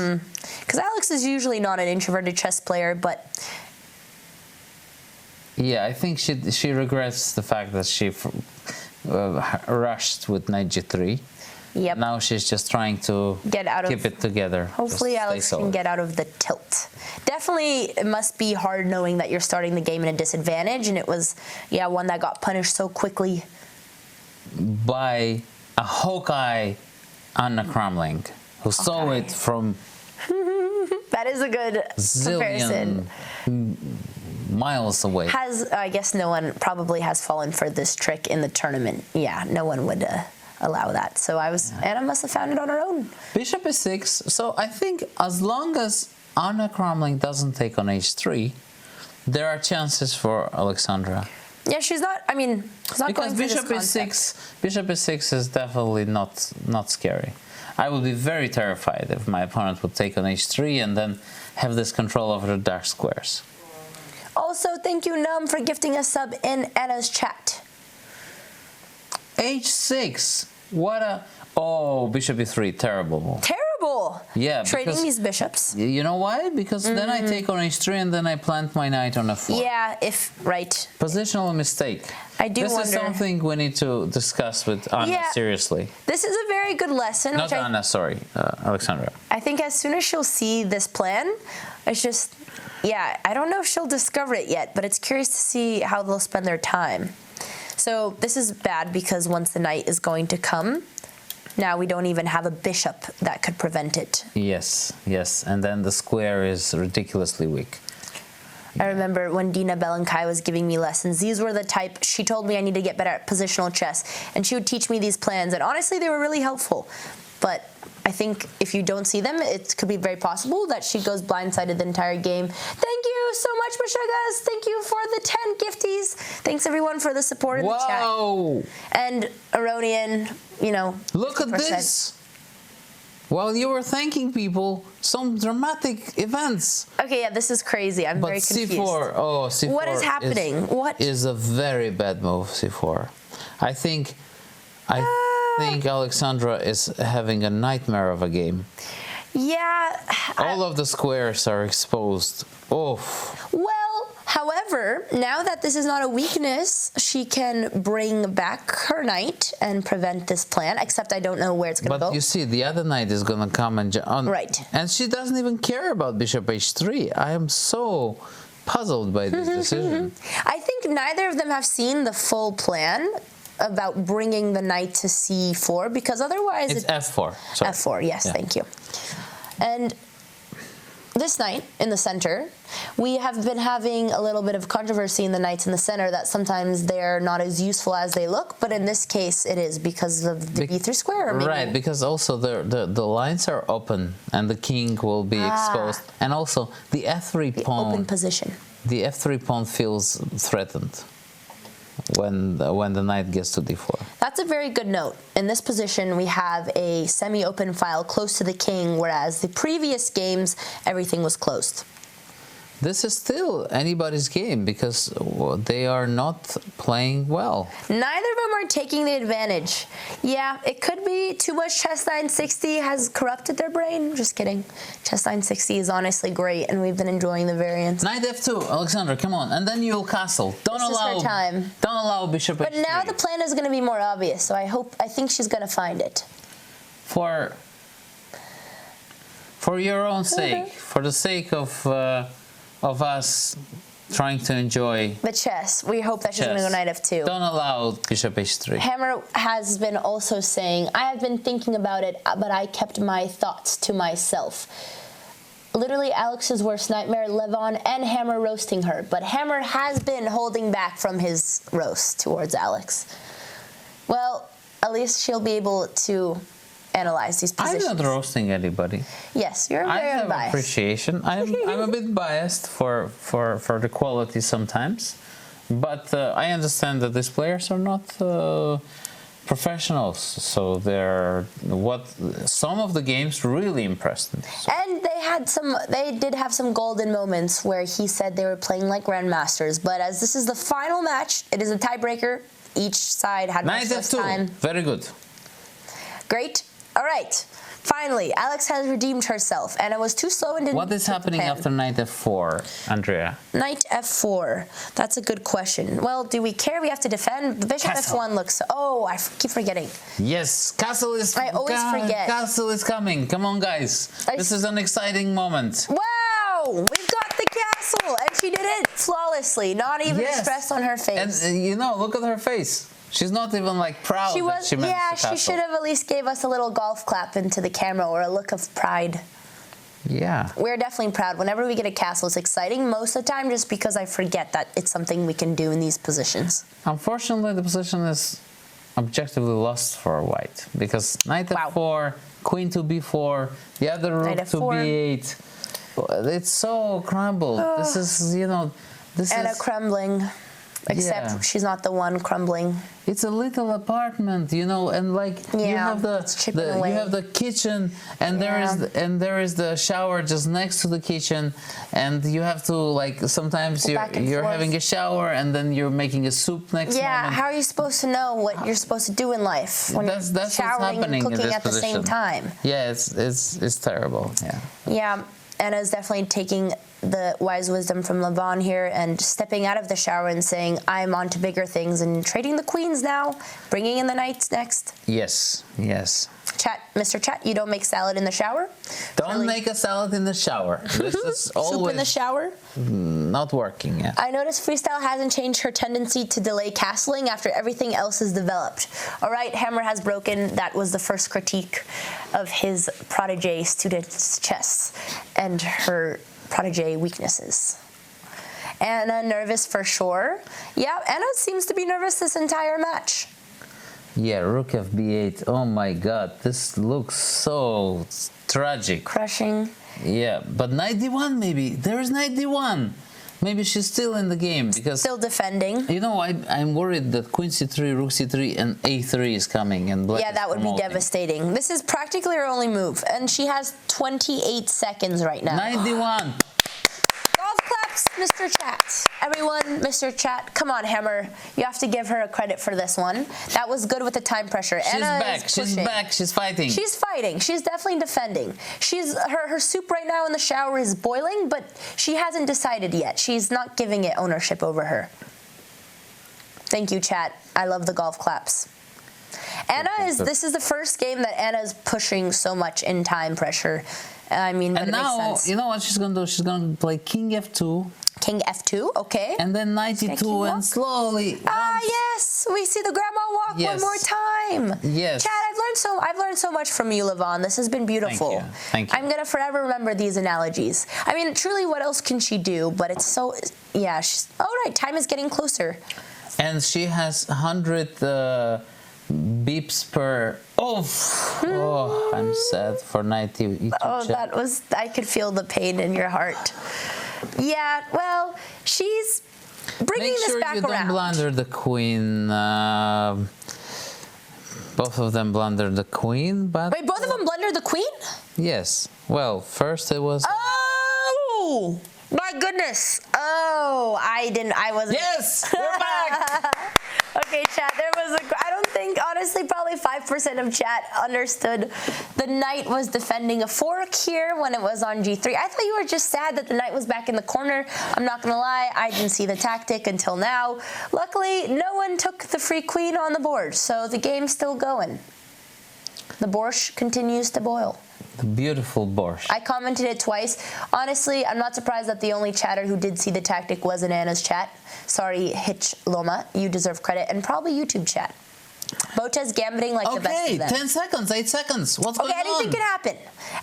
Because Alex is usually not an introverted chess player, but... Yeah, I think she regrets the fact that she rushed with knight g3. Yep. Now she's just trying to keep it together. Hopefully Alex can get out of the tilt. Definitely, it must be hard knowing that you're starting the game in a disadvantage, and it was, one that got punished so quickly. By a Hawkeye Anna CRAMLING, who saw it from that is a good comparison. Miles away. I guess no one probably has fallen for this trick in the tournament. Yeah, no one would allow that. So Anna must have found it on her own. Bishop e6. So I think as long as Anna CRAMLING doesn't take on h3, there are chances for Alexandra. Yeah, she's not. I mean, she's not because going for this concept. Bishop e6 is definitely not scary. I would be very terrified if my opponent would take on h3 and then have this control over the dark squares. Also, thank you, Num, for gifting a sub in Anna's chat. h6. What a... Oh, bishop e3. Terrible move. Terrible! Yeah, trading these bishops. You know why? Because then I take on h3 and then I plant my knight on f4. Yeah, right. Positional mistake. I do wonder. This is something we need to discuss with Anna seriously. This is a very good lesson. Not Anna, sorry, Alexandra. I think as soon as she'll see this plan, it's just, I don't know if she'll discover it yet, but it's curious to see how they'll spend their time. So this is bad because once the knight is going to come, now we don't even have a bishop that could prevent it. Yes, and then the square is ridiculously weak. I remember when Dina Belenkai was giving me lessons, these were the type, she told me I need to get better at positional chess, and she would teach me these plans, and honestly they were really helpful. But I think if you don't see them, it could be very possible that she goes blindsided the entire game. Thank you so much, Mashagas. Thank you for the 10 gifties. Thanks everyone for the support in the chat. Whoa! And Aronian, Look at this! While you were thanking people, some dramatic events. Okay, yeah, this is crazy. I'm very confused. C4. What is happening? What is a very bad move, C4. I think Alexandra is having a nightmare of a game. Yeah. All of the squares are exposed. Oof. Well, however, now that this is not a weakness, she can bring back her knight and prevent this plan, except I don't know where it's going to go. But you see, the other knight is going to come and... Right. And she doesn't even care about bishop h3. I am so puzzled by this decision. I think neither of them have seen the full plan about bringing the knight to c4, because otherwise... It's f4. Sorry. f4, yes, thank you. And this knight in the center, we have been having a little bit of controversy in the knights in the center that sometimes they're not as useful as they look, but in this case it is because of the b3 square. Maybe. Right, because also the lines are open and the king will be exposed, and also the f3 pawn. Open position. The f3 pawn feels threatened when the knight gets to d4. That's a very good note. In this position, we have a semi-open file close to the king, whereas the previous games, everything was closed. This is still anybody's game because they are not playing well. Neither of them are taking the advantage. Yeah, it could be too much chess 960 has corrupted their brain. Just kidding. Chess 960 is honestly great, and we've been enjoying the variants. Knight f2, Alexandra, come on, and then you'll castle. Don't allow bishop h3. But now the plan is going to be more obvious, so I think she's going to find it. for your own sake, for the sake of us trying to enjoy The chess. We hope that she's going to go chess. knight f2. Don't allow bishop h3. Hammer has been also saying, I have been thinking about it, but I kept my thoughts to myself. Literally Alex's worst nightmare, Levon and Hammer roasting her. But Hammer has been holding back from his roast towards Alex. Well, at least she'll be able to analyze these positions. I'm not roasting anybody. Yes, you're I very have unbiased. appreciation. I'm a bit biased for the quality sometimes, but I understand that these players are not professionals. So some of the games really impressed me. So. And they did have some golden moments where he said they were playing like grandmasters. But as this is the final match, it is a tiebreaker. Each side had Knight much less f2. time. Very good. Great. All right. Finally, Alex has redeemed herself, and it was too slow and didn't. What is hit the happening pan. after knight f4, Andrea? Knight f4. That's a good question. Well, do we care? We have to defend. The bishop Castle. f1 looks. Oh, I keep forgetting. Yes, castle is. I always forget. Castle is coming. Come on, guys. This is an exciting moment. Wow, we've got the castle, and she did it flawlessly. Not even Yes. stress on her face. And look at her face. She's not even like proud She that was, she managed yeah, the she castle. should have at least gave us a little golf clap into the camera or a look of pride. Yeah. We're definitely proud. Whenever we get a castle, it's exciting most of the time just because I forget that it's something we can do in these positions. Unfortunately, the position is objectively lost for white because knight f4, queen to b4, the other rook Knight to f4. b8. It's so crumbled. This is, this And is... a crumbling. Except Yeah. she's not the one crumbling. It's a little apartment, and like you Yeah, have the, it's chipping away. you have the kitchen, and there is the shower just next to the kitchen, and you have to like sometimes Go back and you're forth. having a shower, and then you're making a soup next Yeah, moment. how are you supposed to know what you're supposed to do in life when That's you're what's showering and happening in cooking this at the same position. time? Yeah, it's terrible. Yeah. Yeah, Anna's definitely taking the wise wisdom from Levon here and stepping out of the shower and saying, I'm on to bigger things and trading the queens now, bringing in the knights next. Yes. Chat, Mr. Chat, you don't make salad in the shower? Don't Really? make a salad in the shower. This is always Soup in the shower? not working. Yeah. I noticed Freestyle hasn't changed her tendency to delay castling after everything else is developed. All right, Hammer has broken. That was the first critique of his protege student's chess and her protege weaknesses. Anna nervous for sure. Yeah, Anna seems to be nervous this entire match. Yeah, rook fb8. Oh my god, this looks so tragic. Crushing. Yeah, but knight d1 maybe. There is knight d1. Maybe she's still in the game because Still defending. I'm worried that queen c3, rook c3, and a3 is coming and black Yeah, is that would be promoting. devastating. This is practically her only move, and she has 28 seconds right now. Knight d1. Golf claps, Mr. Chat. Everyone, Mr. Chat, come on, Hammer. You have to give her a credit for this one. That was good with the time pressure. She's Anna back. is She's pushing. back. She's fighting. She's fighting. She's definitely defending. Her soup right now in the shower is boiling, but she hasn't decided yet. She's not giving it ownership over her. Thank you, Chat. I love the golf claps. This is the first game that Anna's pushing so much in time pressure. I mean, but and it now, makes sense. you know what she's going to do? She's going to play king f2. King f2, okay. And then knight King e2 walk? and slowly. Yes, we see the grandma walk Yes. one more time. Yes. Chad, I've learned so much from you, Levon. This has been beautiful. Thank you. I'm gonna forever remember these analogies. I mean, truly, what else can she do? But it's so, yeah. All right, time is getting closer. And she has 100 beeps per. Oh, I'm sad for knight e2. Oh, check. I could feel the pain in your heart. Yeah, well, she's bringing Make this sure back you around. don't blunder the queen. Both of them blundered the queen, but Wait, both of them blundered the queen? yes. Well, first it was. Oh, my goodness. Oh, I wasn't. Yes, we're back. Okay, chat, I don't think, honestly, probably 5% of chat understood the knight was defending a fork here when it was on g3. I thought you were just sad that the knight was back in the corner. I'm not going to lie, I didn't see the tactic until now. Luckily, no one took the free queen on the board, so the game's still going. The borscht continues to boil. The beautiful borscht. I commented it twice. Honestly, I'm not surprised that the only chatter who did see the tactic was in Anna's chat. Sorry, Hitch Loma. You deserve credit. And probably YouTube chat. Botez gambling like the best of them. 10 seconds, 8 seconds. What's going on? Anything can happen.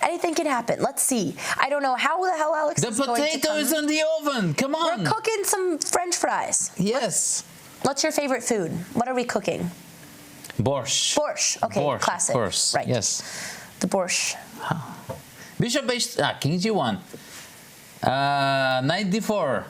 Anything can happen. Let's see. I don't know how the hell Alex The is going to potato come. is in the oven. Come on. We're cooking some French fries. Yes. What's your favorite food? What are we cooking? Borscht. Borscht. Okay, Borscht, classic. Of course. Right. Yes. The borscht. Bishop H. King G1. Knight D4.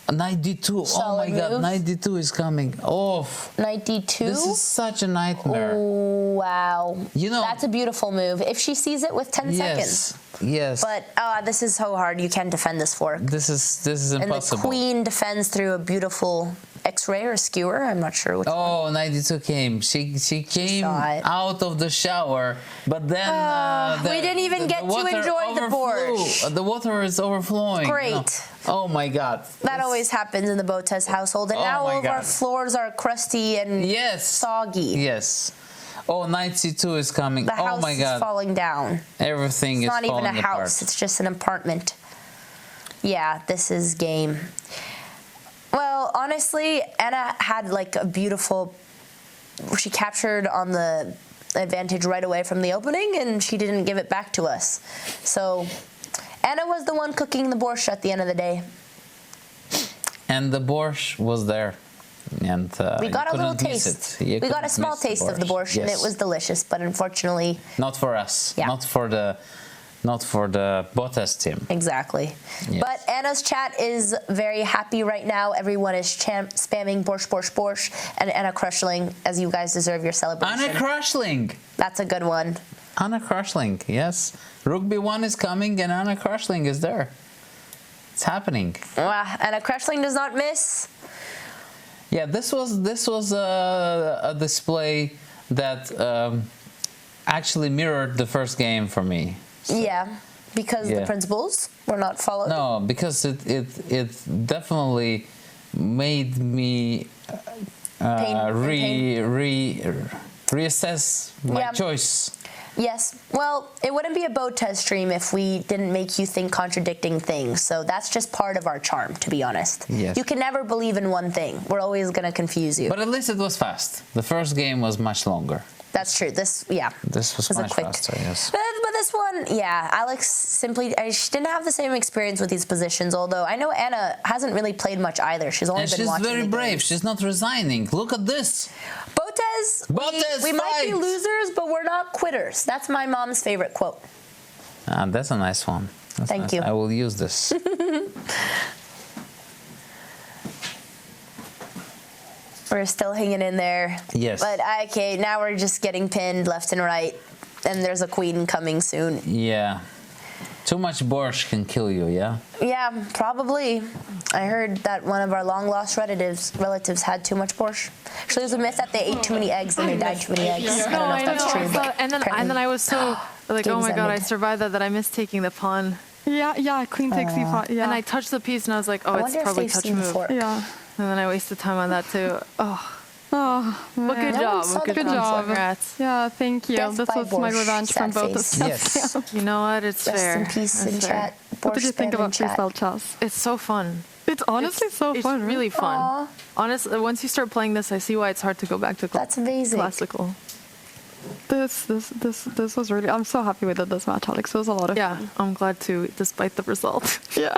Knight D2. Solid oh my God. move. Knight D2 is coming. Oh. Knight D2. This is such a nightmare. Oh, wow. You know. That's a beautiful move. If she sees it with 10 seconds. Yes. But this is so hard. You can't defend this fork. This is impossible. And the queen defends through a beautiful X-ray or skewer. I'm not sure which one. Oh, 92 came. She came saw it. out of the shower, but then we didn't even get to water enjoy the overflew. borscht. The water is overflowing. Great. Oh my God. That always happens in the Botez household. And Oh now my all of our God. floors are crusty and Yes. soggy. Yes. Oh, Knight C2 is coming. The Oh house my is God. falling down. Everything It's is not even falling a house. apart. It's just an apartment. Yeah, this is game. Well, honestly, Anna had like a beautiful. She captured on the advantage right away from the opening, and she didn't give it back to us. So, Anna was the one cooking the borscht at the end of the day. And the borscht was there. And We got you a little couldn't miss taste. it. You We got a couldn't small miss the taste of the borscht, and it Yes. was delicious. But unfortunately, Not for us. Yeah. Not for the Botez team. exactly. Yes. But Anna's chat is very happy right now. Everyone is spamming borscht, borscht, borscht, and Anna Crushling, as you guys deserve your celebration. Anna Crushling. That's a good one. Anna Crushling, yes. Rook B1 is coming and Anna Crushling is there. It's happening. Anna Crushling does not miss. Yeah, this was a display that actually mirrored the first game for me. Yeah, because the Yeah. principles were not followed. No, because it definitely made me reassess my Yeah. choice. Yes. Well, it wouldn't be a Botez stream if we didn't make you think contradicting things. So that's just part of our charm, to be honest. Yes. You can never believe in one thing. We're always going to confuse you. But at least it was fast. The first game was much longer. That's true. This This was a much quick. faster, yes. But this one, yeah, Alex simply she didn't have the same experience with these positions. Although I know Anna hasn't really played much either. She's only And been she's watching very the brave. games. She's not resigning. Look at this. Botez, Botez, we might be fight! losers, but we're not quitters. That's my mom's favorite quote. That's a nice one. That's Thank nice. you. I will use this. We're still hanging in there. Yes. But okay, now we're just getting pinned left and right, and there's a queen coming soon. Yeah. Too much borscht can kill you, yeah? Yeah, probably. I heard that one of our long-lost relatives had too much borscht. Actually, there's a myth that they ate too many eggs and they died too many eggs. I don't know if that's true. But And then I was so like, oh my Games god, I ended. survived that I missed taking the pawn. Yeah, queen takes e5. Yeah. And I touched the piece and I was like, oh, I it's wonder if probably they've touch seen the move. fork. yeah. And then I wasted time on that too. Oh, Oh, but good No job. one saw Good the good job. job. Congrats. Yeah, thank you. Death This by was my borscht, revenge from sad both of face. us. Yes. You know what? It's Rest fair. in peace in It's fair. chat. What did you Borscht think spam in about chat. freestyle chess? It's so fun. It's honestly so It's fun. right? really fun. Aw. Honestly, once you start playing this, I see why it's hard to go back to That's amazing. classical. This was really. I'm so happy we did this match, Alex. It was a lot of Yeah, fun. I'm glad to, despite the result. Yeah.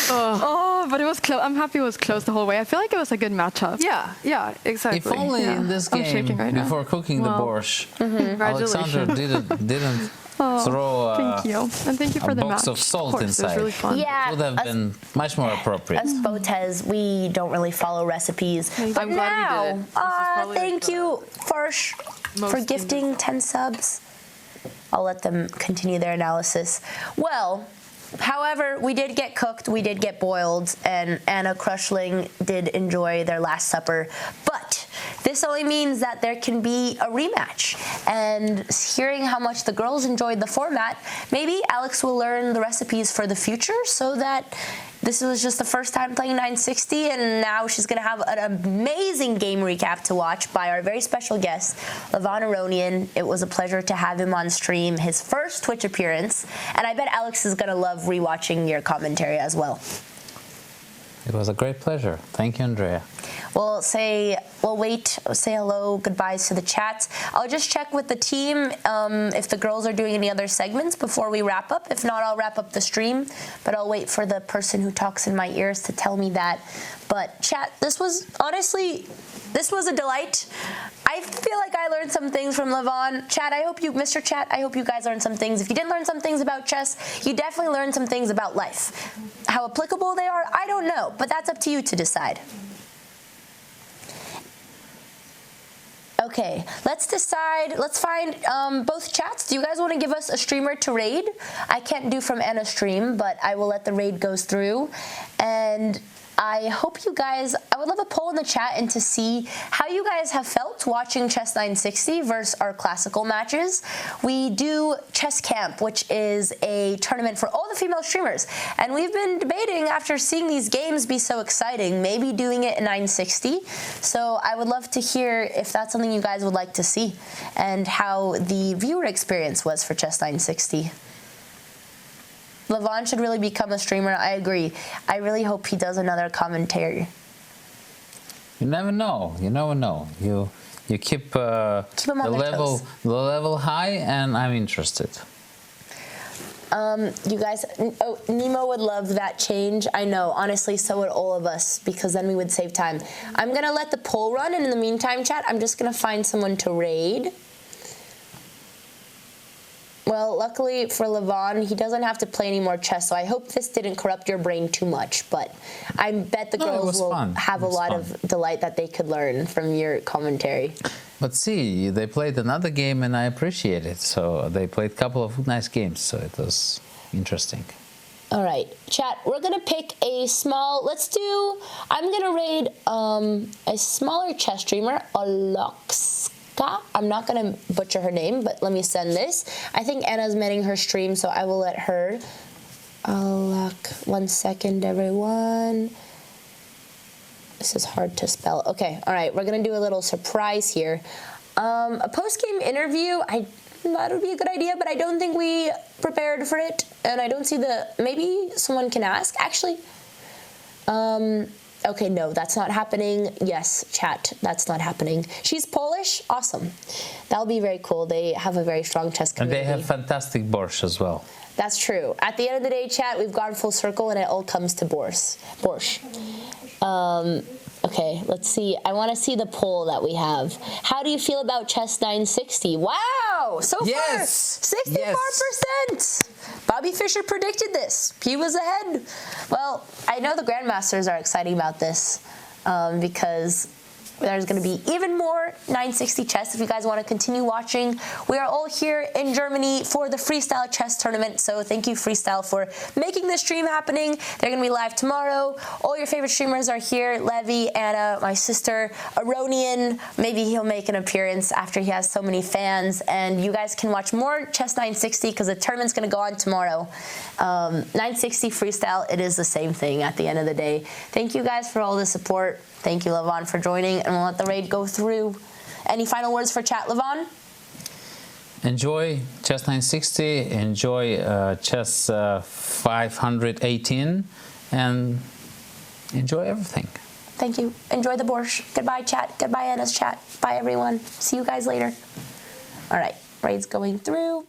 Oh, but it was close. I'm happy it was close the whole way. I feel like it was a good matchup. Yeah, exactly. If only Yeah. in this I'm game, shaking right now. before cooking the Well, borscht, Congratulations. Alexander didn't throw Thank you, and thank you for a the box match. of salt Of course, it was inside. really fun. Yeah, It would have us- been much more appropriate. Us Botez, we don't really follow recipes. But I'm glad we now, did it. This is probably thank like you, Farsh, most for in- gifting 10 subs. I'll let them continue their analysis. Well, however, we did get cooked, we did get boiled, and Anna Crushling did enjoy their last supper. But this only means that there can be a rematch. And hearing how much the girls enjoyed the format, maybe Alex will learn the recipes for the future so that this was just the first time playing 960, and now she's going to have an amazing game recap to watch by our very special guest, Levon Aronian. It was a pleasure to have him on stream, his first Twitch appearance, and I bet Alex is going to love rewatching your commentary as well. It was a great pleasure. Thank you, Andrea. We'll say hello, goodbyes to the chat. I'll just check with the team if the girls are doing any other segments before we wrap up. If not, I'll wrap up the stream, but I'll wait for the person who talks in my ears to tell me that. But chat, this was a delight. I feel like I learned some things from Levon. Chat, Mr. Chat, I hope you guys learned some things. If you didn't learn some things about chess, you definitely learned some things about life. How applicable they are, I don't know, but that's up to you to decide. Okay, let's decide. Let's find both chats. Do you guys want to give us a streamer to raid? I can't do from Anna's stream, but I will let the raid goes through. And I hope you guys, I would love a poll in the chat and to see how you guys have felt watching Chess 960 versus our classical matches. We do Chess Camp, which is a tournament for all the female streamers. And we've been debating, after seeing these games be so exciting, maybe doing it in 960. So I would love to hear if that's something you guys would like to see and how the viewer experience was for Chess 960. Levon should really become a streamer. I agree. I really hope he does another commentary. You never know. You never know. You keep the level high, and I'm interested. You guys, Nemo would love that change. I know, honestly, so would all of us, because then we would save time. I'm gonna let the poll run, and in the meantime, chat, I'm just gonna find someone to raid. Well, luckily for Levon, he doesn't have to play any more chess, so I hope this didn't corrupt your brain too much, but I bet the girls will have a lot of delight that they could learn from your commentary. But see, they played another game and I appreciate it. So they played a couple of nice games, so it was interesting. All right, chat, we're gonna pick a small, I'm gonna raid a smaller chess streamer, Alox. I'm not going to butcher her name, but let me send this. I think Anna's manning her stream, so I will let her. 1 second, everyone. This is hard to spell. Okay, all right, we're going to do a little surprise here. A post-game interview, I thought it would be a good idea, but I don't think we prepared for it, and I don't see maybe someone can ask, actually. Okay, no, that's not happening. Yes, chat, that's not happening. She's Polish? Awesome. That'll be very cool. They have a very strong chess community. And they have fantastic borscht as well. That's true. At the end of the day, chat, we've gone full circle and it all comes to borscht. Okay, let's see. I want to see the poll that we have. How do you feel about Chess 960? Wow! So far, 64%! Bobby Fischer predicted this. He was ahead. Well, I know the Grandmasters are excited about this because there's going to be even more 960 chess if you guys want to continue watching. We are all here in Germany for the Freestyle chess tournament, so thank you, Freestyle, for making this stream happening. They're going to be live tomorrow. All your favorite streamers are here. Levi, Anna, my sister, Aronian. Maybe he'll make an appearance after he has so many fans. And you guys can watch more Chess 960 because the tournament's going to go on tomorrow. 960 Freestyle, it is the same thing at the end of the day. Thank you guys for all the support. Thank you, Levon, for joining, and we'll let the raid go through. Any final words for chat, Levon? Enjoy Chess 960, enjoy Chess 518, and enjoy everything. Thank you. Enjoy the borscht. Goodbye, chat. Goodbye, Anna's chat. Bye, everyone. See you guys later. All right, raid's going through.